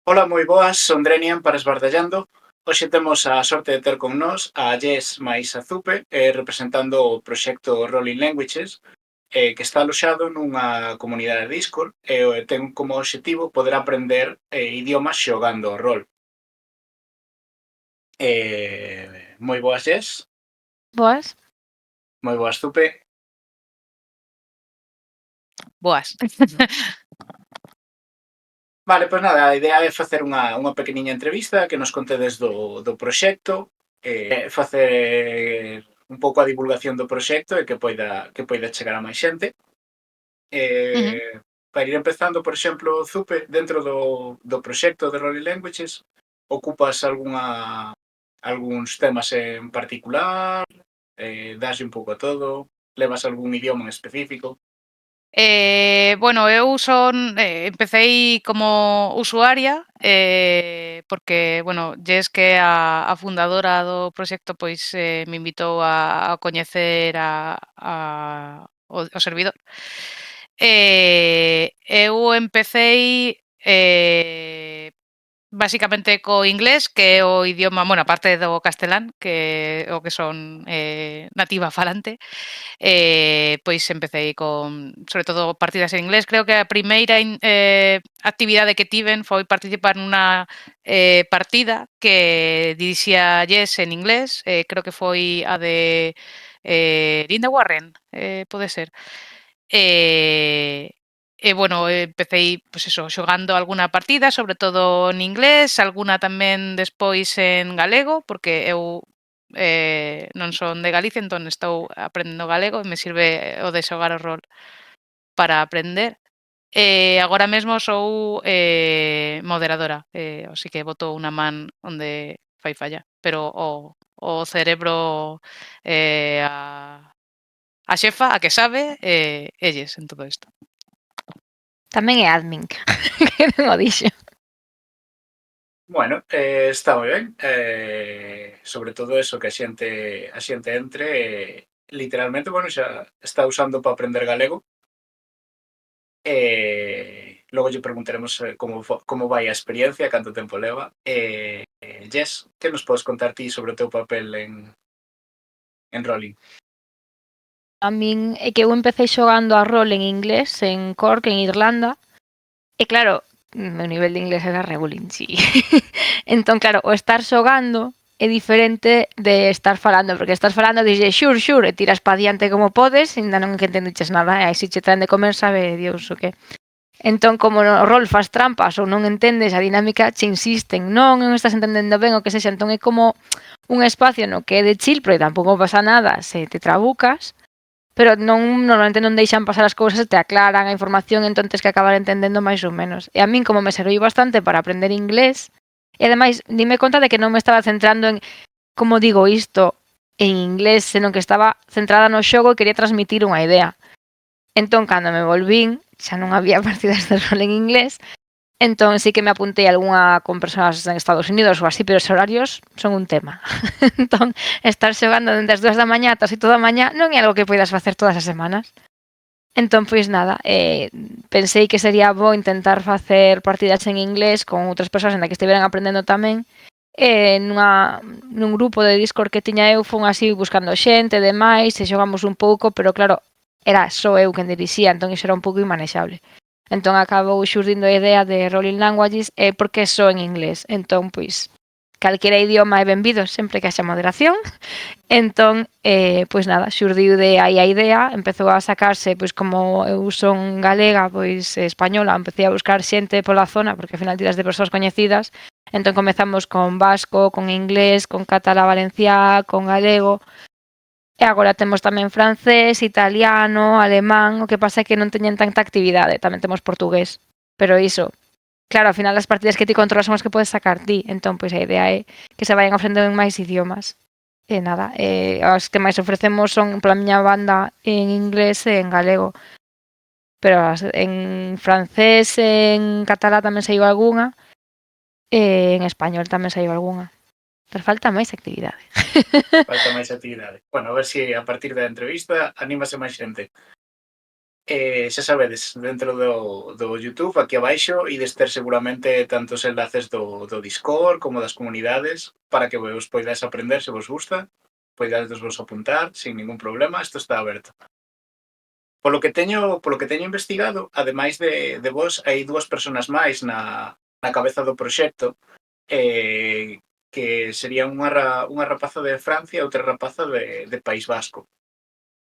Ola, moi boas, son Drenian para Esbardallando. Hoxe temos a sorte de ter con nós a Jess máis a Zupe, representando o proxecto Rolling Languages, que está aloxado nunha comunidade de Discord e ten como obxectivo poder aprender idiomas xogando o rol. Moi boas, Jess. Boas. Moi boas, Zupe. Boas. Vale, pois nada, a idea é facer unha pequeniña entrevista que nos contedes do proxecto, facer un pouco a divulgación do proxecto e que poida chegar a máis xente. Ujú. Para ir empezando, por exemplo, Zupe, dentro do proxecto de Rolling Languages, ocupas algúns temas en particular, daslle un pouco a todo, levas algún idioma en específico? Bueno, eu empecéi como usuaria, porque, bueno, Jess, que é a fundadora do proxecto, pois me invitou a coñecer o servidor. Eu empecéi basicamente co inglés, que é o idioma, bueno, aparte do castelán, que é o que son nativa falante, pois empecéi con, sobre todo, partidas en inglés. Creo que a primeira actividade que tiven foi participar nunha partida que dirixía Jess en inglés, creo que foi a de Linda Warren, pode ser. Bueno, empecéi, pois eso, xogando algunha partida, sobre todo en inglés, algunha tamén despois en galego, porque eu non son de Galicia, entón estou aprendendo galego e me sirve o de xogar o rol para aprender. Agora mesmo sou moderadora, así que boto unha man onde fai falla, pero o cerebro, a xefa, a que sabe, elles en todo isto. Tamén é admin, que non o dixo. Bueno, está moi ben. Sobre todo eso, que a xente entre, literalmente, bueno, xa está usando para aprender galego. Logo lle preguntaremos como vai a experiencia, canto tempo leva. Jess, que nos podes contar ti sobre o teu papel en Rolling? A min é que eu empecé xogando a rol en inglés en Cork, en Irlanda, e claro, o meu nivel de inglés era regulinchi. Entón, claro, o estar xogando é diferente de estar falando, porque estás falando dixe sure, sure, e tiras pa diante como podes, e ainda non que entendiches nada, e aí se che traen de comer sabe Dios o que. Entón, como no rol fas trampas ou non entendes a dinámica, che insisten, non estás entendendo ben o que sexa, entón é como un espacio no que é de chill, porque tampouco pasa nada se te trabucas, pero normalmente non deixan pasar as cousas, te aclaran a información, entón tens que acabar entendendo máis ou menos. E a min, como me serviu bastante para aprender inglés, e ademais, dime conta de que non me estaba centrando en como digo isto en inglés, senón que estaba centrada no xogo e quería transmitir unha idea. Entón, cando me volvín, xa non había partidas de rol en inglés, entón sí que me apuntei algunha con persoas en Estados Unidos ou así, pero os horarios son un tema. Entón, estar xogando dende as 2 da mañá ata as 8 da mañá non é algo que poidas facer todas as semanas. Entón, pois nada, pensei que sería bo intentar facer partidas en inglés con outras persoas en que estiveran aprendendo tamén, nun grupo de Discord que tiña eu fun así buscando xente e demais, e xogamos un pouco, pero claro, era só eu quen dirixía, entón iso era un pouco inmanexable. Entón acabou xurdindo a idea de Rolling Languages porque é só en inglés. Entón, pois, calquera idioma é benvido sempre que haxa moderación. Entón, pois nada, xurdiu de aí a idea, empezou a sacarse, pois como eu son galega, pois española, empecé a buscar xente pola zona, porque ao final tiras de persoas coñecidas. Entón comezamos con vasco, con inglés, con catalá valenciá, con galego. E agora temos tamén francés, italiano, alemán, o que pasa é que non teñen tanta actividade, tamén temos portugués. Pero iso, claro, ao final as partidas que ti controlas son as que podes sacar ti, entón pois a idea é que se vayan ofrecendo en máis idiomas. E nada, as que máis ofrecemos son pola miña banda en inglés e en galego. Pero en francés e en catalá tamén saiu algunha, e en español tamén saiu algunha. Pero falta máis actividade. Falta máis actividade. Bueno, a ver se a partir da entrevista anímase máis xente. xa sabedes, dentro do YouTube, aquí abaixo, ides ter seguramente tantos enlaces do Discord como das comunidades para que vos poidades aprender se vos gusta, poidades vos apuntar sin ningún problema, isto está aberto. Polo que teño investigado, ademais de vos, hai dúas persoas máis na cabeza do proxecto, que serían unha rapaza de Francia e outra rapaza de País Vasco.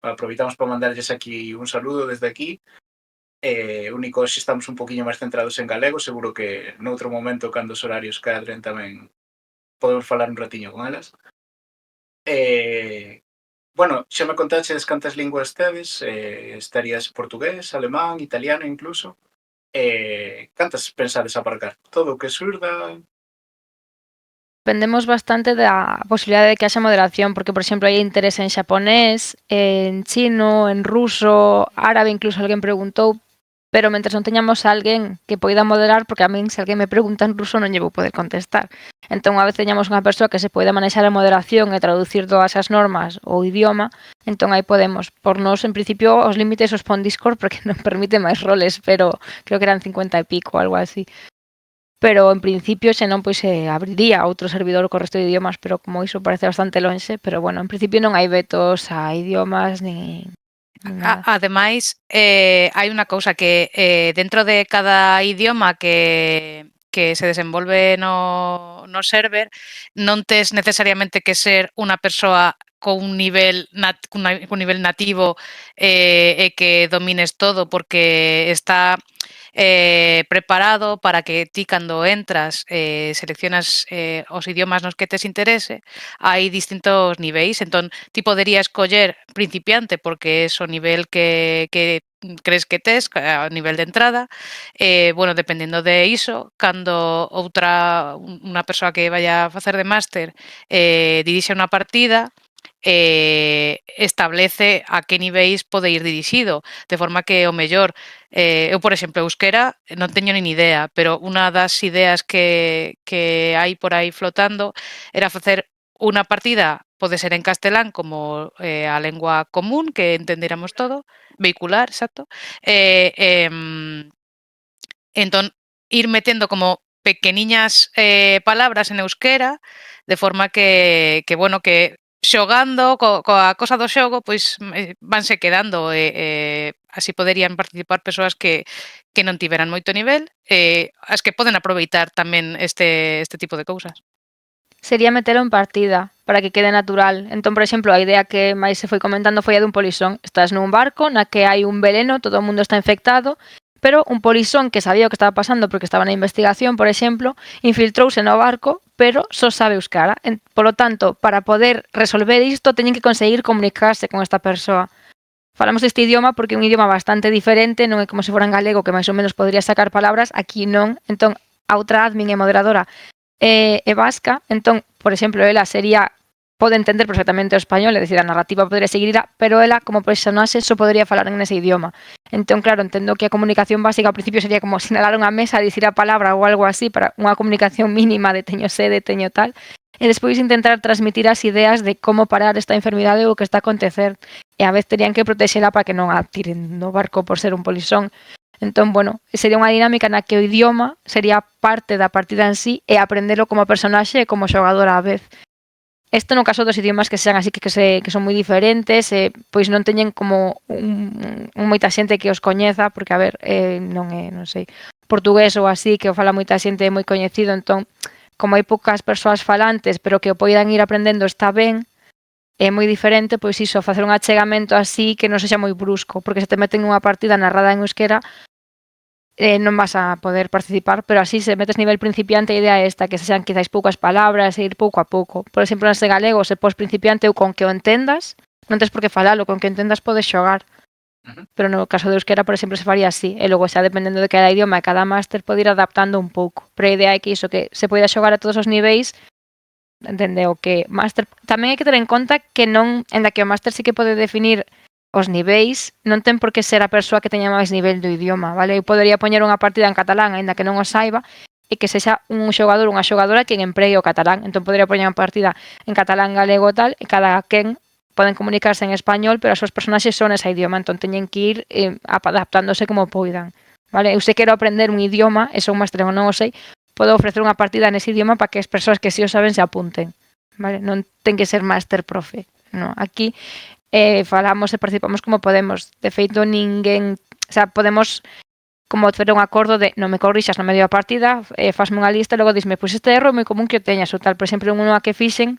Aproveitamos para mandarlles aquí un saludo desde aquí. Único, hoxe estamos un poquinho máis centrados en galego, seguro que noutro momento, cando os horarios cadren, tamén podemos falar un ratiño con elas. Bueno, xa me contaches cantas linguas tedes, estarías portugués, alemán, italiano incluso. Cantas pensades aparcar? Todo o que surda? Dependemos bastante da posibilidade de que haxa moderación, porque, por exemplo, hai interés en xaponés, en chino, en ruso, árabe, incluso alguén preguntou, pero mentres non teñamos alguén que poida moderar, porque a min, se alguén me pregunta en ruso, non lle vou poder contestar. Entón, unha vez teñamos unha persoa que se poida manexar a moderación e traducir todas as normas ou idioma, entón aí podemos. Por nós, en principio, os límites os pon Discord porque non permite máis roles, pero creo que eran 50 e pico, algo así. Pero en principio, se non, pois se abriría outro servidor co resto de idiomas, pero como iso parece bastante lonxe, pero bueno, en principio non hai vetos a idiomas ni nada. Ademais, hai unha cousa que dentro de cada idioma que se desenvolve no server, non tes necesariamente que ser unha persoa con un nivel nativo e que domines todo, porque está preparado para que ti cando entras seleccionas os idiomas nos que tes interese, hai distintos niveis, entón ti poderías escoller principiante porque é o nivel que crees que tes a nivel de entrada, bueno, dependendo de iso, cando unha persoa que vaya a facer de máster dirixe unha partida, establece a que niveis pode ir dirixido, de forma que o mellor, eu, por exemplo, euskera non teño nin idea, pero unha das ideas que hai por aí flotando era facer unha partida, pode ser en castelán como a lengua común, que entenderamos todo, vehicular, exacto, entón, ir metendo como pequeniñas palabras en euskera, de forma bueno, que xogando coa cosa do xogo, pois vanse quedando así poderían participar persoas que non tiveran moito nivel, as que poden aproveitar tamén este tipo de cousas. Sería metelo en partida para que quede natural. Entón, por exemplo, a idea que máis se foi comentando foi a dun polizón. Estás nun barco na que hai un veleno, todo o mundo está infectado, pero un polizón que sabía o que estaba pasando porque estaba na investigación, por exemplo, infiltrouse no barco, pero só sabe euskara. Polo tanto, para poder resolver isto, teñen que conseguir comunicarse con esta persoa. Falamos deste idioma porque é un idioma bastante diferente, non é como se fora en galego, que máis ou menos podría sacar palabras, aquí non. Entón, a outra admin e moderadora é vasca, entón, por exemplo, ela pode entender perfectamente o español, é dicir, a narrativa podería seguirla, pero ela, como personaxe, só podería falar en ese idioma. Entón, claro, entendo que a comunicación básica ao principio sería como sinalar unha mesa, dicir a palabra ou algo así, para unha comunicación mínima de teño sede, teño tal, e despois intentar transmitir as ideas de como parar esta enfermidade ou o que está a acontecer, e a vez terían que protexela para que non a tiren no barco por ser un polizón. Entón, bueno, sería unha dinámica na que o idioma sería parte da partida en sí e aprendelo como personaxe e como xogadora á vez. Isto no caso dos idiomas que sean así que son moi diferentes, pois non teñen como moita xente que os coñeza, porque, a ver, non sei, portugués ou así, que o fala moita xente moi coñecido, entón, como hai poucas persoas falantes, pero que o poidan ir aprendendo está ben, é moi diferente, pois iso, facer un achegamento así que non sexa moi brusco, porque se te meten nunha partida narrada en euskera, non vas a poder participar, pero así se metes nivel principiante, a idea é esta, que se sean quizáis poucas palabras e ir pouco a pouco. Por exemplo, neste galego, se pos principiante ou con que o entendas, non tens por que falalo, con que entendas podes xogar. Pero no caso de euskera, por exemplo, se faría así, e logo xa dependendo de cada idioma e cada máster pode ir adaptando un pouco. Pero a idea é que iso, que se poida xogar a todos os niveis, entendeu que máster... Tamén hai que ter en conta que non, enda que o máster sí que pode definir os niveis, non ten por que ser a persoa que teña máis nivel do idioma, vale? Eu podería poñer unha partida en catalán, aínda que non o saiba, e que sexa un xogador ou unha xogadora quen empregue o catalán. Entón podería poñer unha partida en catalán, galego tal, e cada quen poden comunicarse en español, pero as súas personaxes son ese idioma, entón teñen que ir adaptándose como poidan. Vale? Eu se quero aprender un idioma, e son máster e non o sei, podo ofrecer unha partida nese idioma para que as persoas que si o saben se apunten. Vale? Non ten que ser máster profe. No, aquí falamos e participamos como podemos. De feito, ninguén... O sea, podemos como ter un acordo de non me corrixas no medio da partida, fasme unha lista e logo disme, pois este erro é moi común que o teñas ou tal. Por exemplo, unha que fixen,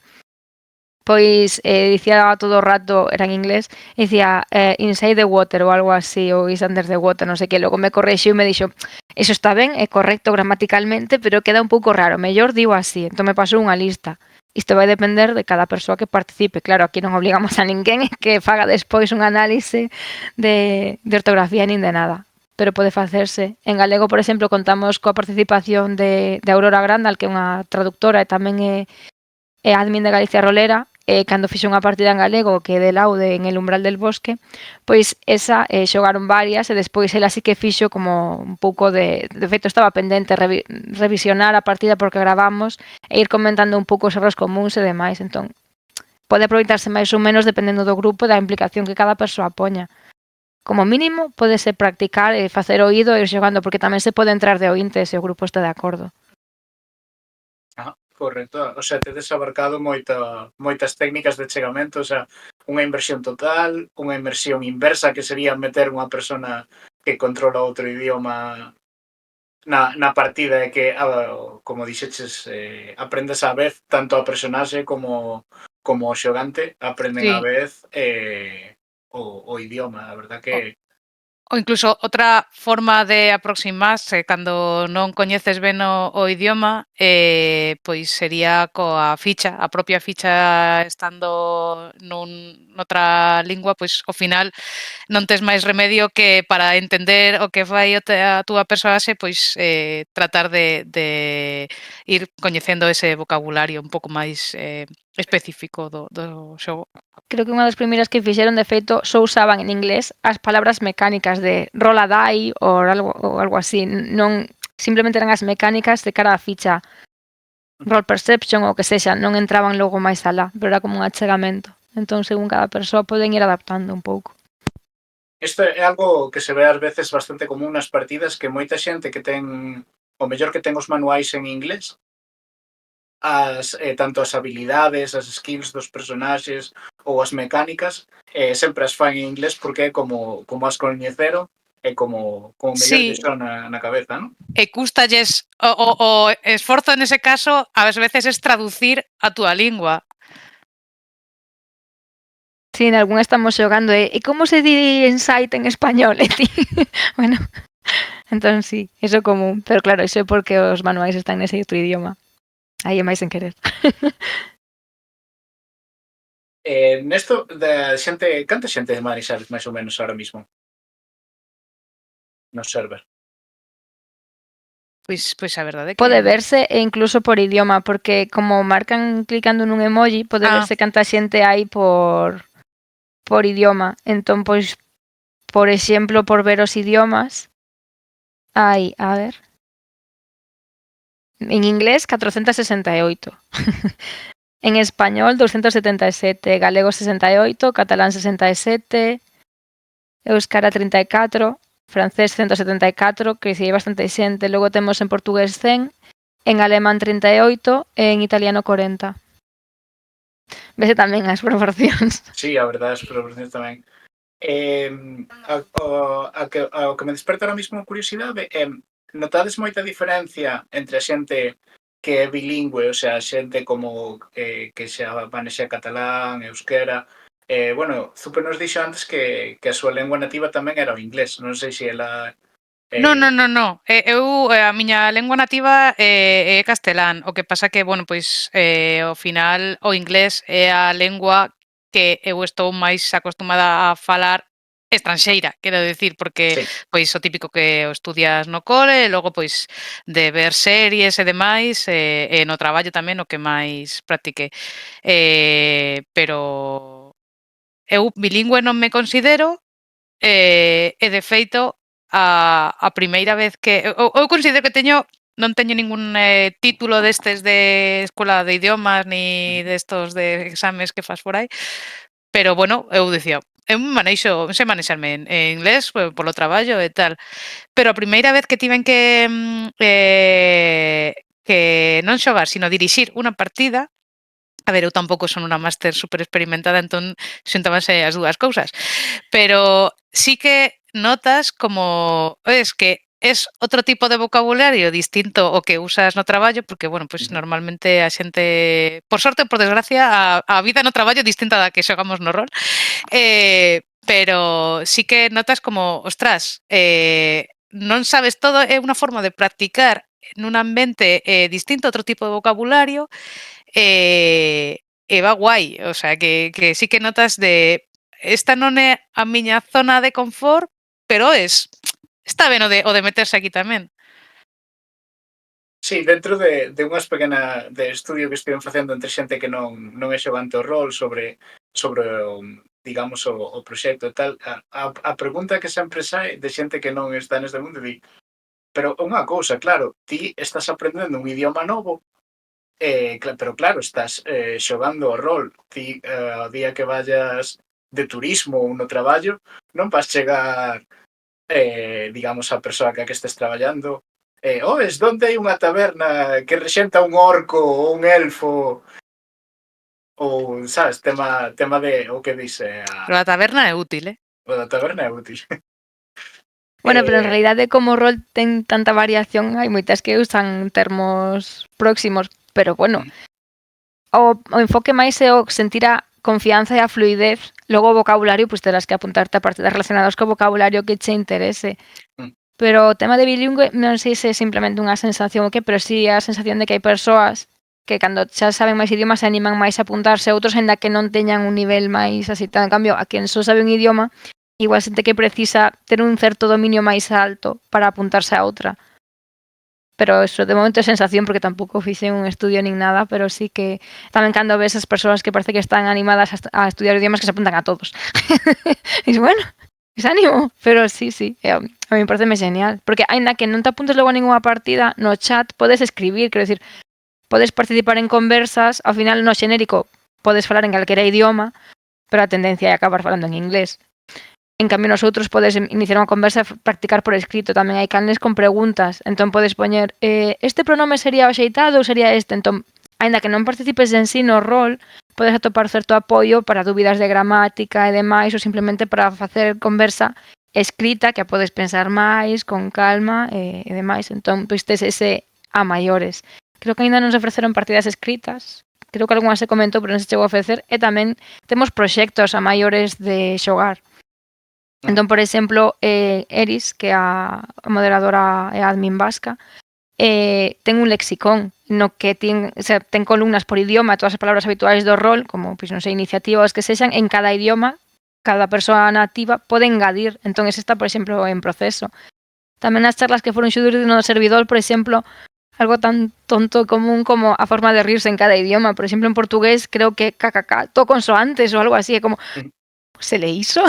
pois dicía todo o rato, era en inglés, dicía inside the water ou algo así, ou is under the water, non sei que, logo me corrixiu e me dixo, eso está ben, é correcto gramaticalmente, pero queda un pouco raro, mellor digo así, entón me pasou unha lista. Isto vai depender de cada persoa que participe. Claro, aquí non obligamos a ninguén que faga despois un análise de ortografía nin de nada, pero pode facerse. En galego, por exemplo, contamos coa participación de Aurora Grandal, que é unha traductora e tamén é admin de Galicia Rolera, cando fixo unha partida en galego que é de laude en El umbral del bosque, pois esa xogaron varias e despois ela sí que fixo como un pouco de feito estaba pendente revisionar a partida porque gravamos e ir comentando un pouco os erros comuns e demais, entón pode aproveitarse máis ou menos dependendo do grupo e da implicación que cada persoa poña. Como mínimo, pódese practicar e facer oído e ir xogando, porque tamén se pode entrar de oínte se o grupo está de acordo. Correcto, o sea, tedes abarcado moitas técnicas de chegamento, o sea, unha inversión total, unha inmersión inversa, que sería meter unha persona que controla outro idioma na partida e que, como dixeches, aprendes á vez tanto a personaxe como o xogante aprenden á Sí. vez o idioma, a verdad que... Ou incluso outra forma de aproximarse cando non coñeces ben o idioma, pois sería coa ficha, a propia ficha estando noutra lingua, pois ao final non tes máis remedio que para entender o que fai a túa persoaxe, pois tratar de ir coñecendo ese vocabulario un pouco máis específico do xogo. Creo que unha das primeiras que fixeron, de feito, só usaban en inglés as palabras mecánicas de roll a die ou algo así. Non, simplemente eran as mecánicas de cara á ficha. Roll perception ou que sexa, non entraban logo máis alá, pero era como un achegamento. Entón, según cada persoa, poden ir adaptando un pouco. Isto é algo que se ve ás veces bastante común nas partidas, que moita xente que ten, o mellor que ten os manuais en inglés, tanto as habilidades, as skills dos personaxes ou as mecánicas, sempre as fan en inglés porque é como as coñeceron e como mellor Sí. lle son na cabeza, non? E cústalles o esforzo nese caso ás veces es traducir a túa lingua. Sí, en algún estamos xogando e como se di insight en español? E ti, bueno, entón sí, iso é común, pero claro, iso é porque os manuais están nese outro idioma. Aí é máis sen querer. Nesto da xente, canta xente de manexar máis ou menos ahora mismo no server? Pois a verdade é que... Pode verse e incluso por idioma, porque como marcan clicando nun emoji, pode verse canta xente hai por idioma. Entón, pois, por exemplo, por ver os idiomas, hai, a ver, en inglés 468, en español 277, galego 68, catalán 67, euskara 34, francés 174, que si hai bastante xente. Logo temos en portugués 100, en alemán 38 e en italiano 40. Vese tamén as proporcións. Sí, a verdade, as proporcións tamén. O que me desperta ahora mismo curiosidade é, notades moita diferencia entre a xente que é bilingüe, o sea, xente como que xa manexa catalán, euskera. Bueno, Zupe nos dixo antes que a súa lengua nativa tamén era o inglés. Non sei se ela... Non. Eu, a miña lengua nativa é castelán. O que pasa que, bueno, pois ao final o inglés é a lengua que eu estou máis acostumada a falar estranxeira, quero decir, porque Sí. pois o típico que o estudias no cole e logo pois de ver series e demais e no traballo tamén o que máis practiquei. Pero eu bilingüe non me considero e de feito a primeira vez que eu considero que non teño ningún título destes de escola de idiomas ni destos de exames que fas por aí, Pero, bueno, eu dicía, eu sei manexarme en inglés polo traballo e tal. Pero a primeira vez que tiven que non xogar, sino dirixir unha partida, a ver, eu tampouco son unha máster super experimentada, entón xuntábanse as dúas cousas. Pero sí que notas como que es outro tipo de vocabulario distinto ao que usas no traballo, porque, bueno, pois normalmente a xente, por sorte ou por desgracia, a vida no traballo é distinta da que xogamos no rol. Pero sí que notas como, ostras, non sabes todo, é unha forma de practicar nun ambiente distinto, outro tipo de vocabulario, e va guai, o sea, que sí que notas de esta non é a miña zona de confort, pero está ben o de meterse aquí tamén. Sí, dentro de unhas pequena de estudio que estiven facendo entre xente que non é xogante o rol sobre digamos, o proxecto e tal, a pregunta que sempre sae de xente que non está neste mundo di, pero unha cousa, claro, ti estás aprendendo un idioma novo, pero claro, estás xogando o rol. Ti, o día que vayas de turismo ou no traballo, non vas chegar, digamos, a persoa que estés traballando, oes, donde hai unha taberna que rexenta un orco ou un elfo? Ou, sabes, tema de o que dice Pero a taberna é útil, o da taberna é útil. Bueno, pero en realidade como o rol ten tanta variación, hai moitas que usan termos próximos, pero bueno, o enfoque máis é o sentir a confianza e a fluidez, logo o vocabulario, pois terás que apuntarte a partidas relacionadas co vocabulario que che interese. Pero o tema de bilingüe, non sei se é simplemente unha sensación ou que, pero sí a sensación de que hai persoas que cando xa saben máis idiomas se animan máis a apuntarse, outros aínda que non teñan un nivel máis así, en cambio, a quen só sabe un idioma, igual xente que precisa ter un certo dominio máis alto para apuntarse a outra. Pero eso, de momento é sensación, porque tampouco fixen un estudio nin nada, pero sí que tamén cando ves as persoas que parece que están animadas a estudiar idiomas que se apuntan a todos. E bueno, ese ánimo, pero sí, a mí pareceme genial, porque aínda que non te apuntes logo a ninguna partida, no chat podes escribir, quero dicir, podes participar en conversas, ao final no xenérico podes falar en calquera idioma, pero a tendencia é acabar falando en inglés. En cambio, nosotros podes iniciar unha conversa e practicar por escrito. Tamén hai canles con preguntas. Entón, podes poñer este pronome sería o axeitado ou sería este? Entón, aínda que non participes en sí no rol, podes atopar certo apoio para dúbidas de gramática e demais, ou simplemente para facer conversa escrita, que a podes pensar máis, con calma e demais. Entón, pois tes ese a maiores. Creo que aínda non se ofreceron partidas escritas. Creo que algunha se comentou, pero non se chegou a ofrecer. E tamén temos proxectos a maiores de xogar. Entón, por exemplo, Eris, que é a moderadora e admin vasca, ten un lexicón no que ten columnas por idioma, todas as palabras habituais do rol, como, pois non sei, iniciativas que sexan, en cada idioma, cada persoa nativa pode engadir. Entón, ese está, por exemplo, en proceso. Tamén as charlas que foron xudidos no servidor, por exemplo, algo tan tonto e común como a forma de rirse en cada idioma. Por exemplo, en portugués, creo que kkk, todo consoantes ou algo así, é como... se le hizo.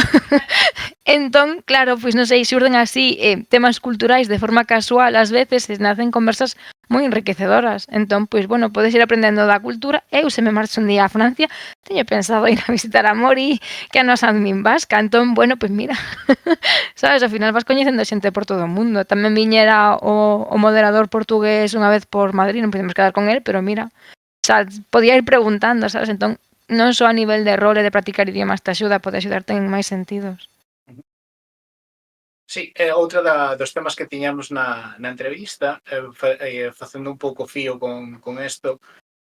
Entón, claro, pois non sei, xurden así temas culturais de forma casual, ás veces nacen conversas moi enriquecedoras. Entón, pois, bueno, podes ir aprendendo da cultura. Eu se me marcho un día a Francia, teño pensado ir a visitar a Mori, que a nosa admin vasca. Entón, bueno, pois mira, sabes, ao final vas coñecendo xente por todo o mundo. Tamén viñera o moderador portugués unha vez por Madrid, non podemos quedar con él, pero mira, o sea, podía ir preguntando, sabes, entón, non só a nivel de rol e de practicar idiomas te axuda, pode axudarte en máis sentidos. Sí, outra dos temas que tiñamos na entrevista, facendo un pouco fío con isto,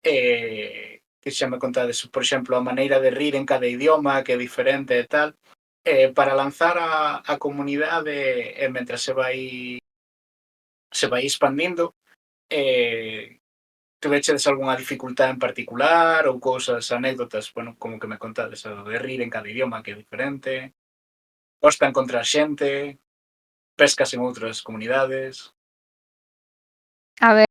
que xa me contades, por exemplo, a maneira de rir en cada idioma, que é diferente e tal, para lanzar a comunidade mentras se vai expandindo, tuvechedes algunha dificultade en particular ou cousas, anécdotas, bueno, como que me contades, de rir en cada idioma que é diferente, costa encontrar xente, pescas en outras comunidades? A ver,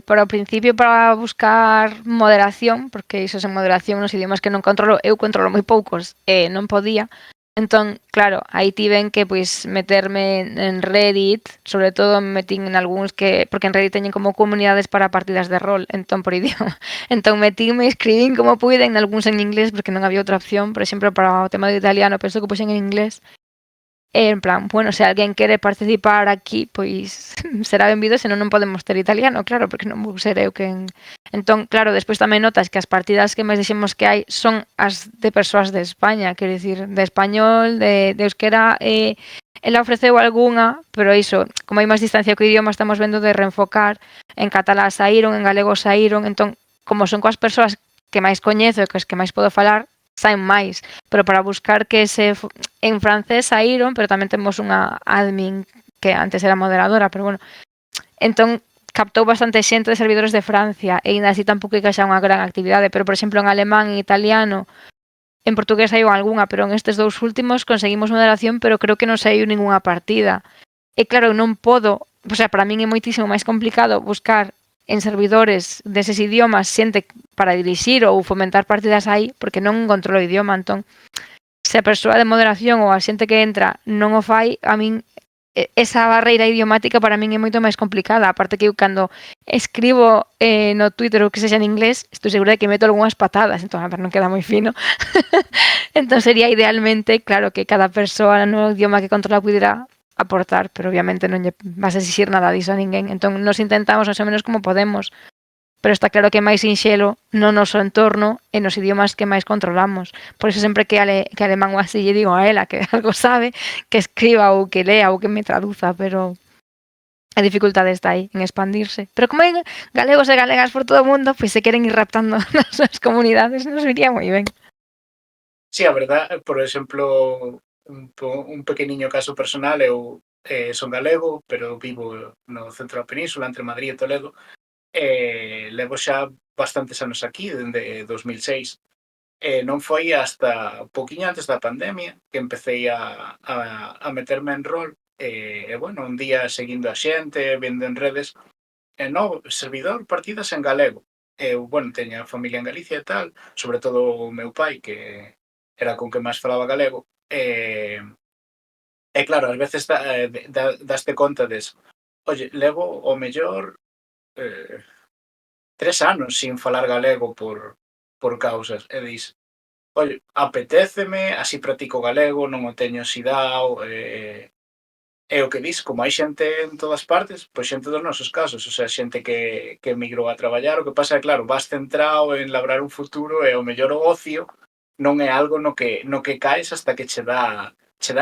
para o principio, para buscar moderación, porque iso sen moderación nos idiomas que non controlo, eu controlo moi poucos, non podía, Entón, claro, aí tiven que pois meterme en Reddit, sobre todo me metín en algúns que, porque en Reddit teñen como comunidades para partidas de rol, entón por idioma. Entón metíme, escribín como puiden, algúns en inglés porque non había outra opción, por exemplo, para o tema do italiano, penso que puxen en inglés. E en plan, bueno, se alguén quere participar aquí, pois será benvido, senón non podemos ter italiano, claro, porque non vou ser eu quen... Entón, claro, despois tamén notas que as partidas que máis dixemos que hai son as de persoas de España, quero dicir, de español, de euskera, ela ofreceu algunha, pero iso, como hai máis distancia co idioma, estamos vendo de reenfocar, en catalá saíron, en galego saíron, entón, como son coas persoas que máis coñezo e que as que máis podo falar, saen máis, pero para buscar que en francés saíron, pero tamén temos unha admin que antes era moderadora, pero bueno, entón captou bastante xente de servidores de Francia e ainda así tampouco é que xa unha gran actividade, pero por exemplo en alemán e italiano, en portugués saiu algunha, pero en estes dous últimos conseguimos moderación, pero creo que non saiu ningunha partida. E claro, non podo, o sea, para min é moitísimo máis complicado buscar en servidores deses idiomas xente para dirixir ou fomentar partidas aí, porque non controlo o idioma, entón, se a persoa de moderación ou a xente que entra non o fai, a min esa barreira idiomática para min é moito máis complicada, aparte que eu cando escribo no Twitter ou que sexa en inglés, estou segura de que meto algunhas patadas, entón a ver, non queda moi fino. Entón sería idealmente, claro, que cada persoa no idioma que controla pudera aportar, pero obviamente non lle vas a exixir nada diso a ninguén. Entón nos intentamos máis ou menos como podemos, pero está claro que é máis sinxelo no noso entorno e nos idiomas que máis controlamos. Por iso sempre que alemán ou así lle digo a ela que algo sabe, que escriba ou que lea ou que me traduza, pero a dificultade está aí en expandirse. Pero como hai galegos e galegas por todo o mundo, pois se queren ir raptando nas súas comunidades, nos iría moi ben. Sí, a verdad, por exemplo, un pequeniño caso personal, eu son galego, pero vivo no centro da península, entre Madrid e Toledo, levo xa bastantes anos aquí, dende 2006. Non foi hasta poquinho antes da pandemia que empecé a meterme en rol, bueno, un día seguindo a xente, vendo en redes, no, servidor partidas en galego. Eu, bueno, teño a familia en Galicia e tal, sobre todo o meu pai, que era con que máis falaba galego, e claro, ás veces daste conta oye, levo o mellor 3 anos sin falar galego por causas, e dis, oye, apetéceme, así practico galego, non o teño oxidao, e o que dis, como hai xente en todas partes, pois xente dos nosos casos, o sea, xente que emigrou a traballar, o que pasa é, claro, vas centrado en labrar un futuro e o mellor o ocio non é algo no que caes hasta que che dá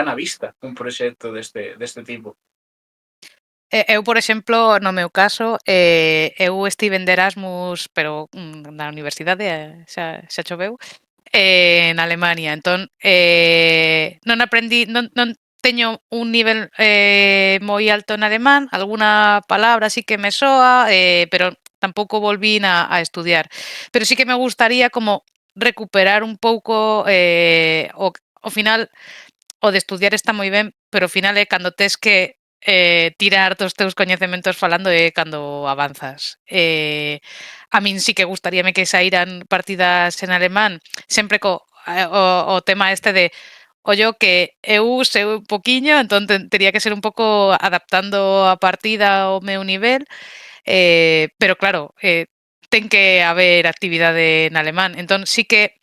na vista un proxecto deste tipo. Eu, por exemplo, no meu caso, eu estive de Erasmus, pero na universidade, xa choveu, en Alemania. Entón, non aprendí, non teño un nivel moi alto en alemán, alguna palabra sí que me soa, pero tampouco volvín a estudiar. Pero sí que me gustaría como recuperar un pouco ao final o de estudiar está moi ben, pero ao final é cando tes que tirar dos teus coñecementos falando é cando avanzas. A min sí que gustaríame que saíran partidas en alemán, sempre o tema este de ollo que eu sei un poquiño, entón tería que ser un pouco adaptando a partida ao meu nivel, pero claro, ten que haber actividade en alemán. Entón sí que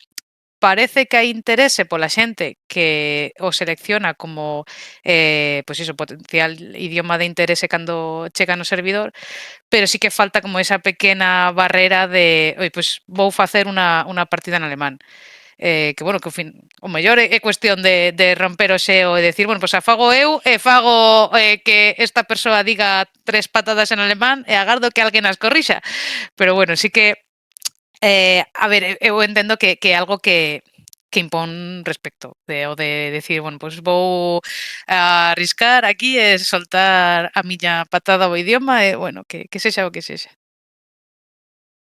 parece que hai interese pola xente que o selecciona como pois iso, potencial idioma de interese cando chega no servidor, pero sí que falta como esa pequena barrera de, oi, pois vou facer unha partida en alemán. Que bueno, que o mellor é cuestión de romper o xeo e decir, bueno, pois a fago eu e fago que esta persoa diga 3 patadas en alemán e agardo que alguén as corrixa. Pero bueno, sí que a ver, eu entendo que é algo que impón respecto o de decir, bueno, pois vou a arriscar aquí e soltar a miña patada ao idioma e, bueno, que sexa o que sexa.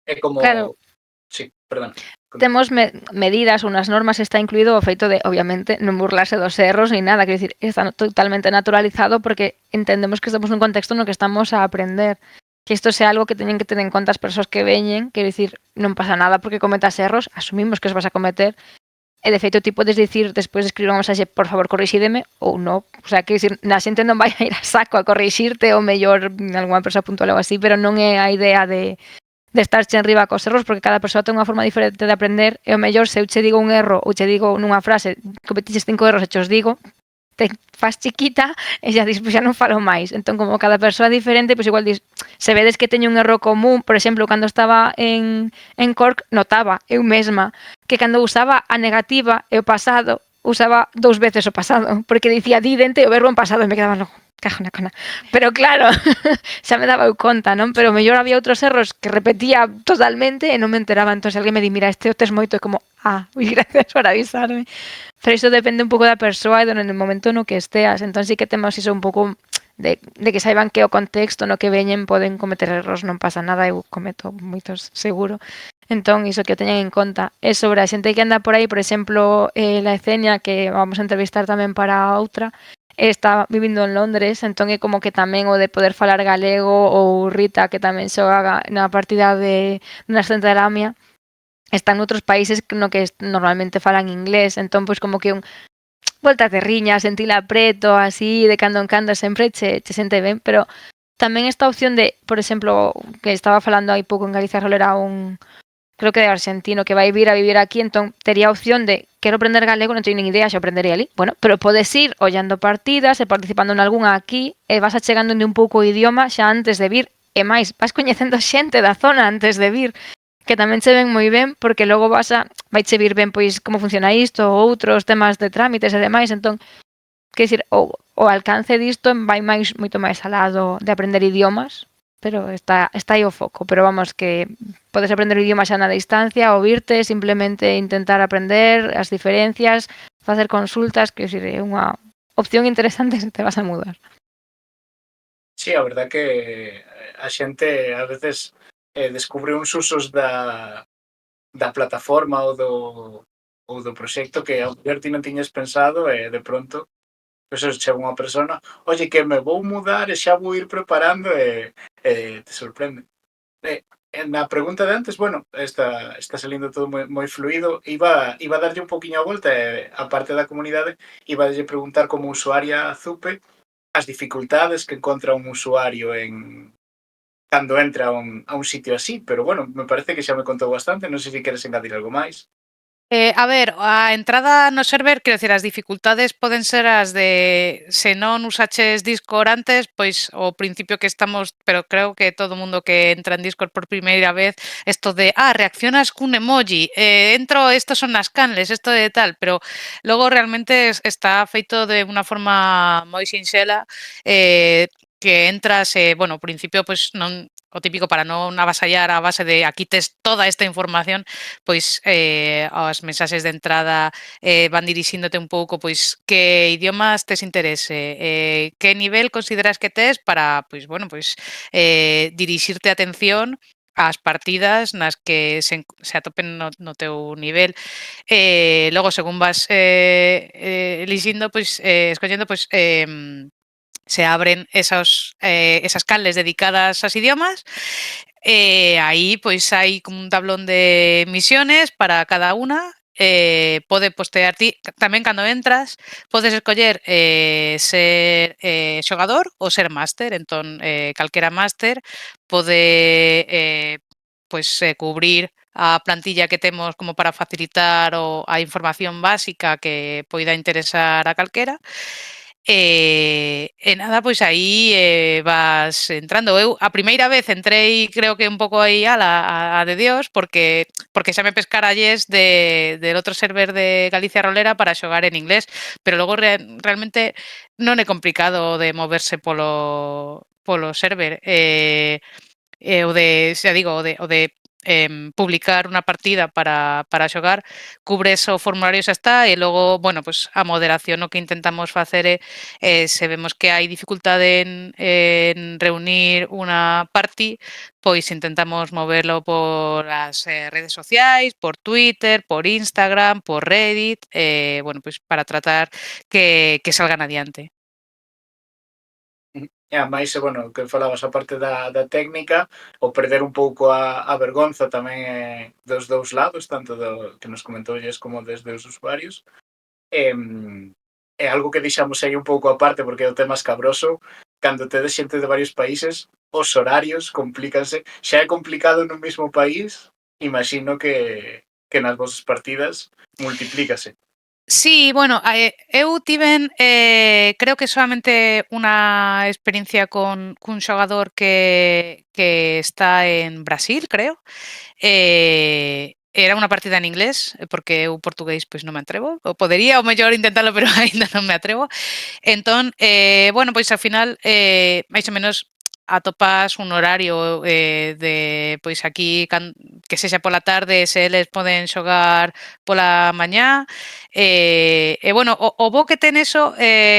É como... Claro. Sí, perdón. Temos medidas, unhas normas, está incluído o feito de, obviamente, non burlarse dos erros ni nada, quero dicir, está totalmente naturalizado porque entendemos que estamos nun contexto no que estamos a aprender. Que isto sea algo que teñen que ter en conta as persoas que veñen, quero dicir, non pasa nada porque cometas erros, asumimos que os vas a cometer, E de feito ti podes dicir despois de escribir unha mensaxe, por favor, corrixídeme ou non. O sea, que decir, a xente non vai a ir a saco a corrixirte ou mellor algunha persoa puntual ou así, pero non é a idea de estarche en riba cos erros, porque cada persoa ten unha forma diferente de aprender e o mellor se eu che digo un erro ou che digo nunha frase cometiches 5 erros e che os digo, te faz chiquita e xa dis, xa non falo máis. Entón, como cada persoa é diferente, pois igual dis, se vedes que teño un erro común, por exemplo, cando estaba en Cork, notaba eu mesma que cando usaba a negativa e o pasado, usaba 2 veces o pasado, porque dicía didente o verbo en pasado e me quedaba no, cajo na cona. Pero claro, xa me daba eu conta, non? Pero mellor había outros erros que repetía totalmente e non me enteraba. Entón, se alguén me di, mira, este o tes moito, é como, gracias por avisarme. Pero iso depende un pouco da persoa e no momento no que esteas. Entón, sí que temos iso un pouco de que saiban que o contexto no que veñen poden cometer erros, non pasa nada, eu cometo moitos seguro. Entón, iso que o teñan en conta. E sobre a xente que anda por aí, por exemplo, la Esenia, que vamos a entrevistar tamén para outra, está vivindo en Londres, entón é como que tamén o de poder falar galego, ou Rita, que tamén xoga na partida de Nascente de Lamia, están noutros países no que normalmente falan inglés, entón pois como que un voltas de riña, sentila preto, así, de cando en cando sempre che sente ben, pero tamén esta opción de, por exemplo, que estaba falando hai pouco en Galicia Rolera creo que de argentino, que vai vir a vivir aquí, entón tería a opción de quero aprender galego, non teño nin idea, xa aprendería ali. Bueno, pero podes ir ollando partidas e participando en algunha aquí e vas achegando un pouco o idioma xa antes de vir, e máis, vas coñecendo xente da zona antes de vir, que tamén che ven moi ben, porque logo vai che vir ben pois como funciona isto, ou outros temas de trámites e demais, entón, quer dicir, o alcance disto vai moito máis alado de aprender idiomas, pero está aí o foco, pero vamos, que podes aprender o idioma xa na distancia, ou virte, simplemente intentar aprender as diferencias, facer consultas, que é unha opción interesante se te vas a mudar. Sí, a verdad que a xente a veces descubre uns usos da plataforma ou do proxecto que ao mellor ti non tiñas pensado e de pronto pois chega unha persona, oye, que me vou mudar e xa vou ir preparando e te sorprende. Na pregunta de antes, bueno, está salindo todo moi fluido. Iba a darlle un poquinho a volta e a parte da comunidade iba a preguntar como usuaria Zupe as dificultades que encontra un usuario cando entra a un sitio así, pero bueno, me parece que xa me contou bastante, non sei se queres engadir algo máis. A ver, a entrada no server, quero dicir, as dificultades poden ser as de se non usaches Discord antes, pois o principio que estamos, pero creo que todo o mundo que entra en Discord por primeira vez, isto de, reaccionas cun emoji, entro, estos son as canles, isto de tal, pero logo realmente está feito de unha forma moi sinxela, que entras, bueno, ao principio, pois non, o típico para non avasallar a base de aquí tes toda esta información, pois as mensaxes de entrada van dirixíndote un pouco pois que idiomas tes interese, que nivel consideras que tes para, pois bueno, pois dirixirte a atención ás partidas nas que se atopen no teu nivel. Logo, según vas elixindo, pois escollendo, pois se abren esas canles dedicadas aos idiomas. Aí pois hai como un tablón de misiones para cada unha. Pode postear ti tamén cando entras, podes escoller ser xogador ou ser máster. Entón, calquera máster pode cubrir a plantilla que temos como para facilitar a información básica que poida interesar a calquera. E nada, pois aí vas entrando. Eu a primeira vez entrei, creo que un pouco aí a de Dios, porque xa me pescaralles del outro server de Galicia Rolera para xogar en inglés, pero logo realmente non é complicado de moverse polo server. O de, xa digo, o de publicar unha partida para xogar, cubres o formulario xa está, e logo, bueno, pues a moderación o que intentamos facer é se vemos que hai dificultade en reunir unha party, pois intentamos moverlo por as redes sociais, por Twitter, por Instagram, por Reddit, bueno, pois para tratar que salgan adiante. E ademais, bueno, que falabas a parte da técnica, o perder un pouco a vergonza tamén dos dous lados, tanto do que nos comentou Jess como desde os usuarios. É algo que deixamos aí un pouco aparte porque o tema escabroso, cando tedes xente de varios países, os horarios complícanse. Xa é complicado nun mesmo país, imagino que nas vosas partidas multiplícase. Sí, bueno, eu tiven, creo que solamente unha experiencia cun xogador que está en Brasil, creo. Era unha partida en inglés, porque eu portugués pois non me atrevo. O podería ao mellor intentalo, pero aínda non me atrevo. Entón, bueno, pois ao final, máis ou menos atopas un horario de pois aquí que sexa pola tarde, se eles poden xogar pola mañá. E bueno, o bo que ten eso,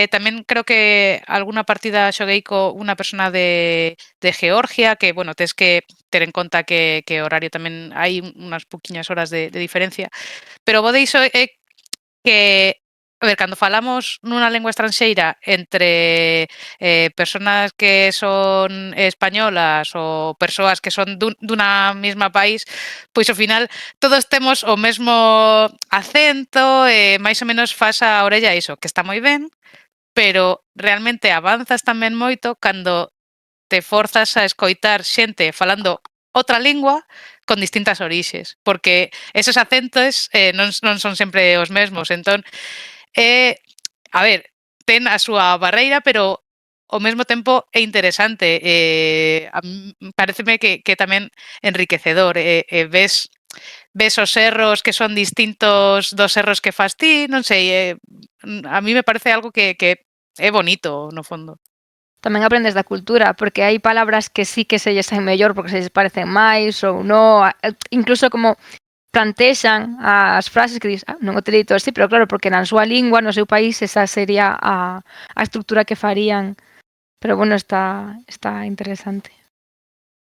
tamén creo que algunha partida xoguei co unha persona de Georgia, que bueno, tes que ter en conta que horario tamén hai unhas pouquiñas horas de diferencia. Pero o bo de iso é que, a ver, cando falamos nunha lingua estranxeira entre persoas que son españolas ou persoas que son dunha mesma país, pois ao final todos temos o mesmo acento e máis ou menos fas a orella iso, que está moi ben, pero realmente avanzas tamén moito cando te forzas a escoitar xente falando outra lingua con distintas orixes, porque esos acentos non son sempre os mesmos. Entón, a ver, ten a súa barreira, pero ao mesmo tempo é interesante. A paréceme que tamén enriquecedor. Ves os erros que son distintos dos erros que fas ti, non sei, a mí me parece algo que é bonito, no fondo. Tamén aprendes da cultura, porque hai palabras que sí que se lles saen mellor porque se lles parecen máis ou non, incluso como plantexan as frases que dis, non o te dito así, pero claro, porque na súa lingua, no seu país, esa sería a estructura que farían. Pero bueno, está interesante.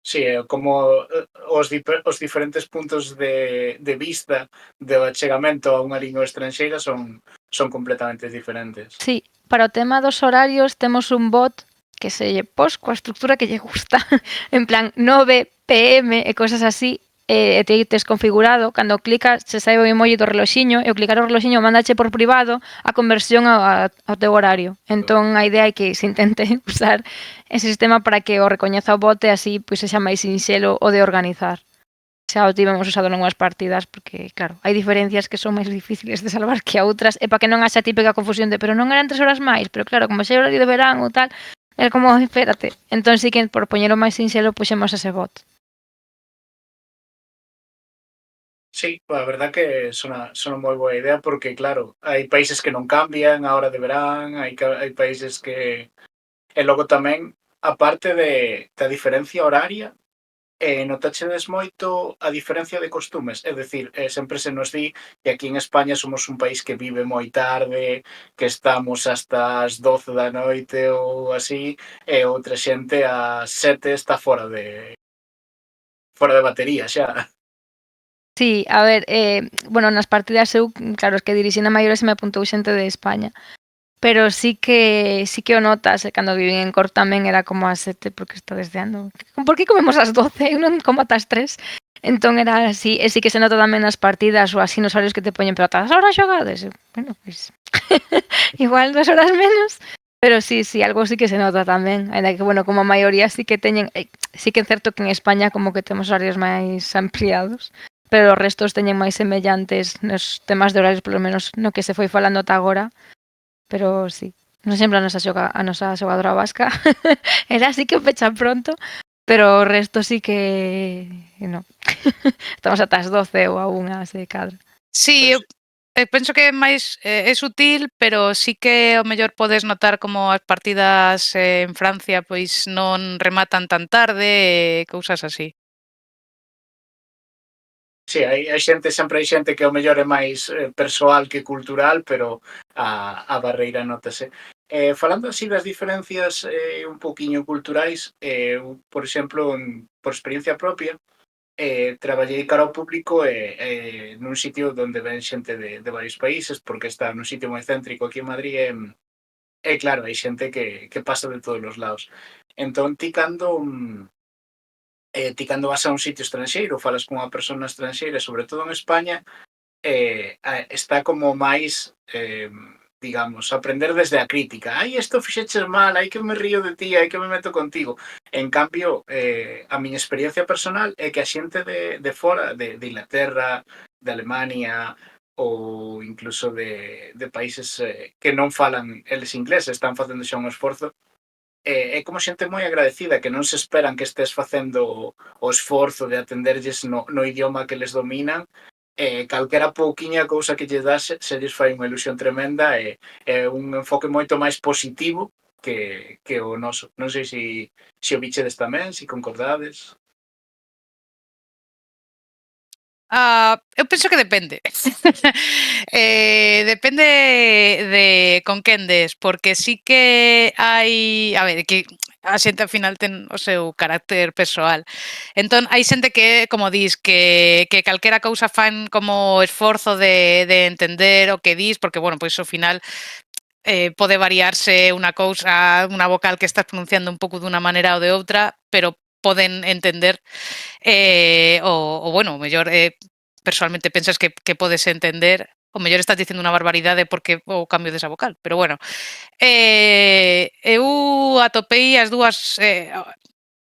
Sí, como os diferentes puntos de vista do achegamento a unha lingua estranxeira son completamente diferentes. Sí, para o tema dos horarios temos un bot que se lle pos coa estructura que lle gusta. En plan, 9 PM e cosas así, e te tes configurado, cando clicas se sae o emoji do reloxiño e o clicar o reloxiño mandache por privado a conversión ao teu horario. Entón a idea é que se intente usar ese sistema para que o recoñeza o bot e así pois sexa máis sinxelo o de organizar. Xa o tivemos usado nunhas partidas porque, claro, hai diferencias que son máis difíciles de salvar que a outras e para que non haxa típica confusión de pero non eran 3 horas máis, pero claro, como xa é horario de verán ou tal, é como, espérate. Entón sí que por poñelo máis sinxelo puxemos ese bot. Sí, a verdad que sona moi boa idea porque, claro, hai países que non cambian a hora de verán, hai países que... E logo tamén, aparte da diferencia horaria, notachedes moito a diferencia de costumes? É dicir, sempre se nos di que aquí en España somos un país que vive moi tarde, que estamos hasta as 12 da noite ou así, e outra xente ás 7 está fora de batería xa. Sí, a ver, bueno, nas partidas eu, claro, es que dirixín a maiores se me apuntou xente de España. Pero sí que o notas, cando vivín en Cork tamén era como ás 7 porque está desdeando. Por que comemos ás 12? Eu non como ata as 3. Entón era así, e sí que se nota tamén nas partidas ou así nos horarios que te poñen, pero ata as horas xogades? Bueno, pois igual 2 horas menos, pero sí, algo sí que se nota tamén. Ainda que, bueno, como a maioría sí que teñen, sí que é certo que en España como que temos horarios máis ampliados, pero os restos teñen máis semellantes nos temas de horarios, polo menos no que se foi falando ata agora. Pero sí, non sempre a nosa xogadora vasca era así que pecha pronto, pero o resto sí que non. Estamos ata as 12 ou a 1 se cadra. Sí, eu penso que é máis é sutil, pero sí que ao mellor podes notar como as partidas en Francia pois non rematan tan tarde e cousas así. Sí, sempre hai xente que ao mellor é máis persoal que cultural, pero a barreira nótase. Falando así das diferencias un poquinho culturais, eu, por exemplo, por experiencia propia, traballei cara ao público nun sitio onde ven xente de varios países, porque está nun sitio moi céntrico aquí en Madrid, E claro, hai xente que pasa de todos os lados. Entón, ti cando vas a un sitio estranxeiro, falas con unha persona estranxeira, sobre todo en España, está como máis, digamos, aprender desde a crítica. Ai, isto fixeches mal, ai que me río de ti, ai que me meto contigo. En cambio, a miña experiencia personal é que a xente de fora, de Inglaterra, de Alemania ou incluso de países que non falan eles inglés, están facendo xa un esforzo, é como xente moi agradecida, que non se esperan que estés facendo o esforzo de atenderlles no idioma que les dominan, calquera pouquiña cousa que lle das se lles fai unha ilusión tremenda e un enfoque moito máis positivo que o noso. Non sei se o bichedes tamén, se concordades. Eu penso que depende. Depende de con quen des, porque sí que hai, a ver, que a xente ao final ten o seu carácter persoal. Entón, hai xente que, como dis, que calquera cousa fan como esforzo de entender o que dis, porque, bueno, pois ao final pode variarse unha cousa, unha vocal que estás pronunciando un pouco dunha maneira ou de outra, pero poden entender o bueno, o mellor personalmente pensas que podes entender, o mellor estás dicendo unha barbaridade porque o cambio desa vocal, pero bueno. Eu atopei as dúas,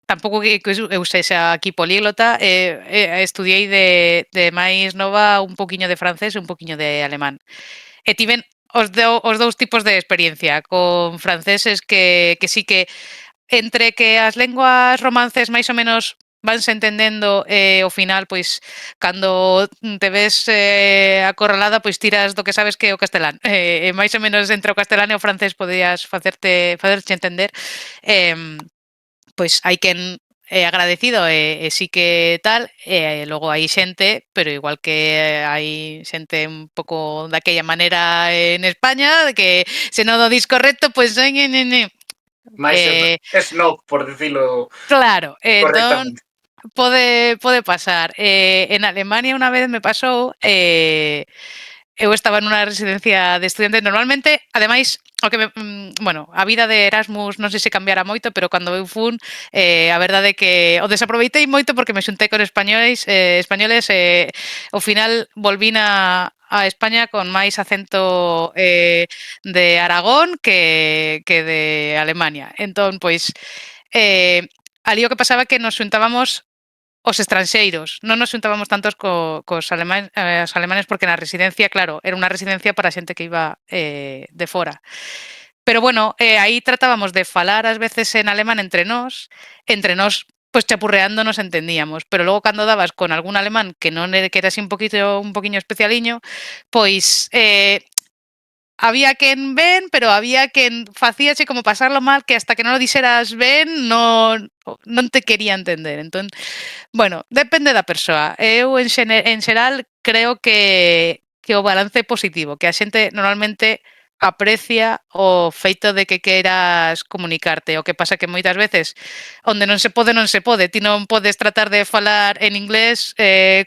tampouco que eu sexa aquí políglota, estudiei de máis nova un poquiño de francés e un poquiño de alemán. E tiven os dous tipos de experiencia, con franceses que sí que entre que as linguas romances máis ou menos vanse entendendo ao final, pois, cando te ves acorralada, pois tiras do que sabes que é o castelán. Máis ou menos entre o castelán e o francés podías facerche entender. Pois hai quen é agradecido e sí que tal, e logo hai xente, pero igual que hai xente un pouco daquella maneira en España, de que se non o dis correcto, pois Máis snob, por dicilo claro, entón correctamente. pode pasar. En Alemania unha vez me pasou, eu estaba nunha residencia de estudiantes. Normalmente, ademais, o que bueno, a vida de Erasmus non sei se cambiara moito, pero cando eu fun, a verdade é que o desaproveitei moito porque me xuntei con españoles, ao final volvín a España con máis acento de Aragón que de Alemania. Entón, pois, ali o que pasaba é que nos xuntábamos os estranxeiros, non nos xuntábamos tantos cos os alemanes porque na residencia, claro, era unha residencia para xente que iba de fora. Pero bueno, aí tratábamos de falar ás veces en alemán entre nós, pois chapurreando nos entendíamos, pero logo cando dabas con algún alemán que non era, que era así un poquinho especialiño, pois había quen ben, pero había quen facíache como pasarlo mal, que hasta que non lo dixeras ben non te quería entender. Entón, bueno, depende da persoa. Eu, en xeral, creo que o balance é positivo, que a xente normalmente aprecia o feito de que queiras comunicarte. O que pasa que moitas veces onde non se pode, non se pode. Ti non podes tratar de falar en inglés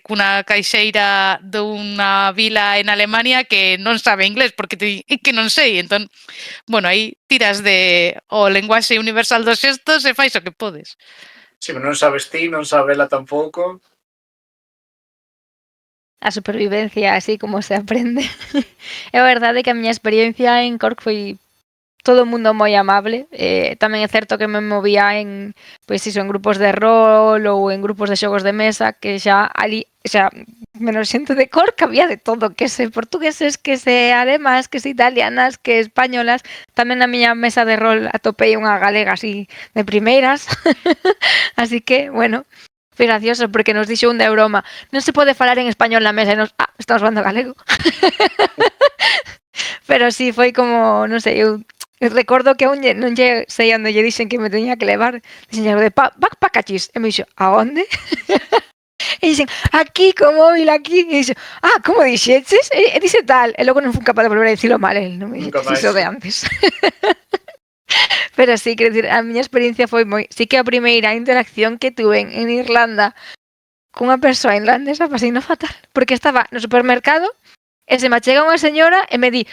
cunha caixeira dunha vila en Alemania que non sabe inglés, porque que non sei. Entón, bueno, aí tiras de o lenguaxe universal dos xestos e fais o que podes. Si non sabes ti, non sabe ela tampouco. A supervivencia, así como se aprende. É verdade que a miña experiencia en Cork foi todo o mundo moi amable. Tamén é certo que me movía en, pois iso, en grupos de rol ou en grupos de xogos de mesa, que xa ali, xa, menos xente de Cork, había de todo, que se portugueses, que se alemas, que se italianas, que españolas. Tamén na miña mesa de rol atopei unha galega así de primeiras. Así que, bueno, foi gracioso porque nos dixo un de broma, non se pode falar en español na mesa e nos, estamos falando galego. Pero sí, foi como, non sei, eu recordo que aún non lle sei onde lle dixen que me teña que levar, dixen de backpackachis, e me dixo, a onde? E dixen, aquí, co móvil, aquí, e dixo, como dixeches? E dixe tal, e logo non fui capaz de volver a dicilo mal, el non me dixeches iso de antes. Pero sí, quero dicir, a miña experiencia foi moi... Sí que a primeira interacción que tuve en Irlanda cunha persoa irlandesa pasei no fatal, porque estaba no supermercado e se me achega unha señora e me di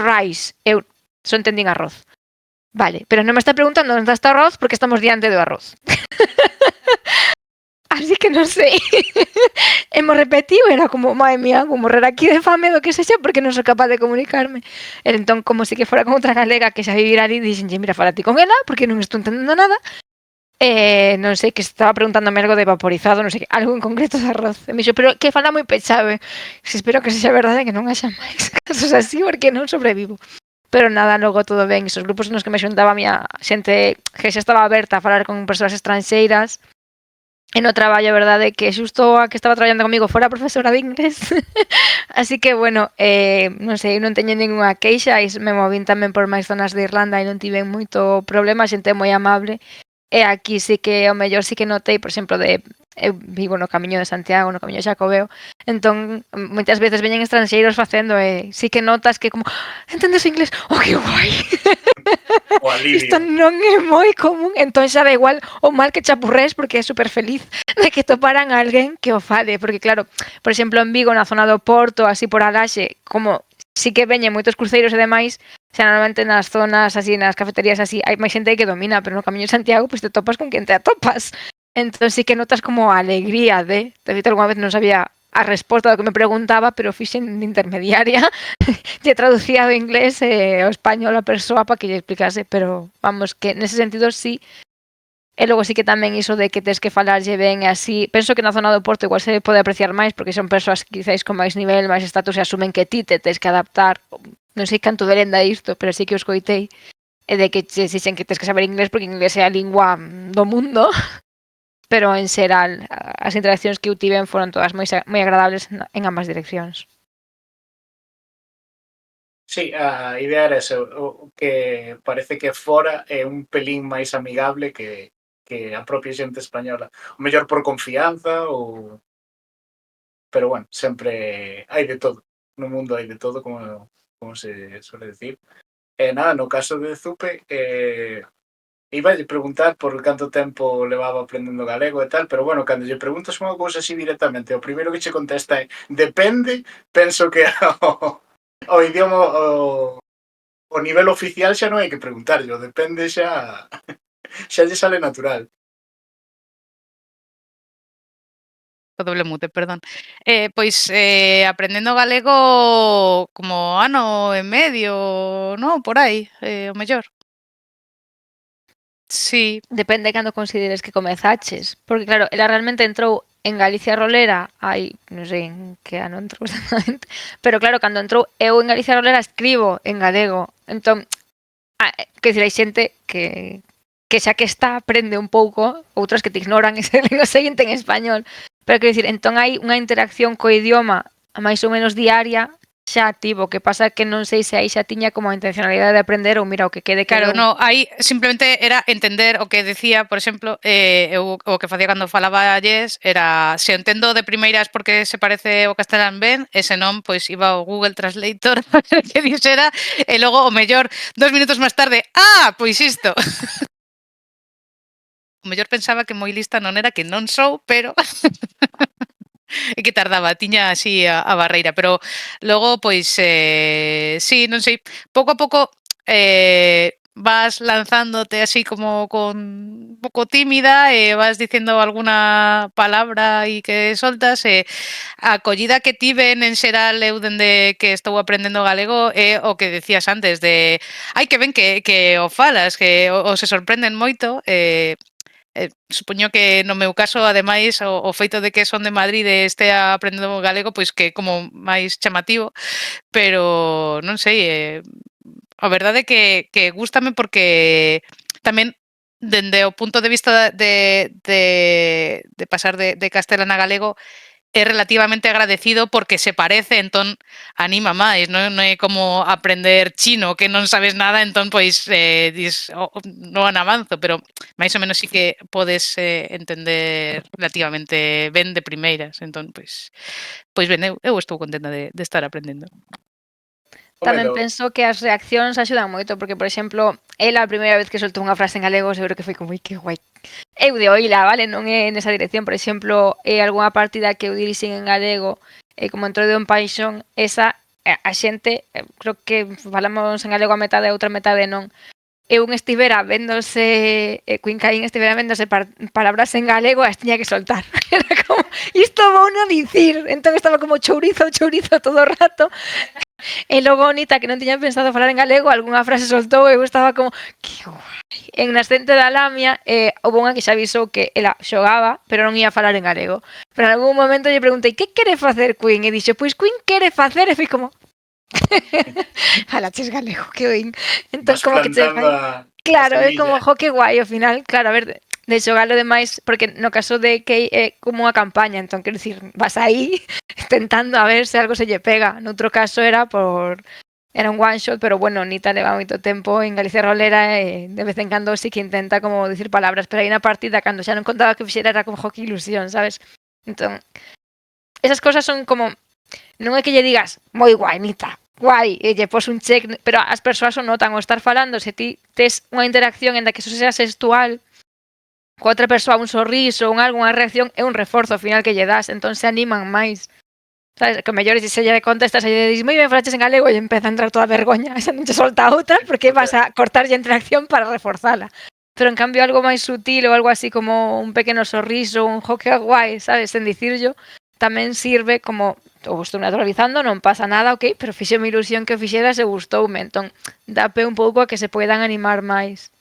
rice. Eu só entendín arroz. Vale, pero non me está preguntando onde está o arroz porque estamos diante do arroz. Así que non sei. Hemos repetido, era como, madre mía, vou morrer aquí de fame do que sexa porque non sou capaz de comunicarme. E entón, como si que fora con outra galega que xa vivira ali, dixenlle, mira, fala ti con ela porque non estou entendendo nada. Non sei, que estaba preguntándome algo de vaporizado, non sei que, algo en concreto de arroz. E me dixo, pero que fala moi pechado, espero que sexa verdade que non haxa máis casos así porque non sobrevivo. Pero nada, logo todo ben, esos grupos nos que me xuntaba a miña xente que xa estaba aberta a falar con persoas estranxeiras. E no traballo, a verdade, que xusto a que estaba traballando comigo fora profesora de inglés. Así que, bueno, non sei, non teño ninguna queixa e me movín tamén por máis zonas de Irlanda e non tiven moito problema, xente moi amable. E aquí sí que, ao mellor, sí que notei, por exemplo, eu vivo no Camiño de Santiago, no Camiño de Xacobeo, entón, moitas veces veñen estranxeiros facendo, e sí que notas que como, entendes o inglés? Oh, que guai! O alivio. Isto non é moi común, entón xa da igual o mal que chapurrés porque é super feliz de que toparan a alguén que o fale, porque claro, por exemplo, en Vigo, na zona do Porto, así por Alaxe, como sí que veñen moitos cruceiros e demais, xa normalmente nas zonas así, nas cafeterías así, hai máis xente que domina, pero no Camiño de Santiago pois te topas con quen te atopas. Entón sí que notas como a alegría de feito, algunha vez non sabía a resposta do que me preguntaba, pero fixen de intermediaria, lle traducía do inglés e ao español a persoa para que lle explicase, pero vamos, que nese sentido sí. E logo sí que tamén iso de que tes que falarlle ben e así, penso que na zona do Porto igual se pode apreciar máis porque son persoas quizáis con máis nivel, máis estatus e asumen que ti te tes que adaptar. Non sei canto de lenda isto, pero sí que o escoitei. E de que se dixen que tes que saber inglés porque inglés é a lingua do mundo. Pero en xeral, as interaccións que eu tiven foron todas moi agradables en ambas direccións. Sí, a idea era eso, o que parece que fora é un pelín máis amigable que a propia xente española. O mellor por confianza ou... Pero bueno, sempre hai de todo. No mundo hai de todo, como se suele decir. E nada, no caso de Zupe, iba a preguntar por canto tempo levaba aprendendo galego e tal, pero bueno, cando lle preguntas unha cousa así directamente, o primeiro que che contesta é depende, penso que o idioma, o nivel oficial xa non hai que preguntarlo, depende xa lle sale natural. O doble mute, perdón. Pois aprendendo galego como ano e medio, no? Por aí, o mellor. Sí. Depende cando consideres que comezaches, porque claro, ela realmente entrou en Galicia Rolera hai, non sei en que ano entrou exactamente, pero claro, cando entrou eu en Galicia Rolera escribo en galego, entón, que dicir, hai xente que xa que está aprende un pouco, outros que te ignoran e se len o seguinte en español, pero quero dicir, entón hai unha interacción co idioma máis ou menos diaria xa tivo, que pasa que non sei se aí xa tiña como a intencionalidade de aprender ou mira o que quede Claro, no, aí simplemente era entender o que decía, por exemplo, eu o que facía cando falaba Yes era se entendo de primeiras porque se parece o castelán ben, e se non, pois iba ao Google Translator a ver que dixera, e logo o mellor 2 minutos máis tarde, pois isto. O mellor pensaba que moi lista non era, que non sou, pero é que tardaba, tiña así a barreira, pero logo, pois, sí, non sei, pouco a pouco vas lanzándote así como con un pouco tímida e vas dicindo alguna palabra e que soltas e a acollida que tiven en xeral eu dende que estou aprendendo galego é o que decías antes de ai que ben que o falas, que o se sorprenden moito supoño que no meu caso, ademais, o feito de que son de Madrid e estea aprendendo galego, pois que é como máis chamativo, pero non sei, a verdade é que gústame porque tamén dende o punto de vista de pasar de castelán a galego é relativamente agradecido porque se parece, entón anima máis, non é como aprender chino que non sabes nada, entón pois dis, non avanzo, pero máis ou menos sí que podes entender relativamente ben de primeiras, entón pois ben, eu estou contenta de estar aprendendo. Tamén penso que as reaccións axudan moito, porque, por exemplo, ela a primeira vez que soltou unha frase en galego, seguro que foi como, que guai. Eu de oíla, vale? Non é nesa dirección, por exemplo, algunha partida que eu dirixen en galego, como entrou de un paixón, esa a xente, creo que falamos en galego a metade e outra metade non, eu estivera vendose, Queen Caín estivera vendose palabras en galego e as tiña que soltar. Era como, isto vou non dicir. Entón estaba como chourizo todo o rato. E logo Nita, que non tiña pensado falar en galego, algunha frase soltou e eu estaba como, que guai. En Nascente da Lamia, houve unha que xa avisou que ela xogaba, pero non ia falar en galego. Pero en algún momento lle preguntei, que quere facer Queen? E dixo, pois Queen quere facer, e fui como... Jalaches galego, que oín. Entón, como que che fai... Claro, é como, jo, que guai, ao final, claro, a ver, de xogalo demais, porque no caso de Kei é como unha campaña, entón, quero dicir, vas aí tentando a ver se algo se lle pega. Noutro caso era un one shot, pero bueno, Nita leva moito tempo en Galicia Rolera e de vez en cando sí que intenta como dicir palabras, pero aí na partida, cando xa non contaba que fixera, era como, jo, que ilusión, sabes? Entón, esas cosas son como, non é que lle digas, moi guai, Nita, guai, e lle pos un check, pero as persoas o notan, o estar falando, se ti tes unha interacción en da que eso sea sexual, coa outra persoa un sorriso, unha reacción, é un reforzo ao final que lle das, entón se animan máis. Sabes, que mellor se lle contestas e lle dis moi ben falaches en galego e empeza a entrar toda a vergoña, xa non che solta outra porque vas a cortarlle a interacción para reforzala. Pero en cambio algo máis sutil ou algo así como un pequeno sorriso, un joque guai, sabes, sen dicirlo, tamén sirve como o estou naturalizando, non pasa nada, ok, pero fixeme ilusión que o fixeras e gustoume, entón dá pé un pouco a que se poidan animar máis.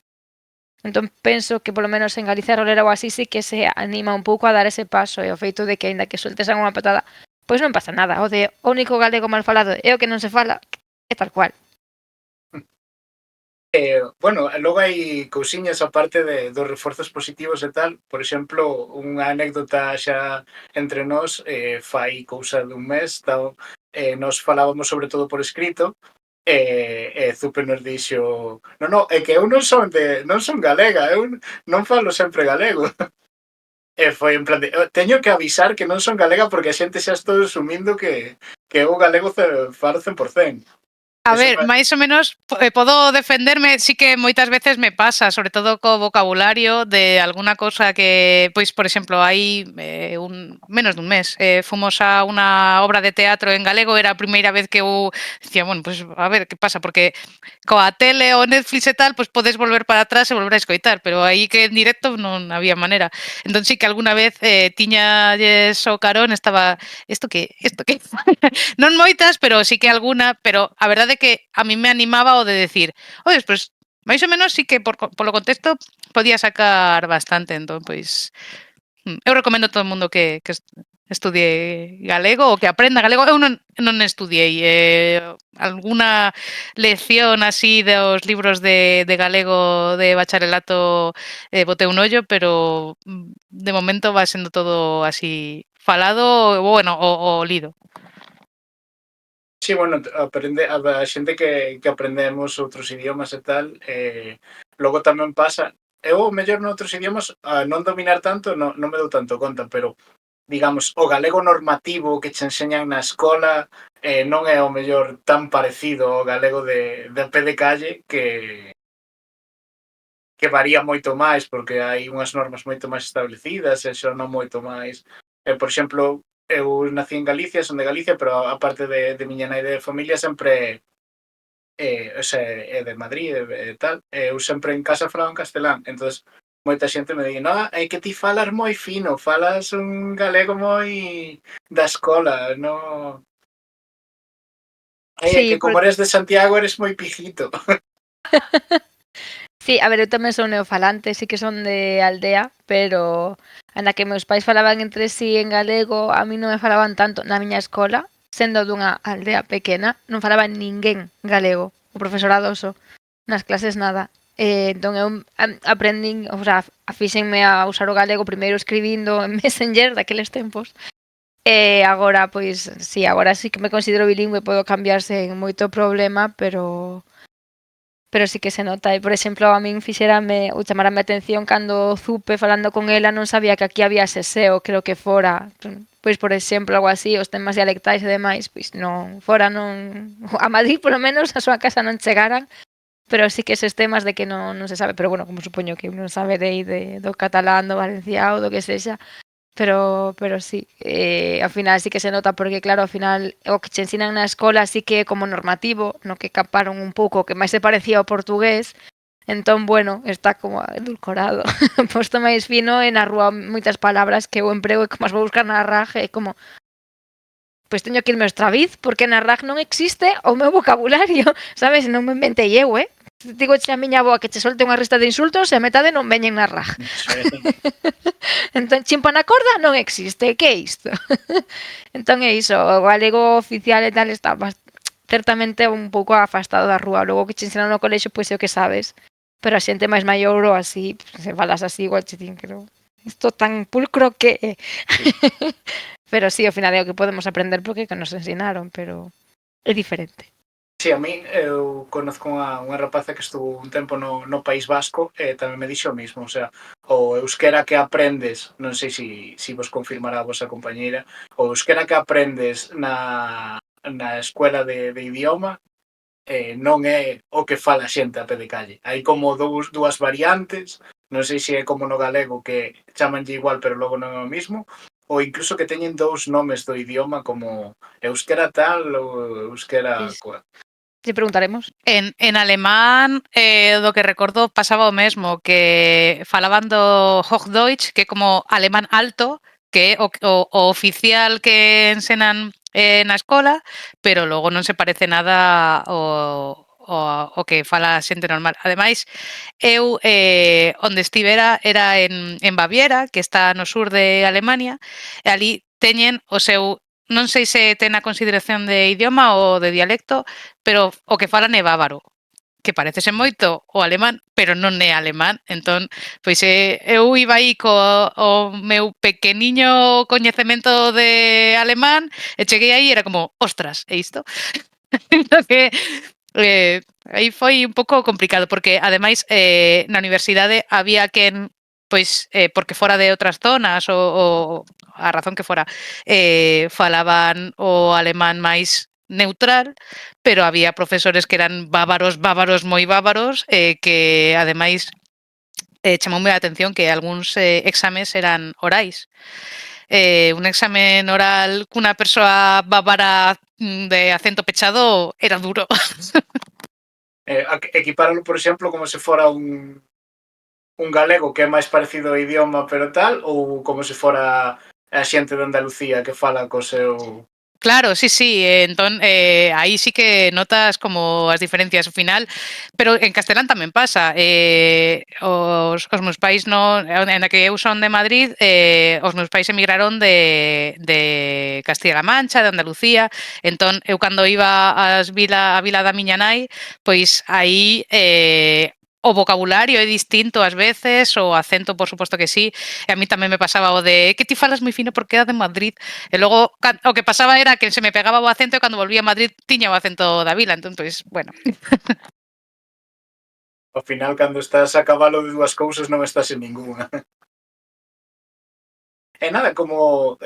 Entón penso que polo menos en Galicia Rolera ou así sí que se anima un pouco a dar ese paso e o feito de que aínda que soltes unha patada, pois non pasa nada, o único galego mal falado é o que non se fala, é tal cual. Bueno, logo hai cousiñas aparte dos reforzos positivos e tal. Por exemplo, unha anécdota xa entre nós, fai cousa dun mes, nos falábamos sobre todo por escrito, e Zupe nos dixo no, é que eu non son galega, eu non falo sempre galego. E foi en plan de, teño que avisar que non son galega porque a xente xa estou asumindo que eu galego falo 100%. A ver, máis ou menos podo defenderme, sí que moitas veces me pasa, sobre todo co vocabulario de alguna cosa que, pois, por exemplo, hai menos dun mes, fomos a unha obra de teatro en galego, era a primeira vez que eu dicía, bueno, pois, a ver, que pasa, porque coa tele ou Netflix e tal, pois podes volver para atrás e volver a escoitar, pero aí que en directo non había manera. Entón, sí que alguna vez tiñalles o carón, estaba, isto que? Non moitas, pero sí que alguna, pero a verdade é que a mí me animaba o de decir, oye, pues máis ou menos sí que polo contexto podía sacar bastante, entón, pois eu recomendo a todo o mundo que estudie galego ou que aprenda galego. Eu non estudiei alguna lección así dos libros de galego de bacharelato botei un ollo, pero de momento va sendo todo así falado, bueno, o lido. Sí, bueno, a xente que aprendemos outros idiomas e tal, logo tamén pasa, eu mellor noutros idiomas a non dominar tanto non me dou tanto conta, pero digamos, o galego normativo que che enseñan na escola non é o mellor tan parecido ao galego de pé de calle que varía moito máis porque hai unhas normas moito máis establecidas e xa non moito máis. Por exemplo, eu nací en Galicia, son de Galicia, pero a parte de miña nai de familia sempre é de Madrid e tal, eu sempre en casa falaba en castelán, entonces moita xente me di, no, é que ti falas moi fino, falas un galego moi da escola, no... É que como eres de Santiago eres moi pijito. Sí, a ver, eu tamén son neofalante, sí que son de aldea, pero anda que meus pais falaban entre sí en galego, a mí non me falaban tanto na miña escola, sendo dunha aldea pequena, non falaba ninguén galego, o profesorado só, nas clases nada. Entón eu aprendín, o sea, afíxenme a usar o galego primeiro escribindo en Messenger daqueles tempos. E agora, pois, sí, agora sí que me considero bilingüe, podo cambiarse en moito problema, pero sí que se nota. E, por exemplo, a min fixérame ou chamarame a atención cando Zupe falando con ela non sabía que aquí había seseo, creo que fora, pois, por exemplo, algo así, os temas dialectais e demais, pois non, fora non, a Madrid, polo menos, a súa casa non chegaran, pero sí que eses temas de que non se sabe, pero bueno, como supoño que non saberei do catalán, do valenciano, do que sexa, pero sí, ao final sí que se nota porque claro, ao final o que che ensinan na escola sí que é como normativo, no que caparon un pouco o que máis se parecía ao portugués. Entón, bueno, está como edulcorado, posto máis fino e na rúa moitas palabras que eu emprego e como as vou buscar na RAG é como pois teño que irme outra vez porque na RAG non existe o meu vocabulario, sabes? Non me inventei eu, digo a miña avoa que che solte unha lista de insultos e a metade non veñen na RAG. Entón, chimpa na corda non existe, que é isto? Entón é iso, o galego oficial e tal está certamente un pouco afastado da rúa. Logo que che ensinan no colexo, pois é o que sabes. Pero a xente máis maior ou así, se falas así, igual che din, pero isto tan pulcro que... pero sí, ao final é o que podemos aprender porque que nos ensinaron, pero é diferente. Sí, a mí eu conozco unha rapaza que estuvo un tempo no País Vasco e tamén me dixo o mismo, o sea, o euskera que aprendes, non sei se vos confirmará a vosa compañeira, o euskera que aprendes na escuela de idioma non é o que fala a xente a pé de calle. Hai como dúas variantes, non sei se é como no galego que chamanlle igual pero logo non é o mismo, ou incluso que teñen dous nomes do idioma como euskera tal ou euskera cual. Te preguntaremos. En alemán, do que recordo, pasaba o mesmo, que falaban do Hochdeutsch, que é como alemán alto, que é o oficial que ensenan na escola, pero logo non se parece nada o que fala a xente normal. Ademais, eu onde estivera era en Baviera, que está no sur de Alemania, e ali teñen o seu, non sei se ten a consideración de idioma ou de dialecto, pero o que falan é bávaro, que parecese moito o alemán, pero non é alemán. Entón, pois eu iba aí o meu pequeniño coñecemento de alemán e cheguei aí e era como, ostras, é isto? Que aí foi un pouco complicado, porque ademais na universidade había quen pois porque fora de outras zonas ou a razón que fora falaban o alemán máis neutral, pero había profesores que eran bávaros, moi bávaros, que ademais chamoume a atención que algúns exames eran orais. Un examen oral cunha persoa bávara de acento pechado era duro. Equipáralo, por exemplo, como se fora un galego que é máis parecido ao idioma pero tal, ou como se fora a xente de Andalucía que fala co seu... Claro, sí, entón aí sí que notas como as diferencias ao final, pero en castelán tamén pasa. Os meus pais en a que eu son de Madrid, os meus pais emigraron de Castilla-La Mancha, de Andalucía, entón eu cando iba a vila da miña nai, pois aí o vocabulario é distinto ás veces, o acento, por suposto que sí, e a mí tamén me pasaba o de que ti falas moi fino porque era de Madrid, e logo o que pasaba era que se me pegaba o acento e cando volvía a Madrid tiña o acento da vila, entón, pois, bueno. Ao final, cando estás a cabalo de dúas cousas, non estás en ningunha. E nada, como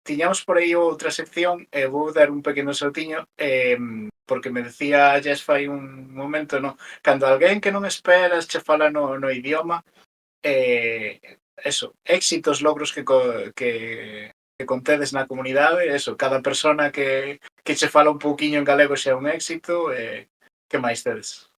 tiñamos por aí outra sección, vou dar un pequeno saltiño, porque me decía Jess fai un momento, no? Cando alguén que non esperas che fala no idioma, eso, éxitos, logros que contedes na comunidade, eso, cada persona que che fala un pouquiño en galego xa é un éxito, que máis tedes?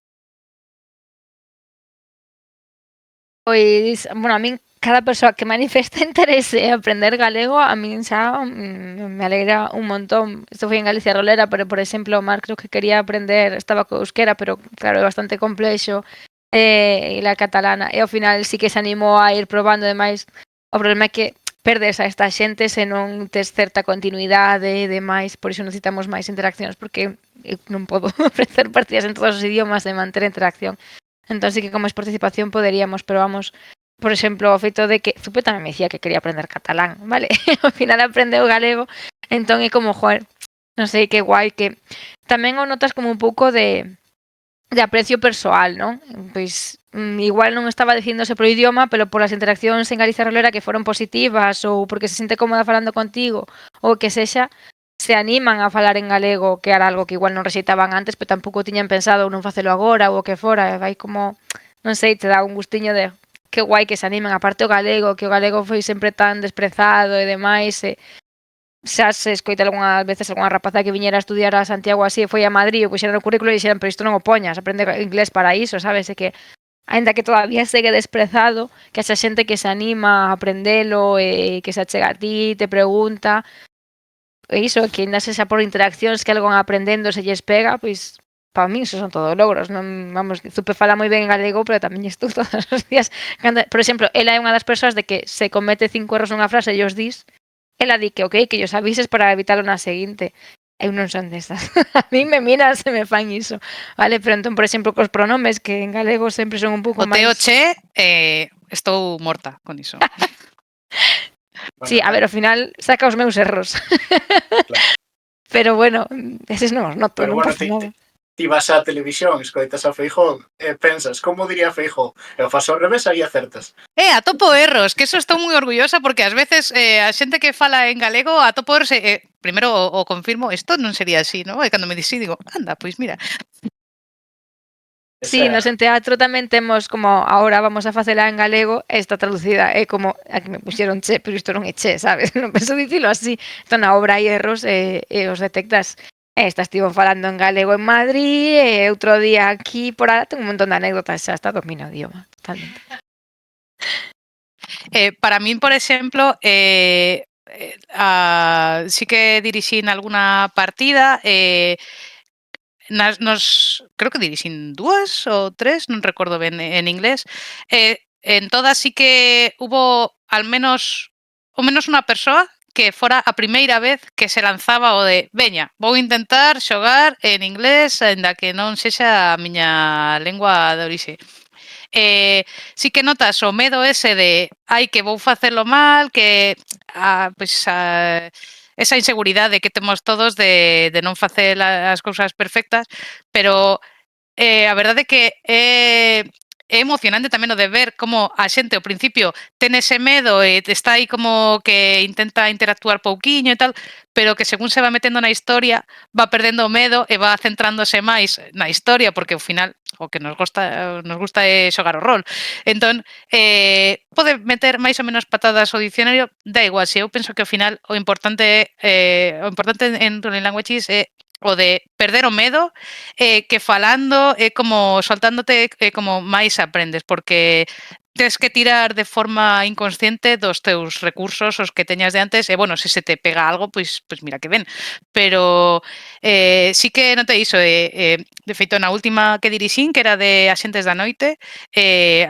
Pois, bueno, a min cada persoa que manifesta interese en aprender galego a min xa me alegra un montón. Isto foi en Galicia Rolera, pero, por exemplo, o Mar creo que quería aprender, estaba co euskera, pero claro, é bastante complexo, e la catalana, e ao final sí que se animou a ir probando, demais. O problema é que perdes a esta xente se non tes certa continuidade e demais, por iso necesitamos máis interaccións, porque eu non podo ofrecer partidas en todos os idiomas e manter interacción. Entón sí que con máis participación poderíamos, pero vamos, por exemplo, o feito de que Zupe tamén me dicía que quería aprender catalán, vale? Ao final aprendeu galego, entón é como, joder, non sei, que guai, que tamén o notas como un pouco de aprecio persoal, non? Pois igual non estaba dicíndose pro idioma, pero polas interaccións en Galicia Rolera que foron positivas ou porque se sente cómoda falando contigo ou que sexa, se animan a falar en galego, que era algo que igual non rexeitaban antes, pero tampouco tiñan pensado non facelo agora ou o que fora, vai como, non sei, te dá un gustiño de que guai que se animen, aparte o galego, que o galego foi sempre tan desprezado e demais, xa se escoita algunhas veces algunha rapaza que viñera a estudiar a Santiago así, foi a Madrid, o puxeran no currículo e dixeran, pero isto non o poñas, aprende inglés para iso, sabes? E que, aínda que todavía segue desprezado, que haxa xente que se anima a aprendelo e que se achega a ti, te pregunta, e iso, que ainda xa por interaccións que algo van aprendendo se lles pega, pois para mí iso son todos logros, non, vamos, Zupe fala moi ben en galego, pero tamén estou todos os días, cando, por exemplo, ela é unha das persoas de que se comete 5 erros nunha frase e os dis, ela di que ok, que os avises para evitalo na seguinte. Eu non son desas. A mí me miran se me fan iso, vale? Pero entón, por exemplo, cos pronomes, que en galego sempre son un pouco O máis... teo che, estou morta con iso. Sí, a ver, ao final saca os meus erros. Claro. Pero bueno, eses non os noto, Pero non bueno, pasa nada. ti vas á televisión, escoitas a Feijóo e pensas, como diría Feijóo? E o fas ao revés, aí acertas. Atopo erros, que eso estou moi orgullosa porque ás veces a xente que fala en galego atopo erros primeiro o confirmo, isto non sería así, ¿no? E cando me dixi digo, anda, pois mira. Sí, nos en teatro tamén temos como ahora vamos a facela en galego, está traducida, é como aquí me puxeron che, pero isto non é che, sabes? Non penso dicilo así. Entón na obra hai erros e os detectas. Esta estivo falando en galego en Madrid e outro día aquí por ahora tengo un montón de anécdotas, xa está domino o idioma, totalmente. Para min, por exemplo, sí que dirixín algunha partida, creo que dirixín 2 ou 3, non recordo ben en inglés, en todas sí que hubo ao menos unha persoa que fora a primeira vez que se lanzaba o de veña, vou intentar xogar en inglés aínda que non sexa a miña lengua de orixe. Sí que notas o medo ese de ai que vou facelo mal, que esa inseguridade que temos todos de non facer as cousas perfectas, pero a verdade é que é emocionante tamén o de ver como a xente ao principio ten ese medo e está aí como que intenta interactuar pouquiño e tal, pero que según se va metendo na historia va perdendo o medo e va centrándose máis na historia, porque ao final o que nos gusta é xogar o rol. Entón, pode meter máis ou menos patadas ao dicionario, da igual, se eu penso que ao final o importante en Rolling Languages é o de perder o medo, que falando como soltándote como máis aprendes, porque tes que tirar de forma inconsciente dos teus recursos, os que teñas de antes, e bueno, se te pega algo, pois mira que ben. Pero sí que notei iso, de feito na última que dirixín, que era de Axentes da Noite,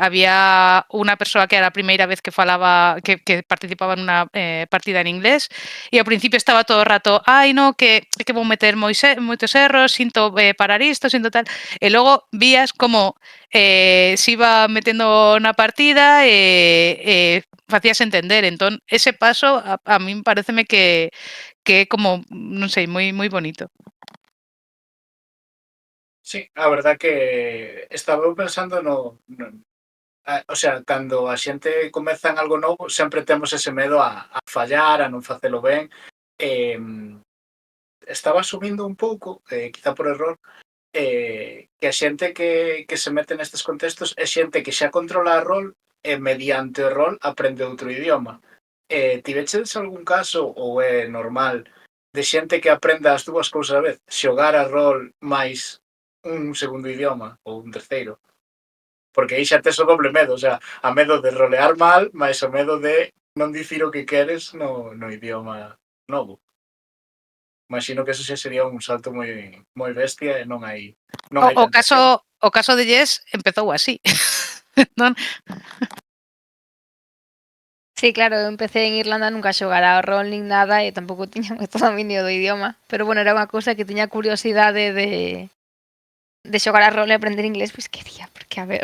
había unha persoa que era a primeira vez que falaba, que participaba nunha partida en inglés, e ao principio estaba todo o rato, ai no, que vou meter moitos erros, sinto parar isto, sinto tal, e logo vías como se iba metendo na partida e facías entender. Entón, ese paso a min pareceme que é como, non sei, moi moi bonito. Sí, a verdad que estaba pensando o sea, cando a xente comeza en algo novo, sempre temos ese medo a fallar, a non facelo ben. Estaba asumindo un pouco, quizá por error, que a xente que se mete nestes contextos é xente que xa controla a rol e mediante o rol aprende outro idioma. Tiveches algún caso, ou é normal, de xente que aprenda as dúas cousas a vez, xogar a rol máis un segundo idioma ou un terceiro? Porque aí xa tes o doble medo, o sea, a medo de rolear mal, máis o medo de non dicir o que queres no idioma novo. Imagino que eso xa sería un salto moi bestia e non hai O tentación. caso de Jess empezou así. Non? Sí, claro, eu empecé en Irlanda, nunca xogara ao rol nin nada e tampouco tiña moito dominio do idioma, pero bueno, era unha cousa que tiña curiosidade de xogar a rol e aprender inglés, pois quería, porque a ver,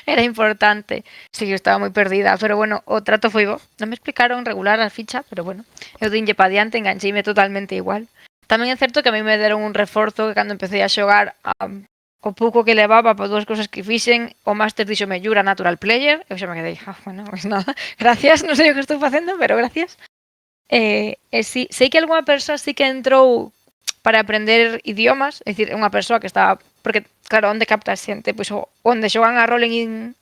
era importante. Sí, eu estaba moi perdida, pero bueno, o trato foi bo. Non me explicaron regular a ficha, pero bueno, eu dinlle pa diante, engancheime totalmente igual. Tamén é certo que a mí me deron un reforzo que cando empecé a xogar o pouco que levaba para dúas cousas que fixen, o máster dixome Yura Natural Player, eu xa me quedei, bueno, pues nada, gracias, non sei o que estou facendo, pero gracias. Sí, sei que algunha persoa sí que entrou para aprender idiomas, é dicir, unha persoa que estaba, porque claro, onde capta xente, pois onde xogan a rol en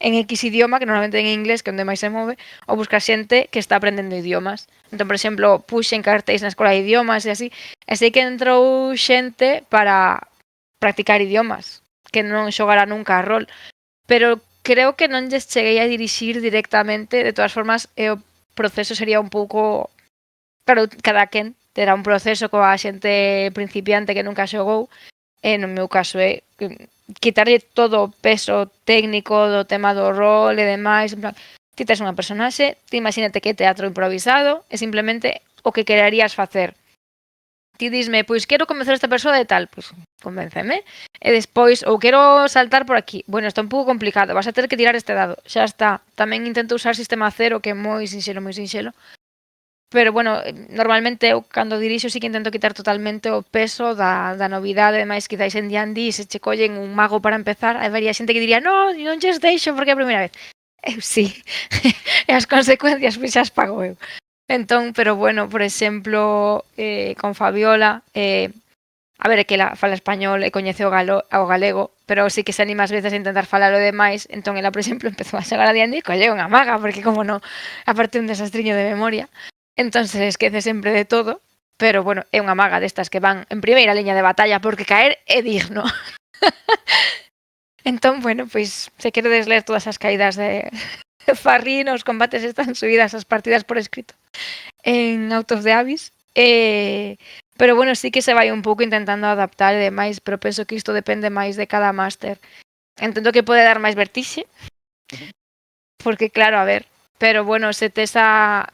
en X idioma, que normalmente en inglés, que é onde máis se move, ou buscar xente que está aprendendo idiomas. Entón, por exemplo, puxen cartéis na escola de idiomas e así. E sei que entrou xente para practicar idiomas, que non xogara nunca a rol. Pero creo que non lles cheguei a dirixir directamente. De todas formas, o proceso sería un pouco... Claro, cada quen terá un proceso coa xente principiante que nunca xogou. E no meu caso é quitarlle todo o peso técnico do tema do rol e demais, en plan, ti tes unha personaxe, ti imagínate que é teatro improvisado e simplemente o que quererías facer. Ti disme, pois quero convencer a esta persoa de tal, pois convénceme. E despois, ou quero saltar por aquí. Bueno, está un pouco complicado, vas a ter que tirar este dado. Xa está. Tamén intento usar sistema cero, que é moi sinxelo, moi sinxelo. Pero, bueno, normalmente eu cando dirixo sí que intento quitar totalmente o peso da novidade, ademais quizáis en D&D se che collen un mago para empezar, habería xente que diría non lles deixo porque é a primeira vez. Eu sí, e as consecuencias pois xa as pago eu. Entón, pero bueno, por exemplo, con Fabiola, a ver, é que ela fala español e coñece o galego, pero sí que se anima ás veces a intentar falar o demais, entón ela, por exemplo, empezou a xogar a D&D e colleu unha maga, porque como non, aparte un desastriño de memoria. Entón se esquece sempre de todo, pero bueno, é unha maga destas que van en primeira liña de batalla porque caer é digno. Entón, bueno, pois se queredes ler todas as caídas de Farrín, os combates están subidas as partidas por escrito en Out of the Abyss. Pero bueno, sí que se vai un pouco intentando adaptar e demais, pero penso que isto depende máis de cada máster. Entendo que pode dar máis vertixe, porque claro, a ver, pero bueno, se tes a...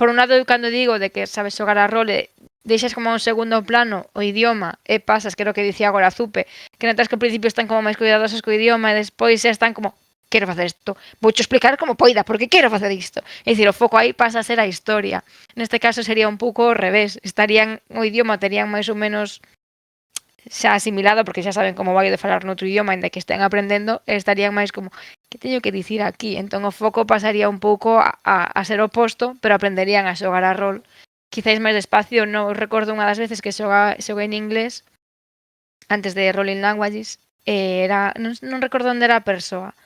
Por un lado, cando digo de que sabes xogar a role, deixas como un segundo plano o idioma e pasas, que é o que dicía agora Zupe, que notas que ao principio están como máis cuidadosos co idioma e despois xa están como, quero facer isto, voucho explicar como poida, porque quero facer isto. É dicir, o foco aí pasa a ser a historia. Neste caso sería un pouco ao revés, estarían o idioma, terían máis ou menos xa asimilado, porque xa saben como vai de falar noutro idioma, ainda que estén aprendendo, estarían máis como, que teño que dicir aquí? Entón o foco pasaría un pouco a ser oposto, pero aprenderían a xogar a rol. Quizáis máis despacio, non recordo unha das veces que xoguei en inglés, antes de Rolling Languages, era, non recordo onde era a persoa,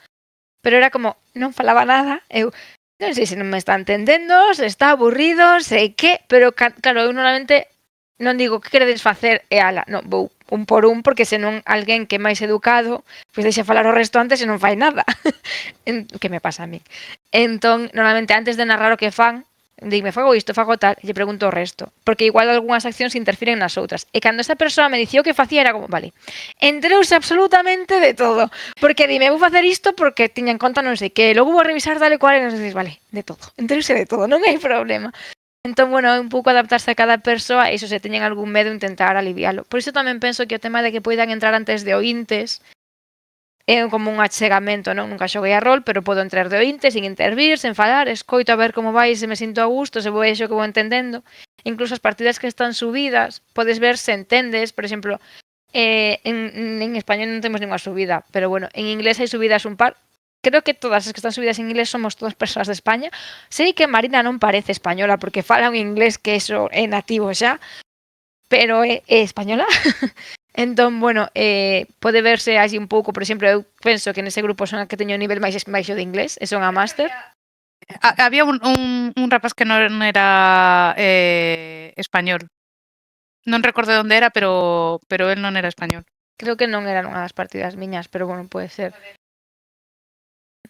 pero era como, non falaba nada, eu non sei se non me está entendendo, se está aburrido, sei que, pero claro, eu normalmente non digo que queredes facer e ala, non, vou un por un, porque senón alguén que é máis educado, pois deixa falar o resto antes e non fai nada. Que me pasa a mí. Entón, normalmente antes de narrar o que fan, dime, fago isto, fago tal, e lle pregunto o resto, porque igual algunhas accións interfiren nas outras. E cando esa persoa me dicía o que facía era como, vale, enterouse absolutamente de todo, porque dime, vou facer isto porque tiña en conta non sei que, logo vou a revisar dale cual e non sei, vale, de todo, enterouse de todo, non hai problema. Entón, bueno, é un pouco adaptarse a cada persoa e iso se teñen algún medo intentar alivialo. Por iso tamén penso que o tema de que poidan entrar antes de ointes é como un achegamento, non? Nunca xoguei a rol, pero podo entrar de ointe, sin intervir, sen falar, escoito a ver como vai, se me sinto a gusto, se vou xo que vou entendendo. Incluso as partidas que están subidas, podes ver se entendes, por exemplo, en español non temos ninguna subida, pero bueno, en inglés hai subidas un par. Creo que todas as que están subidas en inglés somos todas persoas de España. Sei que Marina non parece española porque fala un inglés que eso é nativo xa, pero é española. Entón, bueno, pode verse así un pouco, por exemplo, eu penso que nese grupo son a que teño o nivel máis baixo de inglés, e son a máster. Había un rapaz que non era español. Non recordo onde era, pero el non era español. Creo que non era nunha das partidas miñas, pero bueno, pode ser.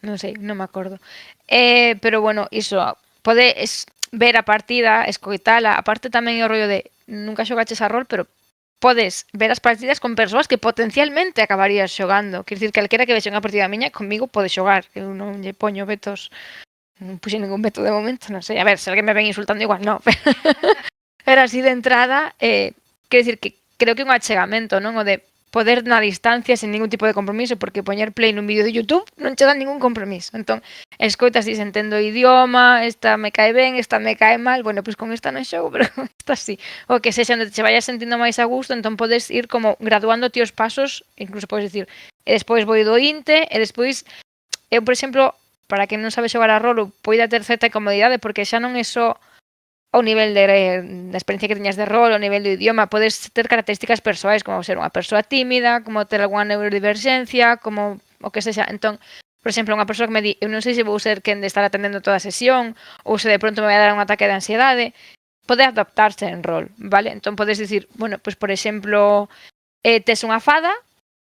Non sei, non me acordo. Pero bueno, iso, podes ver a partida, escoitala, aparte tamén é o rollo de nunca xogaches a rol, pero podes ver as partidas con persoas que potencialmente acabarías xogando. Quer dicir, calquera que vexe unha partida miña, comigo pode xogar. Eu non lle poño vetos, non puxe ningún veto de momento, non sei. A ver, se alguén me ven insultando igual, non. Pero así de entrada, quer dicir que creo que é un achegamento, non? O de poder na distancia sen ningún tipo de compromiso, porque poñer play nun vídeo de YouTube non che dá ningún compromiso. Entón, escoitas e entendo o idioma, esta me cae ben, esta me cae mal, bueno, pois con esta non xogo, pero con esta sí. O que sexa onde te vayas sentindo máis a gusto, entón podes ir como graduando ti os pasos, incluso podes dicir, e despois vou do inte, e despois, eu, por exemplo, para quen non sabe xogar a rolo, poida ter certa incomodidade, porque xa non é só ao nivel da experiencia que teñas de rol, ao nivel do idioma, podes ter características persoais, como ser unha persoa tímida, como ter algunha neurodiverxencia, como o que sexa. Entón, Por exemplo, unha persoa que me di, eu non sei se vou ser quen de estar atendendo toda a sesión ou se de pronto me vai dar un ataque de ansiedade, pode adaptarse en rol, vale? Entón podes dicir, bueno, pois por exemplo, tes unha fada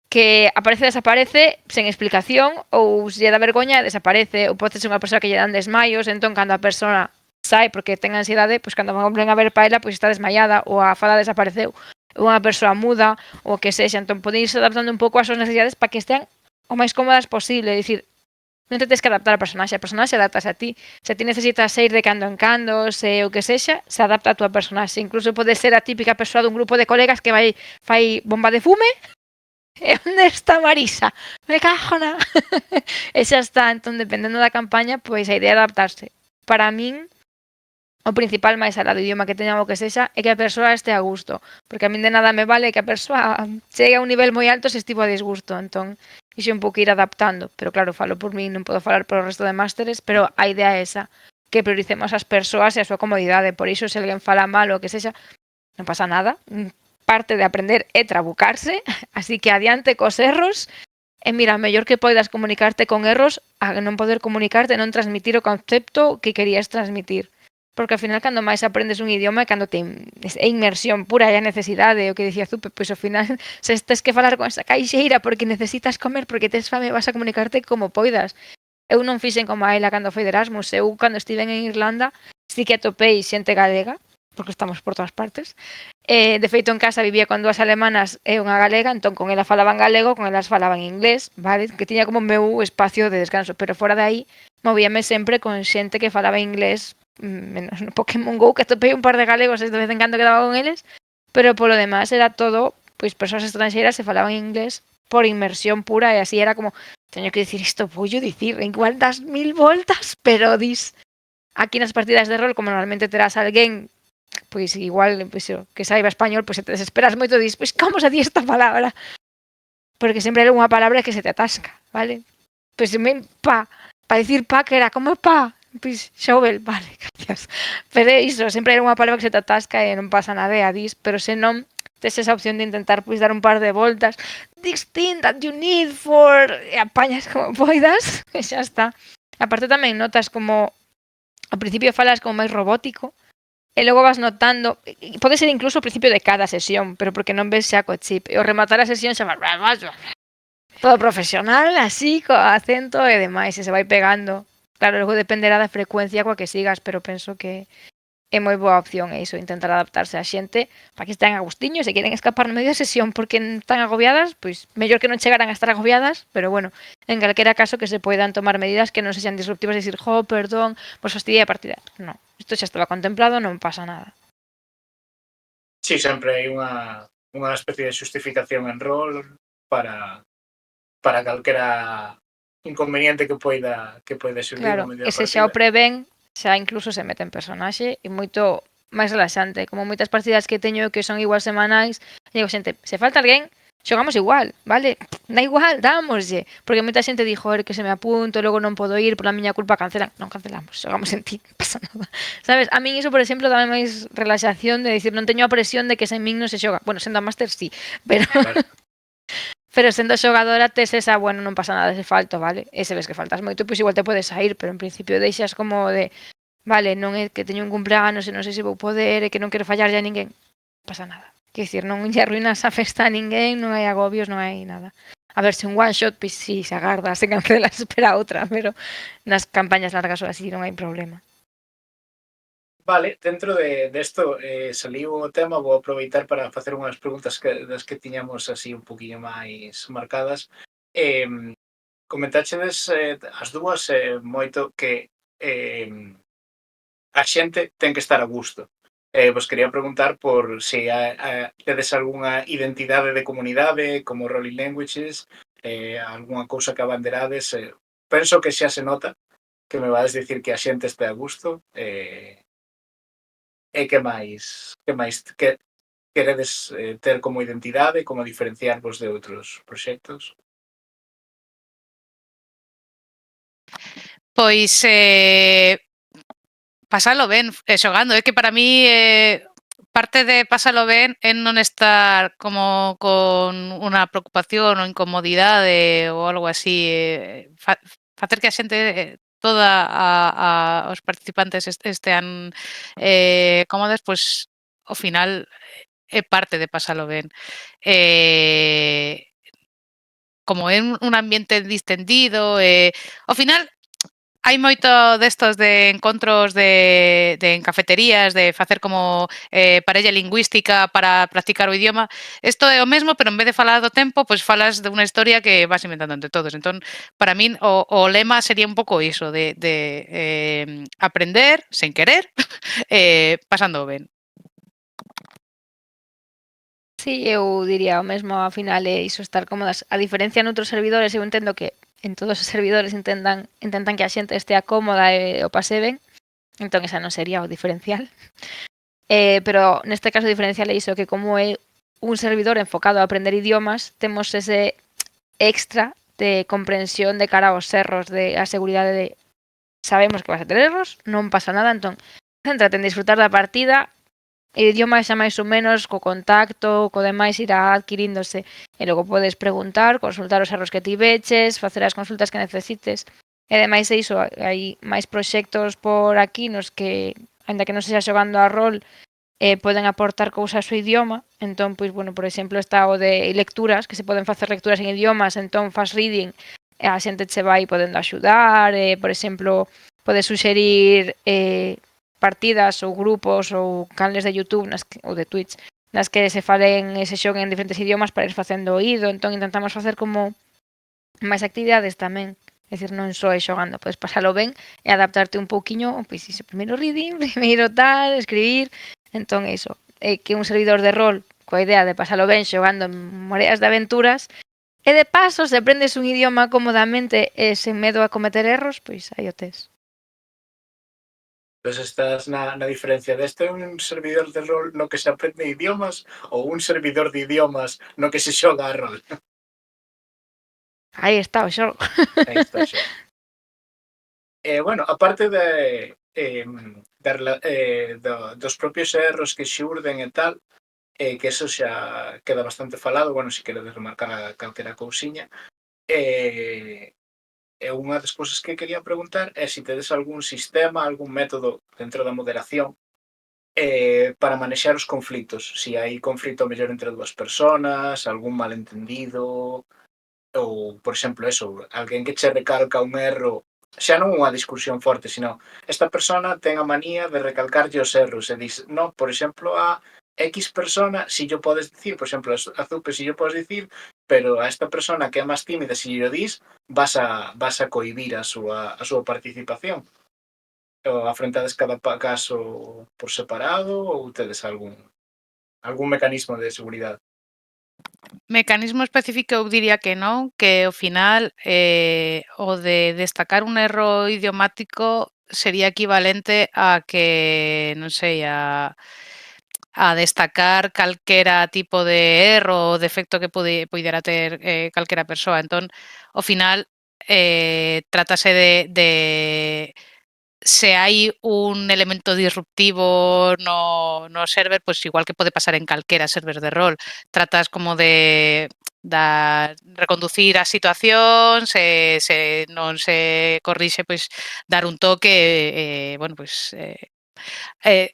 que aparece e desaparece sen explicación ou se lle dá vergoña desaparece ou pode ser unha persoa que lle dan desmaios, entón cando a persoa sai porque ten ansiedade, pois cando van a ver pa ela pois está desmaiada ou a fada desapareceu ou unha persoa muda ou que sexa, entón pode irse adaptando un pouco ás súas necesidades para que estean o máis cómodas posible, dicir, non te tens que adaptar ao personaxe adaptas a ti. Se ti necesitas ir de cando en cando, se o que sexa, se adapta a túa personaxe. Incluso pode ser a típica persoa dun grupo de colegas que fai bomba de fume. E onde está Marisa? Me cajo na... E xa está, entón, dependendo da campaña, pois a idea é adaptarse. Para min, o principal máis alá do idioma que teña o que sexa é que a persoa este a gusto, porque a min de nada me vale que a persoa chegue a un nivel moi alto se estivo a disgusto, entón iso un pouco ir adaptando, pero claro, falo por min, non podo falar por o resto de másteres, pero a idea é esa, que prioricemos as persoas e a súa comodidade, por iso se alguén fala mal ou que sexa, non pasa nada, parte de aprender é trabucarse, así que adiante cos erros, e mira, mellor que poidas comunicarte con erros a non poder comunicarte, non transmitir o concepto que querías transmitir. Porque ao final cando máis aprendes un idioma é cando é inmersión pura e a necesidade, o que dicía Zupe, pois ao final se tes que falar con esa caixeira porque necesitas comer, porque tes fame, vas a comunicarte como poidas. Eu non fixen como a ela cando foi de Erasmus, eu cando estiven en Irlanda sí que atopei xente galega, porque estamos por todas partes. De feito, en casa vivía con 2 alemanas e unha galega, entón con ela falaban galego, con elas falaban inglés, vale? Que tiña como meu espacio de descanso, pero fora de aí movíame sempre con xente que falaba inglés, menos no Pokémon GO, que atopei un par de galegos de vez en cando quedaba con eles, pero polo demás era todo, pois persoas estranxeiras se falaban inglés por inmersión pura e así era como, teño que dicir isto, voullo dicir, igual das 1000 voltas, pero dis, aquí nas partidas de rol, como normalmente terás alguén pois igual, pois, que saiba español, pois se te desesperas moito, dis, pois como se di esta palabra? Porque sempre hai unha palabra que se te atasca, vale? Pois pa dicir pa que era como pa, pois shovel, vale, gracias. Pero iso, sempre hai unha palabra que se te atasca e non pasa nada e a dis, pero se non tes esa opción de intentar pois dar un par de voltas, this thing that you need for, e apañas como poidas, e xa está. Aparte tamén notas como ao principio falas como máis robótico, e logo vas notando, pode ser incluso ao principio de cada sesión, pero porque non ves xa co chip, e ao rematar a sesión xa vas todo profesional, así, co acento e demais, e se vai pegando. Claro, logo dependerá da frecuencia coa que sigas, pero penso que é moi boa opción iso, intentar adaptarse a xente para que estean agustiños, se queren escapar no medio da sesión porque están agobiadas, pois mellor que non chegaran a estar agobiadas, pero bueno, en calquera caso que se poidan tomar medidas que non sexan disruptivas e dicir, perdón, vos fastidiei a partida. Non, isto xa estaba contemplado, non pasa nada. Sí, sempre hai unha especie de xustificación en rol para calquera inconveniente que poida xurdir Claro, no medio da e se xa o partida. prevén, xa incluso se mete en personaxe e moito máis relaxante, como moitas partidas que teño que son igual semanais, digo, xente, se falta alguén, xogamos igual, vale? Da igual, dámoslle, porque moita xente di, joder, que se me apunto, logo non podo ir, pola miña culpa cancelan. Non cancelamos, xogamos en ti, non pasa nada. Sabes, a min iso, por exemplo, dame máis relaxación de dicir, non teño a presión de que sen min non se xoga. Bueno, sendo a máster sí, pero Claro. pero sendo xogadora tes esa, bueno, non pasa nada se falto, vale? E se ves que faltas moito, pois igual te podes sair, pero en principio deixas como de, vale, non é que teño un cumpleanos e non sei se vou poder e que non quero fallarlle a ninguén. Non pasa nada. Quer dicir, non lle arruinas a festa a ninguén, non hai agobios, non hai nada. A ver, se un one shot, pois sí, se agarda, se cancela, se espera outra, pero nas campañas largas ou así non hai problema. Vale, dentro desto saliu o tema, vou aproveitar para facer unhas preguntas das que tiñamos así un poquinho máis marcadas. Comentáchedes as dúas moito que a xente ten que estar a gusto. Vos quería preguntar por se tedes algunha identidade de comunidade como Rolling Languages, algunha cousa que abanderades. Penso que xa se nota que me vades dicir que a xente este a gusto. E que máis queredes ter como identidade, como diferenciarvos de outros proxectos? Pois pasalo ben xogando, é que para mí parte de pásalo ben é non estar como con unha preocupación ou incomodidade ou algo así, facer que a xente os participantes estean cómodos, pois ao final é parte de pásalo ben. Como é un ambiente distendido, ao final hai moito destos de encontros en cafeterías, de facer como parella lingüística para practicar o idioma. Isto é o mesmo, pero en vez de falar do tempo, pois falas de unha historia que vas inventando entre todos. Entón, para min, o lema sería un pouco iso, de aprender sen querer, pasando ben. Sí, eu diría o mesmo, ao final é iso, estar cómodas. A diferencia noutros servidores, eu entendo que en todos os servidores intentan que a xente estea cómoda e o pase ben, entón esa non sería o diferencial. Pero neste caso o diferencial é iso, que como é un servidor enfocado a aprender idiomas, temos ese extra de comprensión de cara aos erros, de a seguridade de sabemos que vas a ter erros, non pasa nada, entón céntrate en disfrutar da partida. O idioma xa máis ou menos co contacto, co demais irá adquiríndose e logo podes preguntar, consultar os erros que tiveches, facer as consultas que necesites. E demais é iso, hai máis proxectos por aquí nos que, aínda que non sexa xogando a rol, poden aportar cousas ao idioma. Entón, pois, bueno, por exemplo, está o de lecturas, que se poden facer lecturas en idiomas, entón faz reading, e a xente che vai podendo axudar, por exemplo, podes suxerir partidas ou grupos ou canles de YouTube ou de Twitch nas que se falen e se xoguen en diferentes idiomas para ir facendo oído, entón intentamos facer como máis actividades tamén, é dicir, non só é xogando, podes pasalo ben e adaptarte un pouquiño, pois iso, primeiro reading, primeiro tal, escribir, entón iso, que un servidor de rol coa idea de pasalo ben xogando en moreas de aventuras e de paso, se aprendes un idioma cómodamente e sen medo a cometer erros, pois aí o tes. Pois estás na diferencia deste é un servidor de rol no que se aprende idiomas ou un servidor de idiomas no que se xoga a rol. Aí está o xogo. Aí está o xogo. Bueno, aparte dos propios erros que xurden e tal, que eso xa queda bastante falado, bueno, se queredes remarcar calquera cousiña, E unha das cousas que quería preguntar é se tedes algún sistema, algún método dentro da moderación para manexar os conflitos. Se hai conflito mellor entre dúas persoas, algún malentendido, ou, por exemplo, eso, alguén que che recalca un erro, xa non unha discusión forte, sino esta persona ten a manía de recalcarlle os erros e dis, no, por exemplo, a X persona, si yo podes dicir, por exemplo, a Zupe, si yo podes dicir, pero a esta persona que é máis tímida, si yo dis, vas a cohibir a súa participación. Ou afrontades cada caso por separado ou tedes algún mecanismo de seguridade? Mecanismo específico eu diría que non, que ao final o de destacar un erro idiomático sería equivalente a que, non sei, a destacar calquera tipo de erro ou defecto que puidera ter calquera persoa. Entón, ao final, trátase de se hai un elemento disruptivo no server, pois igual que pode pasar en calquera server de rol, tratas como de reconducir a situación, se non se corrixe, pois dar un toque, bueno, pois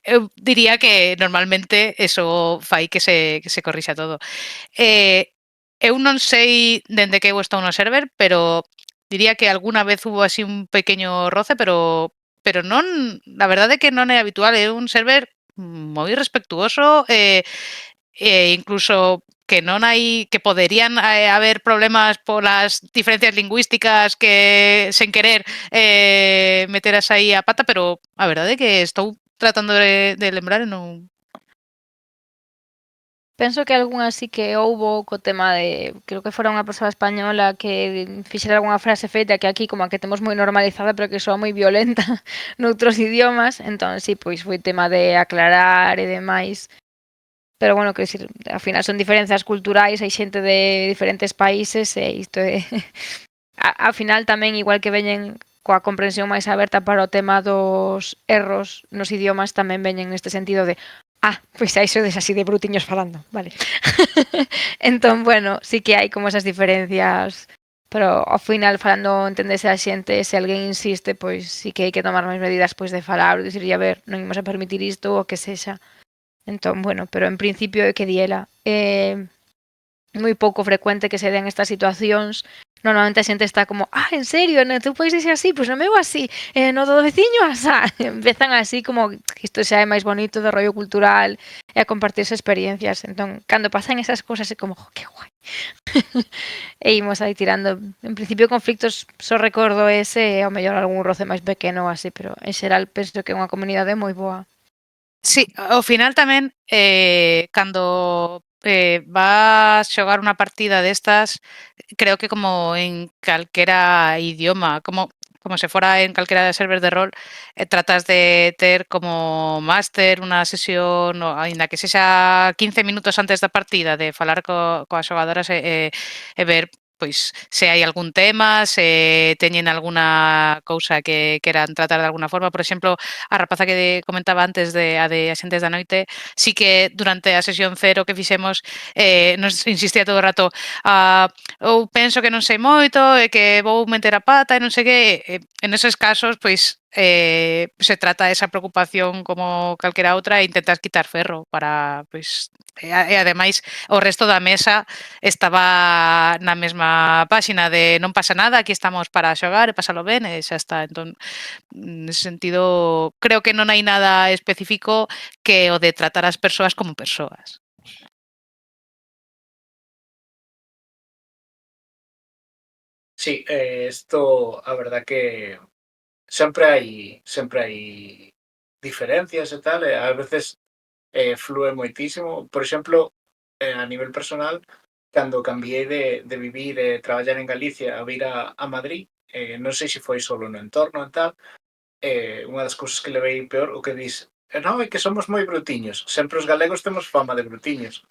eu diría que normalmente eso fai que se corrixa todo. Eu non sei dende que eu estou no server, pero diría que algunha vez hubo así un pequeño roce, pero non, a verdade é que non é habitual, é un server moi respectuoso, incluso que non hai que poderían haber problemas polas diferencias lingüísticas que sen querer meteras aí a pata, pero a verdade é que estou tratando de lembrar e non. Penso que algunha sí que houbo co tema de, creo que fora unha persoa española que fixera algunha frase feita que aquí como a que temos moi normalizada, pero que soa moi violenta noutros idiomas, entón sí, pois foi tema de aclarar e demais. Pero bueno, quero dicir, ao final son diferenzas culturais, hai xente de diferentes países e isto é ao final tamén igual que veñen coa comprensión máis aberta para o tema dos erros nos idiomas, tamén veñen neste sentido de Pois aí sodes así de brutiños falando, vale. Entón, bueno, sí que hai como esas diferencias, pero ao final falando entendese a xente, se alguén insiste, pois sí que hai que tomar máis medidas pois de falar ou dicirlle, a ver, non imos a permitir isto ou que sexa. Entón, bueno, pero en principio é que di ela, moi pouco frecuente que se den estas situacións. Normalmente a xente está como, en serio, no teu país é así, pois no meu así, no do veciño asá. Empezan así como que isto xa é máis bonito de rollo cultural e a compartirse experiencias. Entón, cando pasan esas cousas é como, que guai. E imos aí tirando. En principio, conflictos, só recordo ese e ao mellor algún roce máis pequeno ou así, pero en xeral penso que é unha comunidade moi boa. Sí, ao final tamén, cando vas xogar unha partida destas, creo que como en calquera idioma, como se fora en calquera server de rol, tratas de ter como máster unha sesión, aínda que sexa 15 minutos antes da partida, de falar coas xogadoras e ver pois se hai algún tema, se teñen alguna cousa que queran tratar de alguna forma. Por exemplo, a rapaza que comentaba antes de Axentes da Noite, sí que durante a sesión cero que fixemos nos insistía todo o rato ou penso que non sei moito e que vou meter a pata e non sei que, en esos casos, pois se trata esa preocupación como calquera outra e intentas quitar ferro para, pois, e ademais o resto da mesa estaba na mesma páxina de non pasa nada, aquí estamos para xogar e pasalo ben e xa está. Entón, nese sentido, creo que non hai nada específico que o de tratar as persoas como persoas. Sí, isto, a verdad que sempre hai diferencias e tal, e ás veces flúe moitísimo. Por exemplo, a nivel personal, cando cambiei de vivir e traballar en Galicia a vir a Madrid, non sei se foi solo no entorno e tal, unha das cousas que levei peor, o que dis, non, é que somos moi brutiños. Sempre os galegos temos fama de brutiños.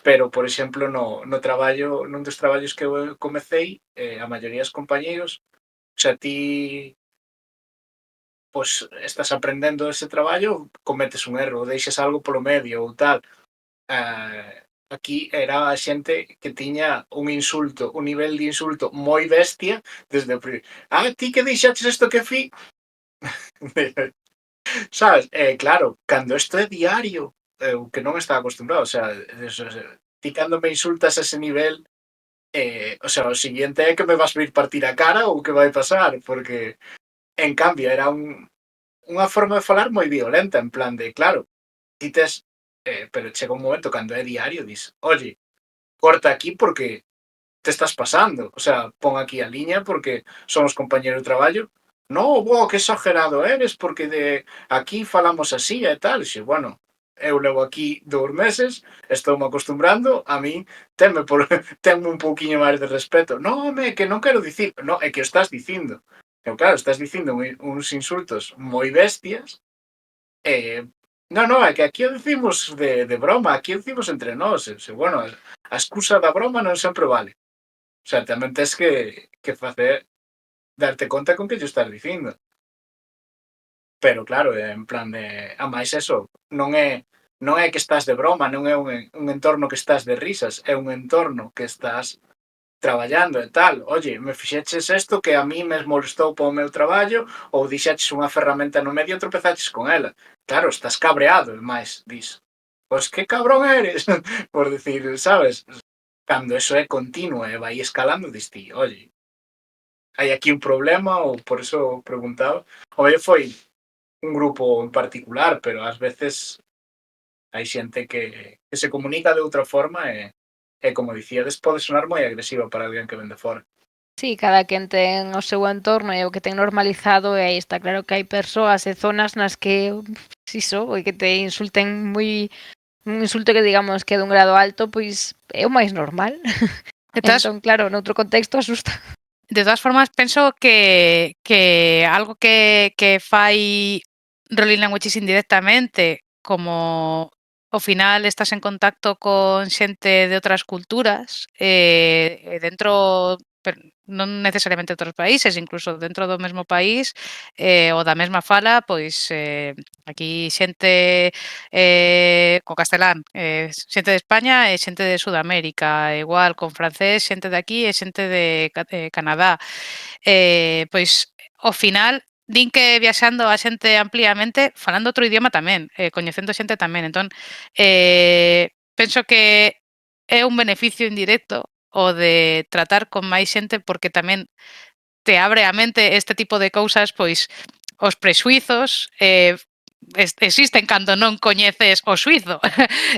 Pero, por exemplo, no traballo, nun dos traballos que eu comecei, a maioría dos compañeiros, o sea, ti pois estás aprendendo ese traballo, cometes un erro, deixas algo polo medio ou tal. Aquí era a xente que tiña un insulto, un nivel de insulto moi bestia desde o ti que deixaches isto que fi? Sabes? Claro, cando isto é diario, eu que non estaba acostumbrado, o sea, ti cando me insultas a ese nivel, o sea, o siguiente é que me vas vir partir a cara ou que vai pasar, porque en cambio era unha forma de falar moi violenta, en plan de, claro, ti tes, pero chega un momento cando é diario, dis, oye, corta aquí porque te estás pasando, o sea, pon aquí a liña porque somos compañeros de traballo. No, que exagerado eres, porque de aquí falamos así e tal. E bueno, eu levo aquí 2 meses, estou-me acostumbrando, a mí tenme un pouquiño máis de respeto. No, que non quero dicir, no, é que o estás dicindo. Pero claro, estás dicindo uns insultos moi bestias, no, é que aquí o dicimos de broma, aquí o dicimos entre nós, bueno, a excusa da broma non sempre vale. O sea, tamén tes que facer, darte conta con que lle estás dicindo. Pero claro, en plan de, máis eso, non é que estás de broma, non é un entorno que estás de risas, é un entorno que estás traballando e tal. Oye, me fixeches isto que a mí me molestou para o meu traballo, ou dixaches unha ferramenta no medio e tropezaches con ela. Claro, estás cabreado, e máis, dis, pois que cabrón eres, por decir, sabes? Cando eso é continuo e vai escalando, dis ti, oye, hai aquí un problema, ou por eso preguntaba. Oye, foi un grupo en particular, pero ás veces hai xente que se comunica de outra forma e como dicíades, pode sonar moi agresiva para alguén que ven de fora. Sí, cada quen ten o seu entorno e o que ten normalizado, e aí está claro que hai persoas e zonas nas que iso, e que te insulten moi un insulto que digamos que é dun grado alto, pois é o máis normal. Entón, claro, noutro contexto asusta. De todas formas, penso que algo que fai Rolling Languages indirectamente, como ao final estás en contacto con xente de outras culturas, dentro non necesariamente outros países, incluso dentro do mesmo país ou da mesma fala, pois aquí xente co castelán, xente de España e xente de Sudamérica, igual con francés, xente de aquí e xente de Canadá. Pois ao final din que viaxando a xente ampliamente, falando outro idioma tamén, coñecendo xente tamén. Entón, penso que é un beneficio indirecto o de tratar con máis xente porque tamén te abre a mente este tipo de cousas, pois os prexuizos existen cando non coñeces o suizo.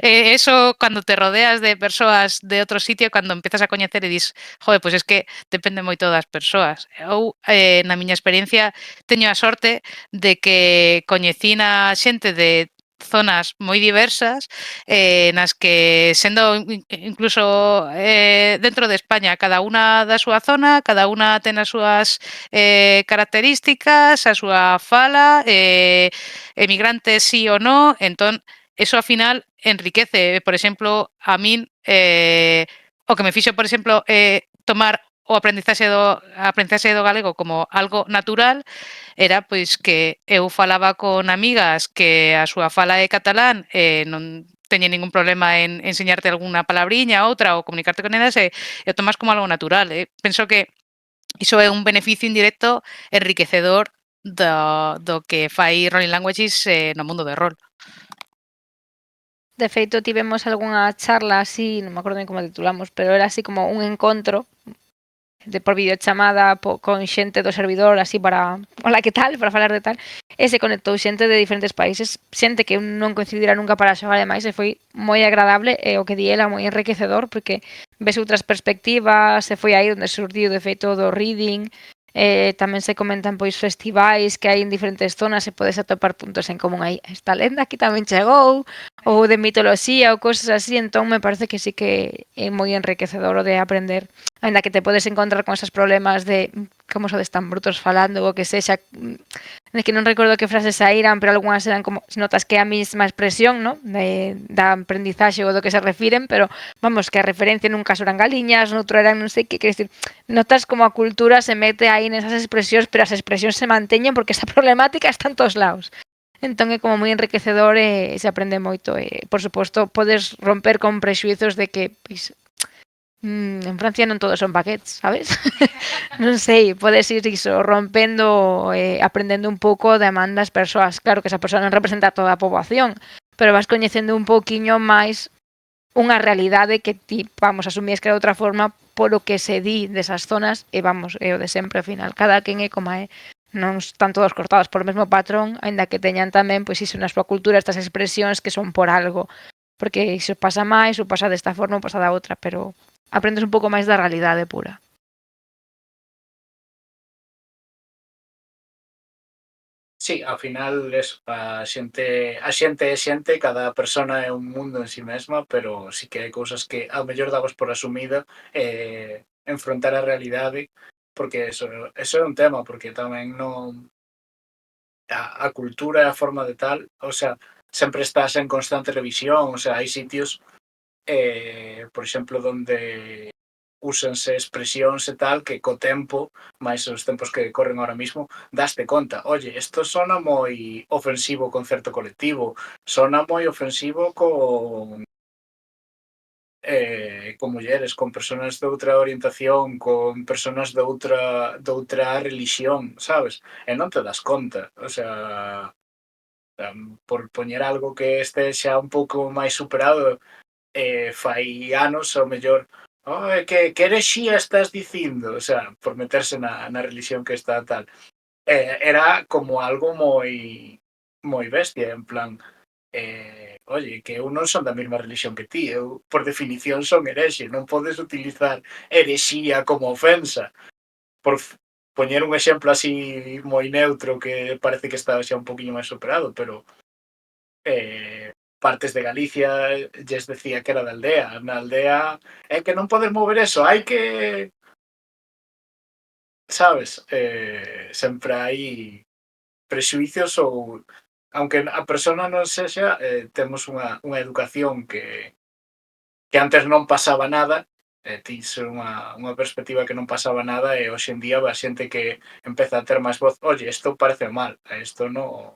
Eso cando te rodeas de persoas de outro sitio, cando empezas a coñecer e dis, joder, pois es que depende moito das persoas. Eu, na miña experiencia, teño a sorte de que coñecín a xente de zonas moi diversas nas que sendo incluso dentro de España cada unha da súa zona, cada unha ten as súas características, a súa fala, emigrantes sí ou no, entón eso ao final enriquece, por exemplo, a min o que me fixo, por exemplo, tomar o aprendizaxe do galego como algo natural era pois que eu falaba con amigas que a súa fala é catalán e non teñen ningún problema en enseñarte algunha palabriña, outra, ou comunicarte con elas e o tomas como algo natural. Penso que iso é un beneficio indirecto enriquecedor do que fai Rolling Languages no mundo de rol. De feito, tivemos algunha charla así, non me acordo ben como titulamos, pero era así como un encontro por videochamada con xente do servidor así para, hola, que tal, para falar de tal, e se conectou xente de diferentes países, xente que non coincidira nunca para xogar, ademais, e foi moi agradable e o que di ela moi enriquecedor porque ves outras perspectivas, e foi aí onde surdiu de feito do reading. Tamén se comentan pois festivais que hai en diferentes zonas e podes atopar puntos en común aí. Esta lenda aquí tamén chegou, ou de mitoloxía ou cosas así, entón me parece que sí que é moi enriquecedor o de aprender, ainda que te podes encontrar con esos problemas de como sodes tan brutos falando ou que sexa, é que non recordo que frases saíran, pero algunhas eran como, notas que é a mesma expresión, ¿no? Da aprendizaxe ou do que se refiren, pero vamos, que a referencia nun caso eran galiñas, noutro eran non sei que, quer decir, notas como a cultura se mete aí nesas expresións, pero as expresións se manteñen porque esa problemática está en todos lados. Entón é como moi enriquecedor e se aprende moito. E, por suposto, podes romper con prexuizos de que pois, en Francia non todos son baguettes, sabes? Non sei, podes ir iso, rompendo, aprendendo un pouco de man das persoas. Claro que esa persoa non representa a toda a poboación, pero vas coñecendo un pouquiño máis unha realidade que ti, vamos, asumías que era de outra forma polo que se di desas zonas e vamos, é o de sempre ao final. Cada quen é como é. Non están todos cortados polo mesmo patrón, aínda que teñan tamén, pois iso na súa cultura, estas expresións que son por algo. Porque iso pasa máis, ou pasa desta forma, ou pasa da outra, pero aprendes un pouco máis da realidade pura. Sí, ao final a xente é xente, cada persona é un mundo en si mesma, pero sí que hai cousas que ao mellor damos por asumida enfrontar a realidade, porque eso é un tema, porque tamén non a cultura e a forma de tal, o sea, sempre estás en constante revisión, o sea, hai sitios por exemplo, donde úsanse expresións e tal que co tempo, máis os tempos que corren ahora mismo, daste conta, oye, isto sona moi ofensivo con certo colectivo, sona moi ofensivo con mulleres, con persoas de outra orientación, con persoas de outra religión, sabes? E non te das conta, o sea, por poñer algo que este xa un pouco máis superado, fai anos ao mellor que herexía estás dicindo, o sea, por meterse na religión que está tal. Era como algo moi bestia, en plan, oye, que eu non son da mesma religión que ti, eu por definición son herexe, non podes utilizar herexía como ofensa. Por poñer un exemplo así moi neutro que parece que está xa un poquinho máis superado, pero partes de Galicia lles decía que era da aldea. Na aldea é que non podes mover eso, hai que... Sabes? Sempre hai prexuicios ou... Aunque a persona non sexa, temos unha educación que antes non pasaba nada Tins unha perspectiva que non pasaba nada e hoxe en día a xente que empeza a ter máis voz, oye, isto parece mal, isto non...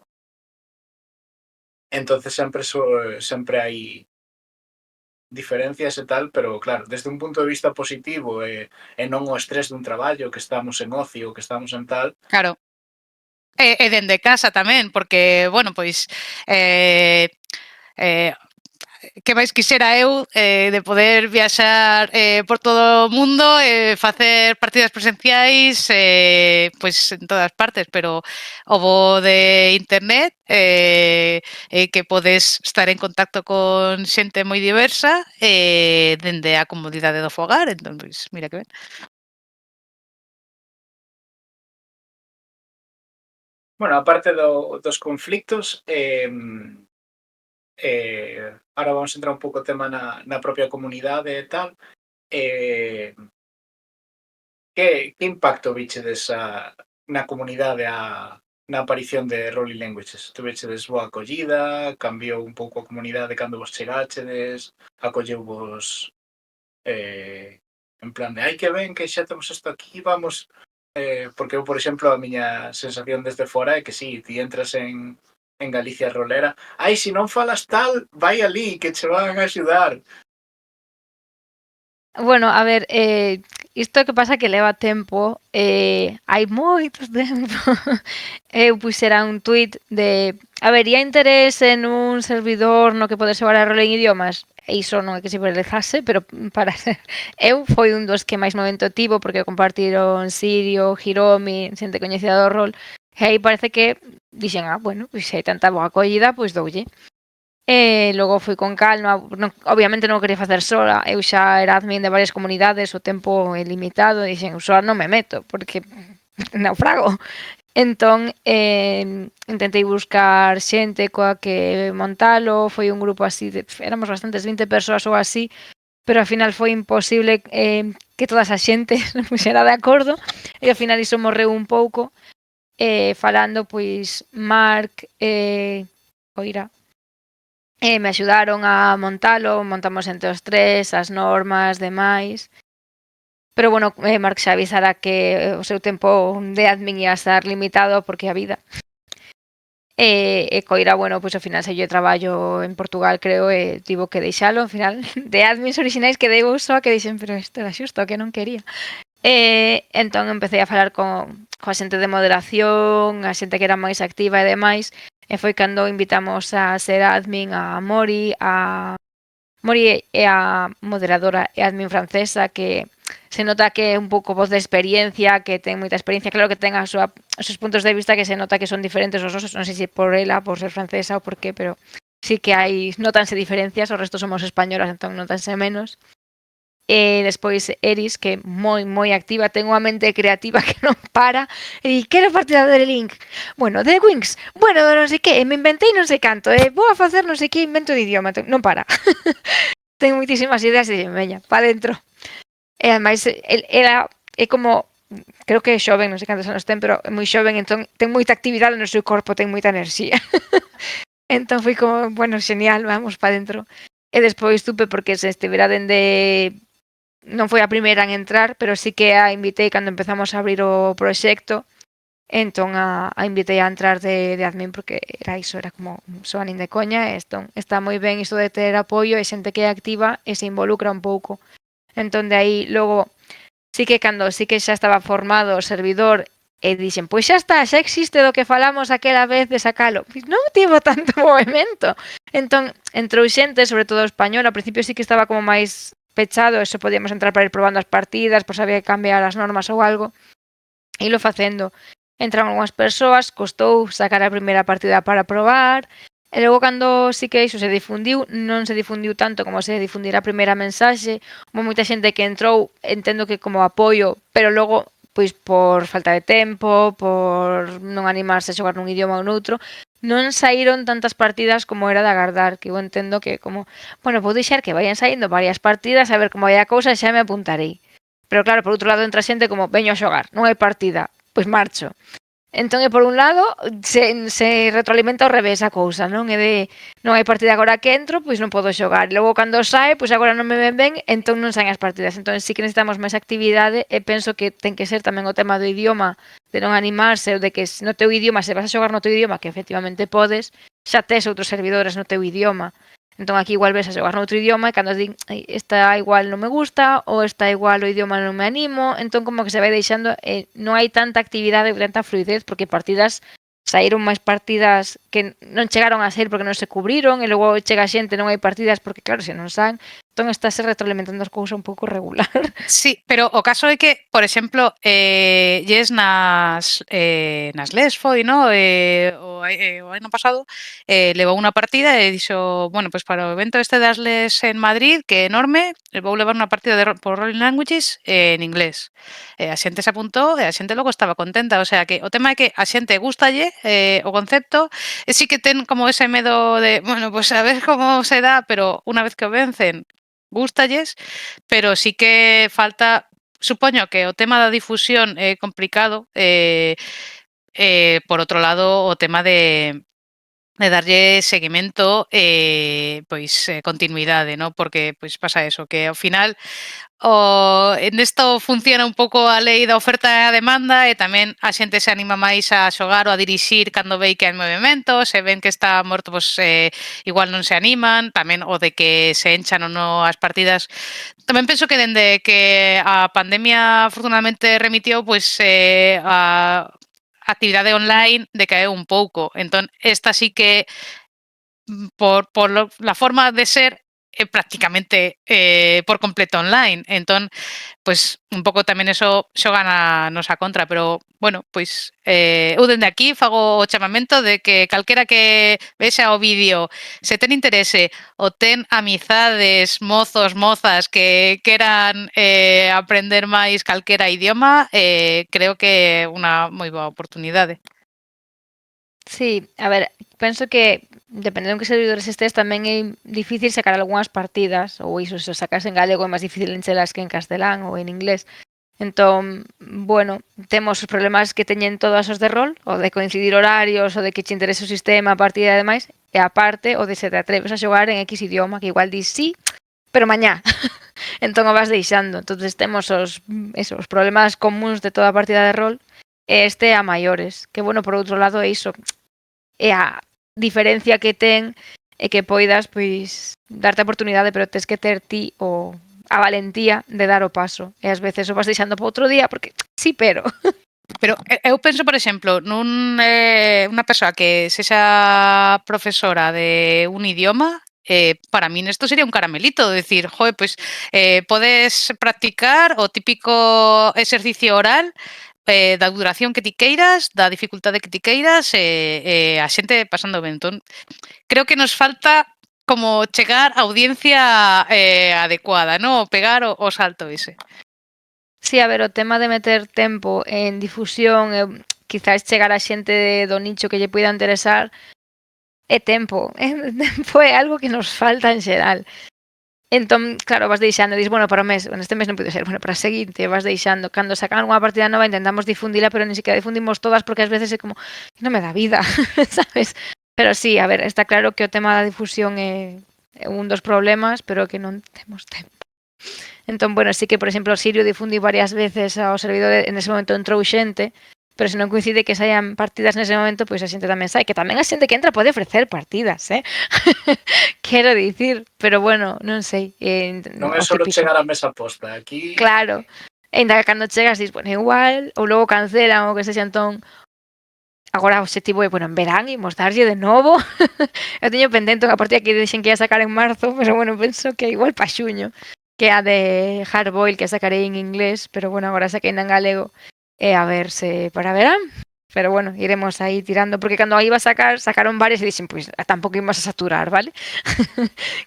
Entonces sempre hai diferencias e tal, pero claro, desde un punto de vista positivo e non o estrés dun traballo, que estamos en ocio, que estamos en tal, Claro. E dende casa tamén, porque, bueno, pois que máis quixera eu de poder viaxar por todo o mundo e facer partidas presenciais pois en todas partes, pero o bo de internet que podes estar en contacto con xente moi diversa dende a comodidade do fogar, entón, pois, mira que ben. bueno, aparte dos conflictos, ahora vamos a entrar un pouco o tema na propia comunidade e tal, eh, que impacto vichedes na comunidade na aparición de Rolling Languages? Tuvechedes boa acollida, cambiou un pouco a comunidade cando vos chegáchedes, acolleu vos en plan de ai que ben que xa temos isto aquí, vamos... porque eu, por exemplo, a miña sensación desde fora é que sí, ti entras en Galicia rolera, ai, se non falas tal, vai ali, que che van a axudar. Bueno, a ver, isto que pasa que leva tempo, hai moito tempo, eu puxera un tuit de habería interés en un servidor no que poder xogar a rol en idiomas. E iso non é que se perezase, pero para ser eu foi un dos que máis momento tivo, porque compartiron Sirio, Hiromi, xente coñecida do rol, e aí parece que dixen, bueno, pois se hai tanta boa acollida, pois doulle. E logo fui con calma, obviamente non quería facer sola, eu xa era admin de varias comunidades, o tempo é limitado, e dixen, sola non me meto, porque naufrago. Entón, intentei buscar xente coa que montalo, foi un grupo así, éramos bastantes, 20 persoas ou así, pero ao final foi imposible que toda esa xente se puxera de acordo, e ao final iso morreu un pouco, falando, pois, Marc, Oira, me axudaron a montalo, montamos entre os tres, as normas, demais. Pero bueno, Marc xa avisara que o seu tempo de admin ia estar limitado porque a vida. E Coira, bueno, pois ao final sellou traballo en Portugal, creo, e tivo que deixalo, ao final, de admins orixinais que dei só que dixen, pero isto era xusto, que non quería. Entón empecé a falar coa xente de moderación, a xente que era máis activa e demais, e foi cando invitamos a ser admin a Mori é a moderadora e admin francesa que se nota que é un pouco voz de experiencia, que ten moita experiencia, claro que ten os seus puntos de vista que se nota que son diferentes os nosos, non sei se por ela, por ser francesa ou por qué, pero sí que notanse diferencias, o resto somos españolas, entón notanse menos. E despois Eris, que é moi activa, ten unha mente creativa que non para, e quero partida de Link, bueno, de Wings, bueno, non sei que, me inventei non sei canto, vou a facer non sei que invento de idioma, non para. Ten moitísimas ideas e veña, pa dentro. E ademais, ela é como, creo que é xoven, non sei cantos anos ten, pero é moi xoven, entón ten moita actividade no seu corpo, ten moita enerxía. Entón foi como, bueno, xenial, vamos pa dentro. E despois tupe porque se estivera dende... Non foi a primeira en entrar, pero sí que a invitei cando empezamos a abrir o proxecto. Entón a invitei a entrar de admin porque era iso, era como soa nin de coña. Está moi ben iso de ter apoio e xente que é activa e se involucra un pouco. Entón de aí logo sí que cando sí que xa estaba formado o servidor e dixen, pois xa está, xa existe do que falamos aquela vez de sacalo. Pois non tivo tanto movimento. Entón entrou xente, sobre todo español, ao principio sí que estaba como máis pechado, eso podíamos entrar para ir probando as partidas, por sabía cambiar as normas ou algo, e lo facendo. Entraron algunhas persoas, costou sacar a primeira partida para probar, e logo cando sí que iso se difundiu, non se difundiu tanto como se difundirá a primeira mensaxe, houve moita xente que entrou, entendo que como apoio, pero logo, pois por falta de tempo, por non animarse a xogar nun idioma ou noutro, non saíron tantas partidas como era de agardar, que eu entendo que como, bueno, vou deixar que vayan saindo varias partidas, a ver como vai a cousa, xa me apuntarei. Pero claro, por outro lado entra xente como, veño a xogar, non hai partida, pois marcho. Entón, por un lado, se retroalimenta ao revés a cousa, non? É de, non hai partida agora que entro, pois non podo xogar. E logo, cando sae, pois agora non me ven ben, entón non saen as partidas. Entón, sí que necesitamos máis actividade e penso que ten que ser tamén o tema do idioma, de non animarse, ou de que no teu idioma, se vas a xogar no teu idioma, que efectivamente podes, xa tes outros servidores no teu idioma. Entón aquí igual ves a xogar noutro idioma e cando din esta igual non me gusta ou esta igual o idioma non me animo, entón como que se vai deixando non hai tanta actividade ou tanta fluidez porque partidas saíron máis partidas que non chegaron a ser porque non se cubriron e logo chega xente non hai partidas porque claro, se non saen, entón está se retroalimentando as cousas un pouco regular. Sí, pero o caso é que, por exemplo, lles nas LES foi, no? O ano pasado levou unha partida e dixo, bueno, pues para o evento este das LES en Madrid, que é enorme, vou levar unha partida por Rolling Languages en inglés. A xente se apuntou e a xente logo estaba contenta, o sea que o tema é que a xente gustalle o concepto, e sí que ten como ese medo de, bueno, pues a ver como se dá, pero unha vez que o vencen, gústalles, pero sí que falta, supoño que o tema da difusión é complicado, por outro lado o tema de darlle seguimento pois continuidade, ¿no? Porque pois pasa eso, que ao final nesto funciona un pouco a lei da oferta e a demanda e tamén a xente se anima máis a xogar ou a dirixir cando ve que hai movimento, se ven que está morto, pois igual non se animan, tamén o de que se enchan ou non as partidas. Tamén penso que dende que a pandemia afortunadamente remitió, pois a actividade online decaeu un pouco. Entón, esta sí que por la forma de ser prácticamente por completo online. Entón, pois un pouco tamén eso xoga na nosa contra, pero bueno, pois eu dende aquí fago o chamamento de que calquera que vexa o vídeo, se ten interese ou ten amizades, mozos, mozas que queran aprender máis calquera idioma, creo que é unha moi boa oportunidade. Sí, a ver, penso que dependendo en que servidores estés tamén é difícil sacar algunhas partidas ou iso, se o sacas en galego é máis difícil enchelas que en castelán ou en inglés. Entón, bueno, temos os problemas que teñen todas os de rol, o de coincidir horarios, o de que che interese o sistema, a partida e demais, e aparte o de se te atreves a xogar en X idioma, que igual dis sí, pero mañá. Entón o vas deixando. Entonces temos os problemas comuns de toda a partida de rol e este a maiores, que bueno, por outro lado é iso, é a diferencia que ten e que poidas pois darte a oportunidade, pero tes que ter ti a valentía de dar o paso e ás veces o vas deixando para outro día porque sí, pero Pero eu penso, por exemplo, unha persoa que sexa profesora de un idioma, para min isto sería un caramelito, decir, joe, pois podes practicar o típico exercicio oral da duración que ti queiras, da dificultade que ti queiras a xente pasando ben. Entón, creo que nos falta como chegar á audiencia adecuada, ¿no? O pegar o salto ese. Sí, a ver, o tema de meter tempo en difusión, quizás chegar a xente do nicho que lle poida interesar, é tempo. Tempo é algo que nos falta en xeral. Entón, claro, vas deixando, dis, bueno, para o mes, este mes non pode ser, bueno, para o seguinte, vas deixando. Cando sacan algunha partida nova intentamos difundila, pero ni siquiera difundimos todas porque ás veces é como, non me dá vida, sabes? Pero sí, a ver, está claro que o tema da difusión é un dos problemas, pero que non temos tempo. Entón, bueno, sí que, por exemplo, Sirio difundi varias veces ao servidor, en ese momento entrou xente, pero se non coincide que saian partidas nese momento, pois a xente tamén sai, que tamén a xente que entra pode ofrecer partidas, quero dicir, pero bueno, non sei. Non é só chegar á mesa posta, aquí... Claro, ainda que cando chegas dis, bueno, igual, ou logo cancelan ou que sexa, entón, agora o objetivo é, bueno, en verán imos darlle de novo. Eu teño pendente unha partida que dixen que ia sacar en marzo, pero bueno, penso que igual pa xuño, que a de Hardboil que sacarei en inglés, pero bueno, agora saquei en galego, e a ver se para verán. Pero bueno, iremos aí tirando, porque cando iba a sacar, sacaron varias e dixen, pois tampouco imos a saturar, vale?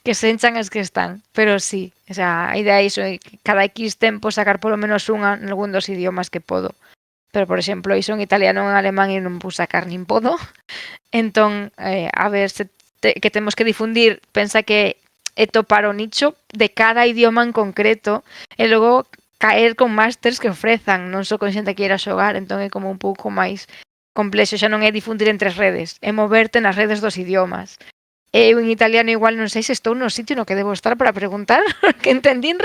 Que se enchan as que están. Pero sí, o sea, a idea é iso, cada X tempo sacar polo menos unha en algún dos idiomas que podo. Pero, por exemplo, iso en italiano e en alemán e non vou sacar nin podo. Entón, a ver, que temos que difundir, pensa que é topar o nicho de cada idioma en concreto e logo caer con másters que ofrezan, non só con xente que queira xogar, entón é como un pouco máis complexo, xa non é difundir entre as redes, é moverte nas redes dos idiomas. Eu en italiano igual non sei se estou no sitio no que debo estar para preguntar que entendín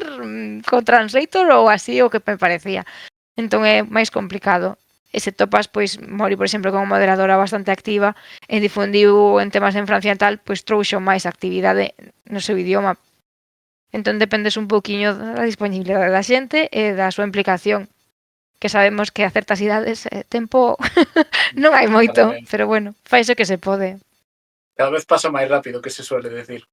co translator ou así o que me parecía. Entón é máis complicado. E se topas, pois, Mori, por exemplo, como moderadora bastante activa e difundiu en temas en Francia e tal, pois trouxo máis actividade no seu idioma. Entón dependes un pouquiño da disponibilidade da xente e da súa implicación, que sabemos que a certas idades tempo non hai moito, pero bueno, faise o que se pode. Cada vez pasa máis rápido, que se suele decir.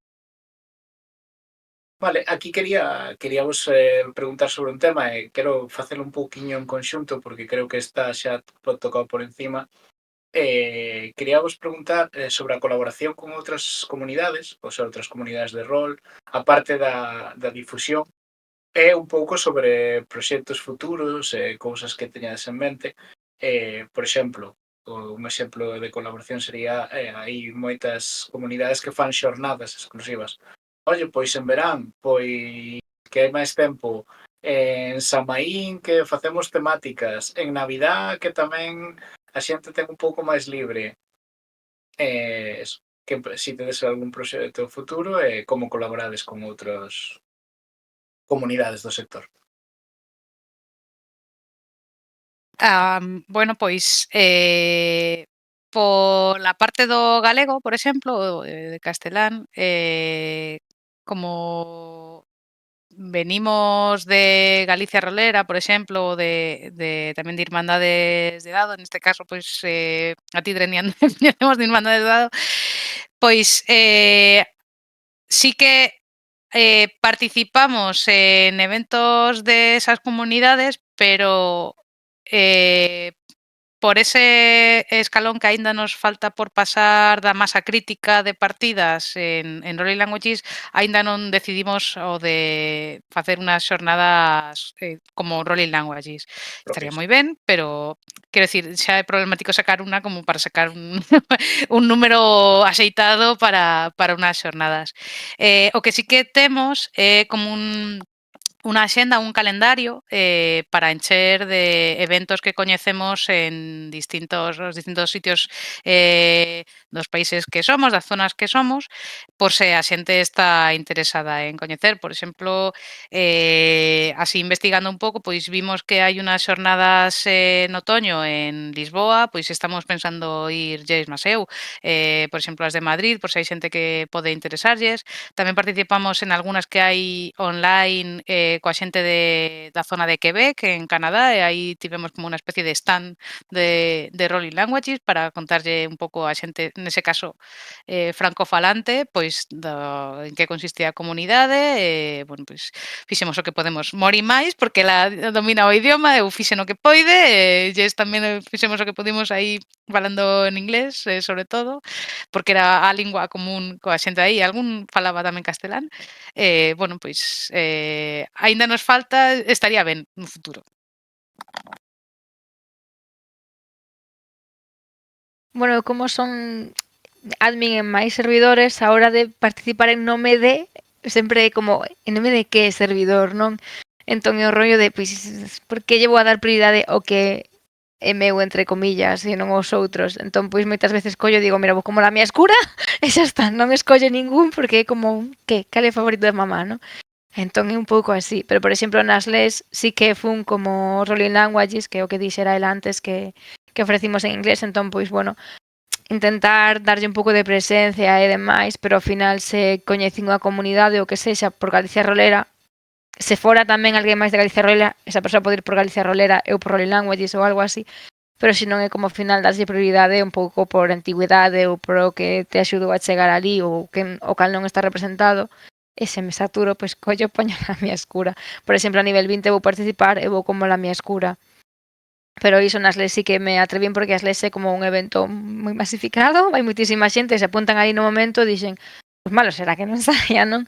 Vale, aquí quería vos preguntar sobre un tema e quero facelo un pouquiño en conxunto porque creo que está xa tocado por encima. Quería vos preguntar sobre a colaboración con outras comunidades, ou sea, outras comunidades de rol, a parte da difusión, e un pouco sobre proxectos futuros e cousas que teñades en mente. Por exemplo, un exemplo de colaboración sería hai moitas comunidades que fan xornadas exclusivas. Oye, pois en verán, pois que hai máis tempo, en Samaín que facemos temáticas, en Navidad que tamén a xente ten un pouco máis libre. Eso, que si tedes algún proxecto futuro e como colaborades con outras comunidades do sector. Bueno, pois pola parte do galego, por exemplo, de castelán, como venimos de Galicia Rolera, por exemplo, de tamén de Irmandades de Dado, neste caso, pois, a ti Drenian venimos de Irmandades de Dado, pois, sí que participamos en eventos de esas comunidades, pero por ese escalón que aínda nos falta por pasar da masa crítica de partidas en Rolling Languages, aínda non decidimos o de facer unhas xornadas como Rolling Languages. Estaría moi ben, pero quero dicir, xa é problemático sacar unha como para sacar un, un número axeitado para unhas xornadas. O que sí que temos é como unha axenda, un calendario para encher de eventos que coñecemos en os distintos sitios dos países que somos, das zonas que somos, por se a xente está interesada en coñecer. Por exemplo, así investigando un pouco, pois vimos que hai unhas xornadas no otoño en Lisboa, pois estamos pensando ir James Maseu, por exemplo, as de Madrid, por se hai xente que pode interesarlles. Tamén participamos en algunhas que hai online coa xente da zona de Quebec, en Canadá, e aí tivemos como unha especie de stand de Rolling Languages para contarlle un pouco a xente, nese caso, francofalante, pois en que consistía a comunidade, bueno, pois fixemos o que podemos. Mori máis, porque ela domina o idioma, eu fixen o que poide, Jess tamén fixemos o que pudimos aí falando en inglés, sobre todo, porque era a lingua común coa xente aí, algún falaba tamén castelán. Bueno, pois aínda nos falta, estaría ben no futuro. Bueno, como son admin en máis servidores, a hora de participar en nome de, sempre é como, en nome de que servidor, non? Entón é o rollo de, pois, por que lle vou a dar prioridade o que é meu, entre comillas, e non os outros? Entón, pois, moitas veces collo e digo, mira, vou como la mía escura, e xa está, non escolle ningún, porque é como, que, cal é o favorito de mamá, non? Entón é un pouco así, pero por exemplo nas LES sí que fun como Rolling Languages, que é o que dixera el antes que ofrecimos en inglés, entón pois bueno, intentar darlle un pouco de presencia e demais, pero ao final se coñecín unha comunidade ou que sexa por Galicia Rolera, se fora tamén alguén máis de Galicia Rolera, esa persoa pode ir por Galicia Rolera, eu por Rolling Languages ou algo así, pero se non é como ao final darlle prioridade un pouco por antigüidade ou por o que te axudou a chegar ali ou que o cal non está representado. E se me saturo, pois collo poño la mía escura. Por exemplo, a nivel 20 vou participar e vou como la mía escura. Pero iso nas LES sí que me atrevín porque as LES é como un evento moi masificado, hai moitísima xente, se apuntan aí no momento, dixen, pois malo será que non saia, non?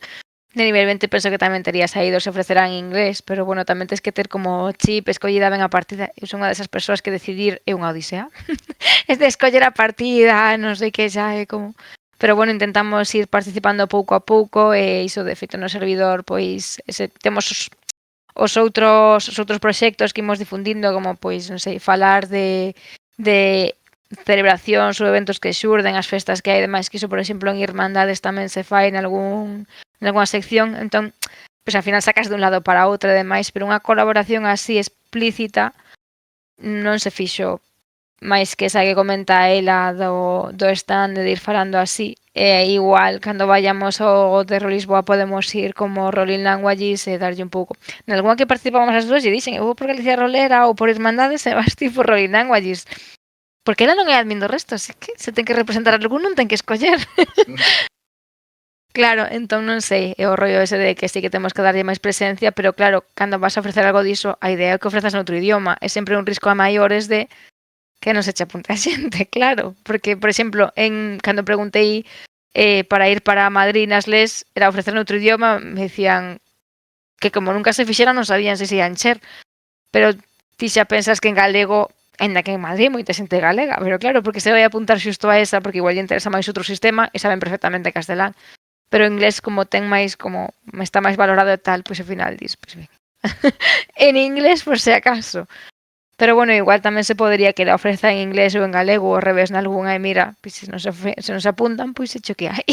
De nivel 20 penso que tamén tería saído, se ofrecerán en inglés, pero bueno, tamén tens que ter como chip, escollida ben a partida. Eu son unha desas persoas que decidir é unha odisea. Es de escoller a partida, non sei que xa é como... Pero bueno, intentamos ir participando pouco a pouco e iso de feito no servidor, pois temos os outros proxectos que imos difundindo, como pois, non sei, falar de celebracións ou eventos que xurden, as festas que hai, demais que iso, por exemplo, en Irmandades tamén se fai nalgúna sección, entón, pois ao final sacas de un lado para outro e demais, pero unha colaboración así explícita non se fixo máis que esa que comenta ela do stand de ir falando así. E igual, cando vayamos ao de Lisboa podemos ir como Rolling Languages e darlle un pouco. Nalgúna que participamos as dúas e dixen, eu vou por Galicia Rolera ou por Irmandades e vas ti por Rolling Languages. Porque ela non é admin do resto, así que se ten que representar algún non ten que escoller. Claro, entón non sei, é o rollo ese de que sí que temos que darlle máis presencia, pero claro, cando vas a ofrecer algo diso, a idea é que ofrezas noutro idioma, é sempre un risco a maiores de que non se che apunte a xente, claro, porque, por exemplo, cando preguntei para ir para Madrid nas LES, era ofrecer noutro idioma, me dicían que como nunca se fixera non sabían se ian ser, pero ti xa pensas que en galego, ainda que en Madrid moita xente galega, pero claro, porque se vai apuntar xusto a esa, porque igual lle interesa máis outro sistema e saben perfectamente castelán. Pero en inglés como ten máis, como está máis valorado e tal, pois ao final dis, pois ben. En inglés, por se acaso. Pero bueno, igual tamén se podería que la ofreza en inglés ou en galego ou ao revés nalgúnha e mira, pois se non se apuntan, pois hecho que hai.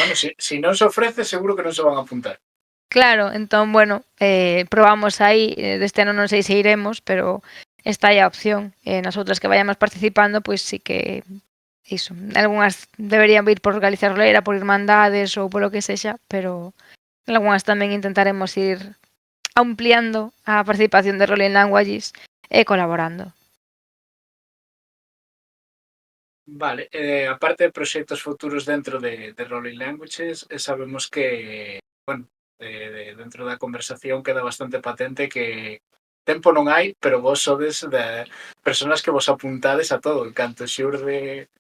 Bueno, si non se ofrece, seguro que non se van a apuntar. Claro, entón, bueno, probamos aí, deste ano non sei se iremos, pero está aí a opción. Nas outras que vayamos participando, pois sí que iso, algunhas deberían ir por Galicia Rolera, por Irmandades ou polo que sexa, pero algunhas tamén intentaremos ir ampliando a participación de Rolling Languages e colaborando. Vale, aparte de proxectos futuros dentro de Rolling Languages, sabemos que, bueno, dentro da conversación queda bastante patente que tempo non hai, pero vos sodes de personas que vos apuntades a todo, en canto xurde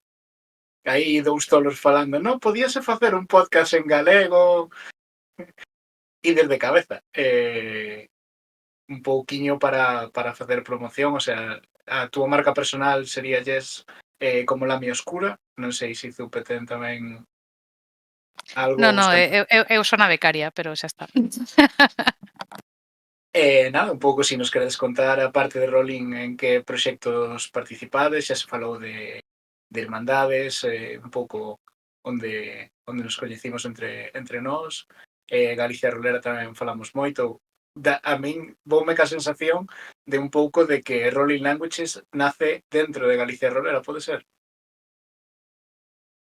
aí 2 tolos falando, non, podíase facer un podcast en galego, e desde cabeza. Un pouquiño para facer promoción, o sea, a túa marca personal sería como Lamia Oscura, non sei se Zupe ten tamén algo... No, eu son a becaria, pero xa está. Nada, un pouco se nos queredes contar a parte de Rolling en que proxectos participades, xa se falou de Irmandades, un pouco onde nos coñecimos entre nós, Galicia Rolera tamén falamos moito. A min voume ca sensación de un pouco de que Rolling Languages nace dentro de Galicia Rolera, pode ser?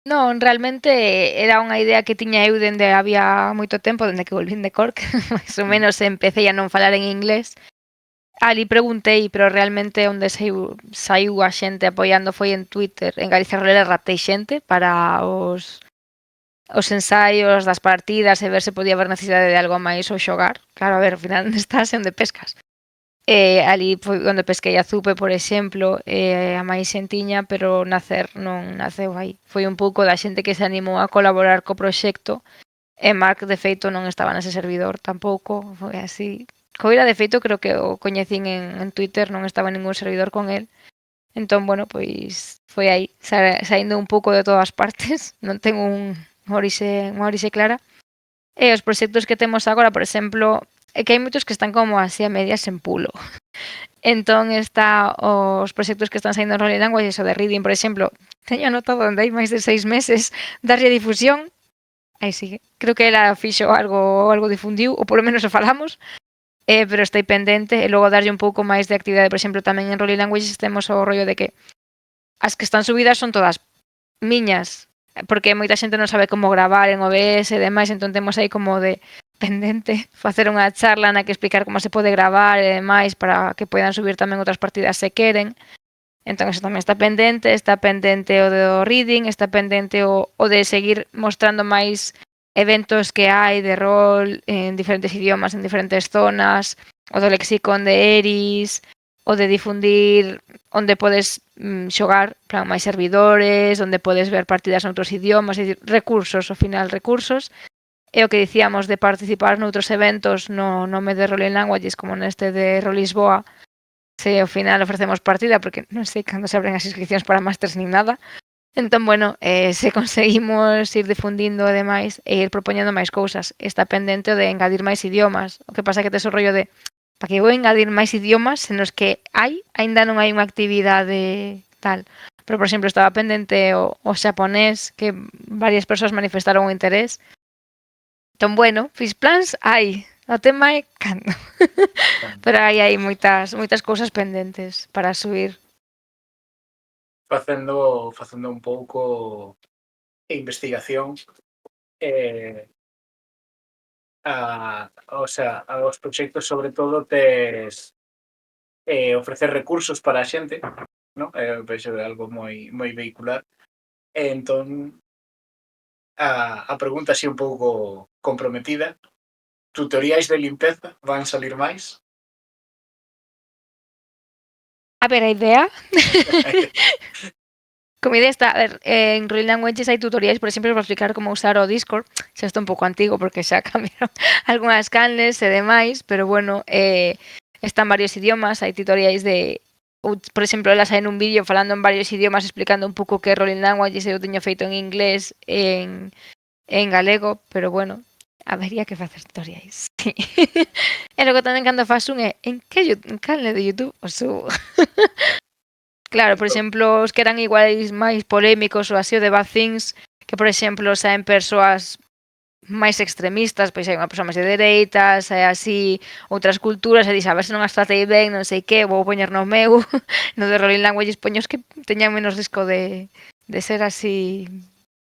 Non, realmente era unha idea que tiña eu dende había moito tempo, dende que volvín de Cork, máis ou menos empecé a non falar en inglés. Ali preguntei, pero realmente onde saiu a xente apoiando foi en Twitter. En Galicia Rolera ratei xente para os ensaios das partidas e ver se podía haber necesidade de algo máis ou xogar. Claro, a ver, ao final onde estás e onde pescas. Ali foi onde pesquei a Zupe, por exemplo, a máis xentiña, pero nacer non naceu aí. Foi un pouco da xente que se animou a colaborar co proxecto e Marc, de feito, non estaba nese servidor tampouco, foi así. Coira, de feito, creo que o coñecín en Twitter, non estaba en ningún servidor con el. Entón, bueno, pois foi aí, saindo un pouco de todas partes, non ten unha orixe clara. E os proxectos que temos agora, por exemplo, é que hai moitos que están como así a medias en pulo. Entón está os proxectos que están saindo en Rolling Languages, o de Reading, por exemplo, teño anotado onde hai máis de 6 meses darlle difusión. Aí sigue. Creo que ela fixo algo difundiu, ou polo menos o falamos, pero estou pendente, e logo darlle un pouco máis de actividade, por exemplo, tamén en Rolling Languages temos o rollo de que as que están subidas son todas miñas, porque moita xente non sabe como gravar en OBS e demais, entón temos aí como de pendente facer unha charla na que explicar como se pode gravar e demais para que poidan subir tamén outras partidas se queren. Entón eso tamén está pendente o do reading, está pendente o de seguir mostrando máis eventos que hai de rol en diferentes idiomas, en diferentes zonas, o do lexicon de Eris, o de difundir onde podes xogar, plan, máis servidores, onde podes ver partidas noutros idiomas, é dicir, recursos, ao final recursos. E o que dicíamos de participar noutros eventos no nome de Rolling Languages, como neste de Rolisboa, se ao final ofrecemos partida, porque non sei cando se abren as inscripcións para másters nin nada. Entón, bueno, se conseguimos ir difundindo e demais e ir propoñendo máis cousas, está pendente o de engadir máis idiomas. O que pasa é que tes o rollo de para que vou engadir máis idiomas en os que aínda non hai unha actividade tal. pero por exemplo estaba pendente o xaponés, que varias persoas manifestaron o interés. Entón, bueno, fiz plans hai, o tema é cando. Pero hai moitas cousas pendentes para subir. Facendo un pouco de investigación, o sea, aos proxectos sobre todo tes ofrecer recursos para a xente, ¿no? Vexo de algo moi vehicular. Entón, a pregunta así un pouco comprometida, tutoriais de limpeza van salir máis? A ver, a idea como idea está, a ver, en Rolling Languages hai tutoriais, por exemplo, para explicar como usar o Discord, xa está un pouco antigo porque xa cambiaron algunhas canles e demais, pero bueno, están varios idiomas, hai tutoriais de por exemplo, ela sai nun vídeo falando en varios idiomas explicando un pouco que é Rolling Languages e eu teño feito en inglés, en galego, pero bueno, habería que facer tutoriais. Sí. E logo tamén cando fas un é en que canle de YouTube o subo. Claro, por exemplo, os que eran iguais máis polémicos ou así o de Bad Things, que por exemplo saen persoas máis extremistas, pois hai unha persoa máis de dereitas, hai así outras culturas, e dis, a ver se non as tratei ben, non sei que, vou poñer no meu, no de Rolling Languages poños que teñan menos risco de ser así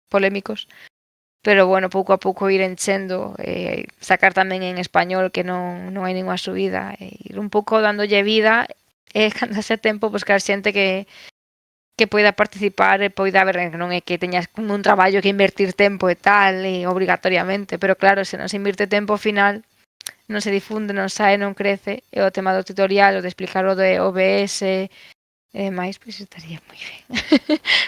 polémicos. Pero bueno, pouco a pouco ir enchendo, sacar tamén en español que non hai ninguna subida, ir un pouco dándolle vida cando haxe tempo buscar xente que poida participar e poida ver que non é que teñas como un traballo que invertir tempo e tal, e obrigatoriamente, pero claro, se non se invirte tempo ao final non se difunde, non sae, non crece, e o tema do tutorial, o de explicar o de OBS e demais, pois estaría moi ben.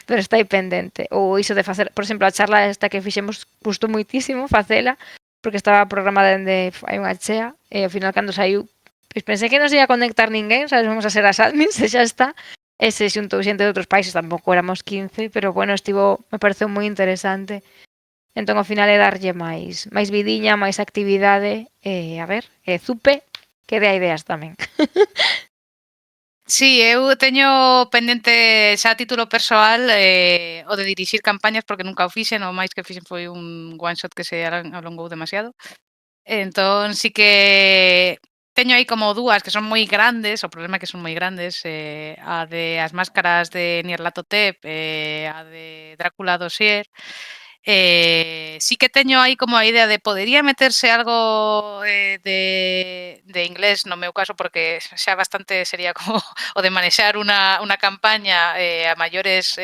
Pero está aí pendente. Ou iso de facer, por exemplo, a charla esta que fixemos custou moitísimo facela, porque estaba programada dende hai unha chea, e ao final cando saiu, pois pensei que non se ia conectar ninguén, sabes, vamos a ser as admins e xa está. E se xuntou xente de outros países, tampouco éramos 15, pero bueno, me pareceu moi interesante. Entón, ao final é darlle máis vidiña, máis actividade, e a ver, Zupe, que dea ideas tamén. Sí, eu teño pendente xa a título persoal o de dirixir campañas porque nunca o fixen, o máis que fixen foi un one shot que se alongou demasiado. Entón, sí que teño aí como dúas que son moi grandes, o problema é que son moi grandes, a de as máscaras de Nyarlathotep e a de Drácula Dossier. Sí que teño aí como a idea de podería meterse algo de inglés no meu caso, porque xa bastante sería como o de manexar unha campaña a maiores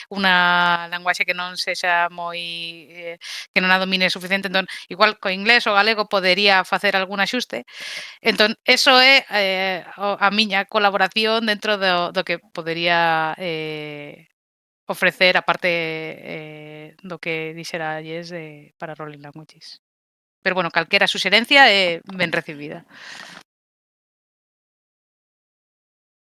unha languaxe que non sexa moi que non a domine suficiente, entón igual co inglés ou galego podería facer algún axuste. Entón, eso é a miña colaboración dentro do que podería ofrecer a parte do que dixera Yes para Rolling Languages. Pero bueno, calquera suxerencia é ben recibida.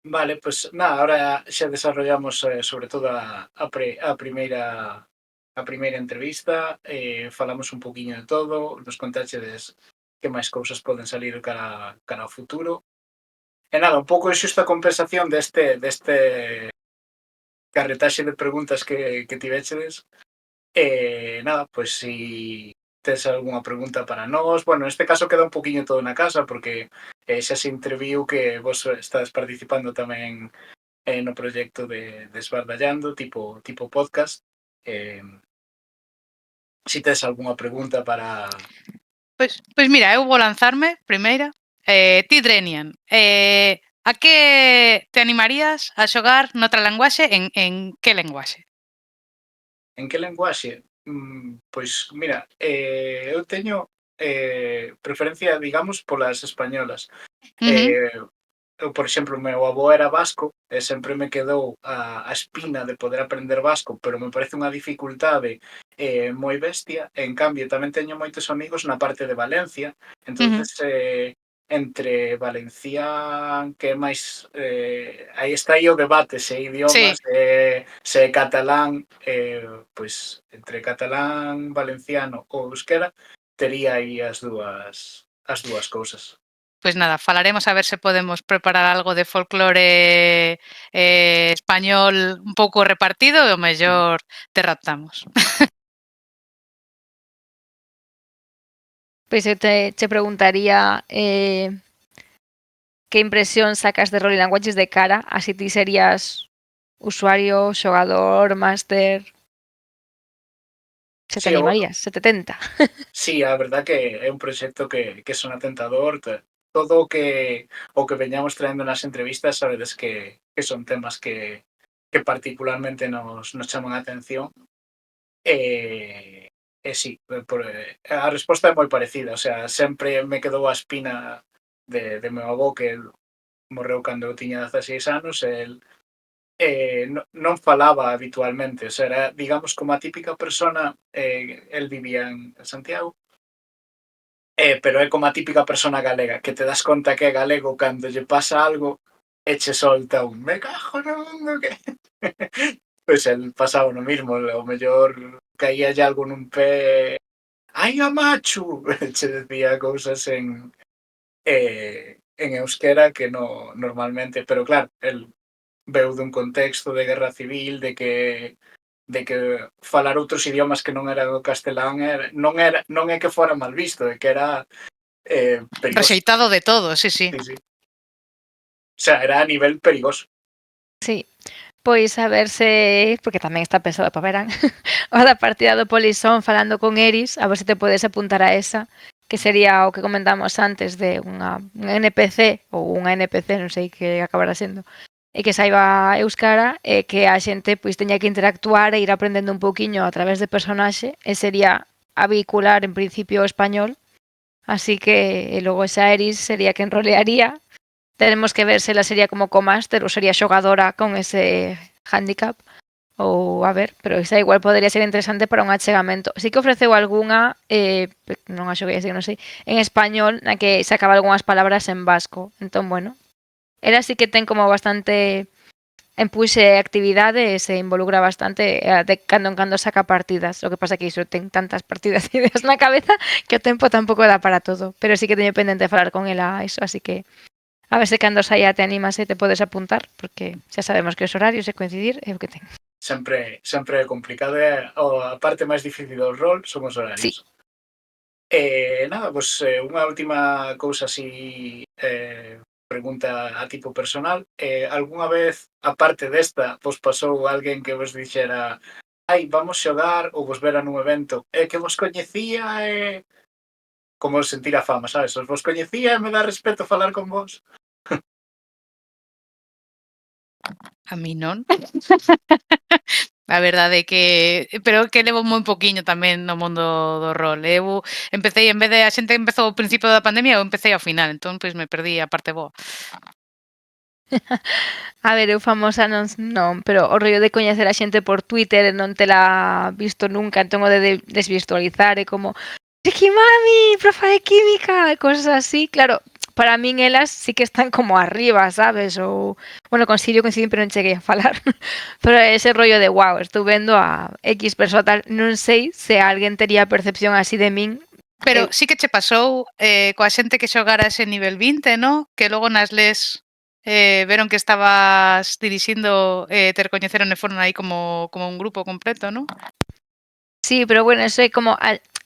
Vale, pues nada, ahora xa desarrollamos sobre todo a primeira entrevista, falamos un poquinho de todo, nos contachedes que máis cousas poden salir cara ao futuro. E nada, un pouco xusta compensación deste carretaxe de preguntas que tivéchedes. Nada, pois si tes algunha pregunta para nós, bueno, neste caso queda un poquinho todo na casa porque xa se entreviu que vos estades participando tamén no proxecto de Esbardallando, tipo podcast. Si tes algunha pregunta para... Pois mira, eu vou lanzarme primeira. Ti, Drenian, a que te animarías a xogar noutra languaxe en que lenguaxe? En que lenguaxe? Pois, mira, eu teño preferencia, digamos, polas españolas. Eu, por exemplo, o meu avó era vasco e sempre me quedou a espina de poder aprender vasco, pero me parece unha dificultade moi bestia. En cambio, tamén teño moitos amigos na parte de Valencia, entonces entre valencián, que é máis... aí está aí o debate, se Sí. idiomas, se catalán, pois entre catalán, valenciano ou euskera, tería aí as dúas cousas. Pois nada, falaremos a ver se podemos preparar algo de folclore español un pouco repartido e o mellor te raptamos. Pois eu te preguntaría que impresión sacas de Rolling Languages de cara a si ti serías usuario, xogador, máster. Se te Sí, animarías, se te tenta. sí, a verdad que é un proxecto que sona tentador. Todo o que veñamos traendo nas entrevistas, sabedes que son temas que particularmente nos chaman a atención. E sí, a resposta é moi parecida. O sea, sempre me quedou a espina de meu avó, que el morreu cando eu tiña 16 anos. El non falaba habitualmente. O sea, era, digamos, como a típica persona. El vivía en Santiago, pero é como a típica persona galega, que te das conta que é galego cando lle pasa algo e che solta un me cajo no mundo que... Pois el pasaba no mismo, o mellor caía lle algo nun pé, ai a machu, che decía cousas en euskera que no normalmente, pero claro, el veu dun contexto de guerra civil, de que falar outros idiomas que non era o castelán non é que fora mal visto, é que era perigoso. Rexeitado de todo, sí, sí. Sí, sí. O sea, era a nivel perigoso. Sí. Pois a ver se, porque tamén está pensado para verán, o da partida do Polizón falando con Eris, a ver se te podes apuntar a esa, que sería o que comentamos antes de un NPC ou unha NPC, non sei que acabará sendo, e que saiba euskara, e que a xente pois teña que interactuar e ir aprendendo un pouquiño a través de personaxe, e sería a vehicular en principio o español, así que e logo esa Eris sería quen rolearía. Tenemos que ver se ela sería como co-máster ou sería xogadora con ese handicap ou a ver, pero esa igual podría ser interesante para un achegamento. Sí que ofreceu algunha, non a xoguei así, non sei, en español, na que sacaba algunhas palabras en vasco. Entón, bueno, ela sí que ten como bastante empuxe e actividade e se involucra bastante de cando en cando saca partidas. O que pasa que iso ten tantas partidas e ideas na cabeza que o tempo tampouco dá para todo. Pero sí que teño pendente falar con ela iso, así que a ver se cando saia te animas e te podes apuntar, porque xa sabemos que os horarios e coincidir é o que ten. Sempre é complicado. A parte máis difícil do rol son os Sí. horarios. Nada, pois unha última cousa así, pregunta a tipo personal. Algunha vez, aparte desta, vos pasou alguén que vos dixera ai, vamos xogar, ou vos vera nun evento, que vos coñecía como sentir a fama, sabes? Os vos coñecía e me dá respeto falar con vos. A mí non. A verdade é que pero que levo moi poquiño tamén no mundo do rol. Eu empecé, en vez de a xente empezou ao principio da pandemia, eu empecé ao final, entón pois me perdí a parte boa. A ver, eu famosa non, pero o rollo de coñecer a xente por Twitter e non tela visto nunca, entón o de desvirtualizar é como Ricky Mami, profa de química, e cosas así, claro, para min elas sí que están como arriba, sabes? Ou, bueno, con Sirio coincidín, pero non cheguei a falar. Pero ese rollo de, wow, estou vendo a X persoa tal, non sei se alguén tería a percepción así de min. Pero sí que che pasou coa xente que xogara ese nivel 20, ¿no? Que logo nas les veron que estabas dirixindo te recoñeceron e foron aí como un grupo completo, ¿no? Sí, pero bueno, eso é como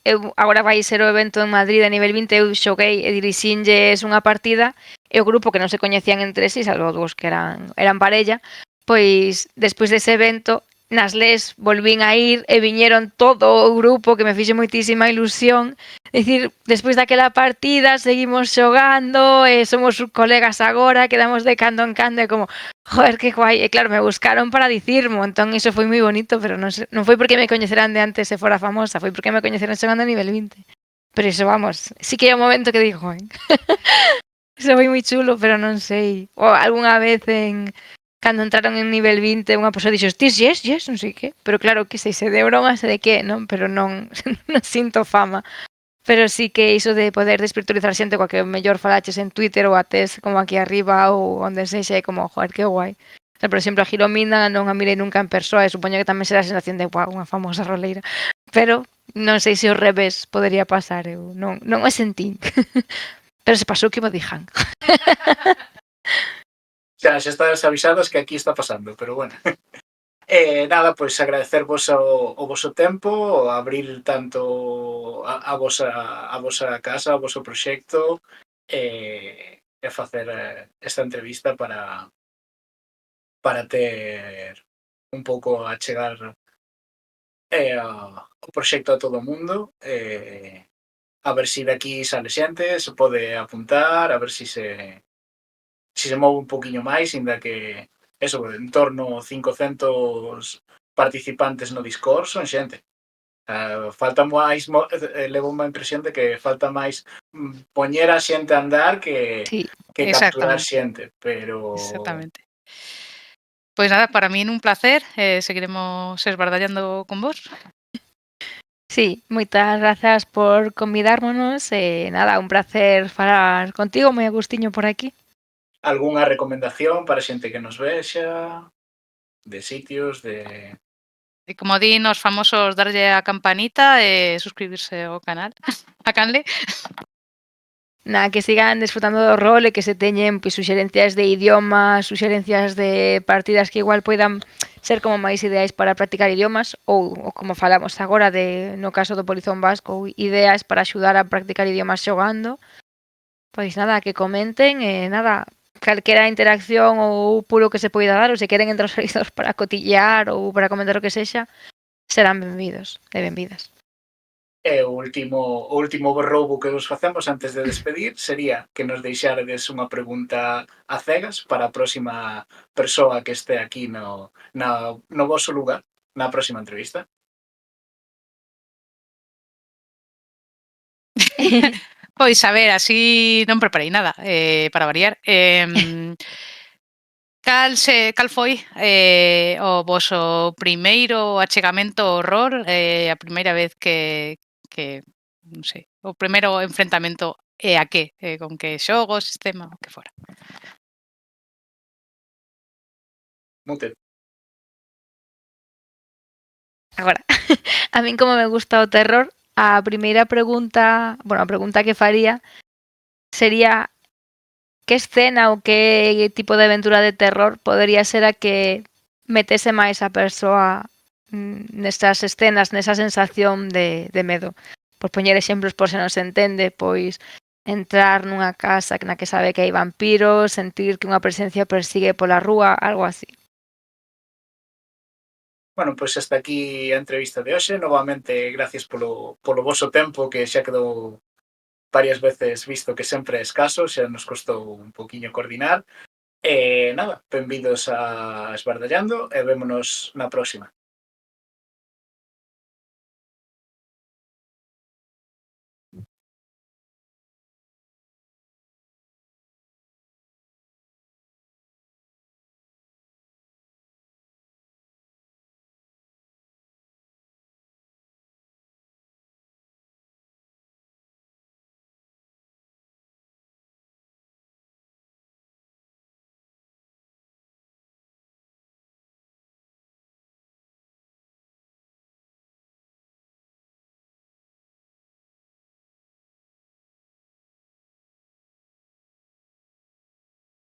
eu agora vai ser o evento en Madrid a nivel 20, eu xoguei e dirixinlles unha partida e o grupo que non se coñecían entre sí, salvo dous que eran parella, pois despois dese evento nas les volvín a ir e viñeron todo o grupo que me fixe moitísima ilusión. É dicir, despois daquela partida seguimos xogando e somos colegas agora, quedamos de cando en cando e como, joder, que guai. E claro, me buscaron para dicirmo, entón iso foi moi bonito, pero non foi porque me coñeceran de antes se fora famosa, foi porque me coñeceran xogando a nivel 20. Pero iso, vamos, sí que é o momento que digo, iso foi moi chulo, pero non sei. Ou algunha vez cando entraron en nivel 20 unha persoa dixo, yes, non sei que. Pero claro, que sei se de broma, se de que, non? Pero non sinto fama. Pero sí que iso de poder desvirtualizar xente coa que mellor falaches en Twitter ou atés como aquí arriba ou onde sexa, é como, joder, que guai. O sea, por exemplo, a Giromina non a mirei nunca en persoa e supoño que tamén será a sensación de, wow, unha famosa roleira. Pero non sei se ao revés podería pasar, eu non o sentín. Pero se pasou que mo dixan. Xa estades avisados que aquí está pasando, pero bueno. Nada, pois agradecervos o voso tempo, abrir tanto a vosa casa, o voso proxecto, e facer esta entrevista para ter un pouco a chegar o proxecto a todo o mundo, a ver se de aquí sale xente, se pode apuntar, a ver se move un poquinho máis, inda que eso, en torno 500 participantes no Discord son xente. Falta máis, levo unha impresión de que falta máis poñer a xente a andar que Sí, capturar Exactamente, xente, pero exactamente. Pois nada, para min un placer, seguiremos esbardallando con vos. sí, moitas grazas por convidármonos e nada, un placer falar contigo, moi a gustiño por aquí. algunha recomendación para xente que nos vexa, de sitios, de... E como din os famosos, darlle a campanita e suscribirse ao canal, a canle. Nada, que sigan disfrutando do rol e que se teñen pois, suxerencias de idiomas, suxerencias de partidas que igual poidan ser como máis ideais para practicar idiomas ou como falamos agora de no caso do Polizón Vasco, ideas para axudar a practicar idiomas xogando. Pois nada, que comenten e nada, calquera interacción ou pulo que se poida dar ou se queren entrar aos servizos para cotillear ou para comentar o que sexa, serán benvidos e benvidas. E o último roubo que vos facemos antes de despedir sería que nos deixaredes unha pregunta a cegas para a próxima persoa que este aquí no voso lugar, na próxima entrevista. Pois a ver, así non preparei nada, para variar. Cal foi o voso primeiro achegamento ao rol, a primeira vez que non sei, o primeiro enfrentamento e a que? Con que xogo, sistema, o que fora? Mute. Agora, a min como me gusta o terror, a primeira pregunta, bueno, a pregunta que faría sería que escena ou que tipo de aventura de terror podería ser a que metese máis a persoa nesas escenas, nesa sensación de medo. Por poñer exemplos por se non se entende, pois entrar nunha casa na que sabe que hai vampiros, sentir que unha presencia persigue pola rúa, algo así. Bueno, pois hasta aquí a entrevista de hoxe. Novamente, gracias polo voso tempo, que xa quedou varias veces visto que sempre é escaso, xa nos costou un poquinho coordinar. E nada, benvidos a Esbardallando e vémonos na próxima.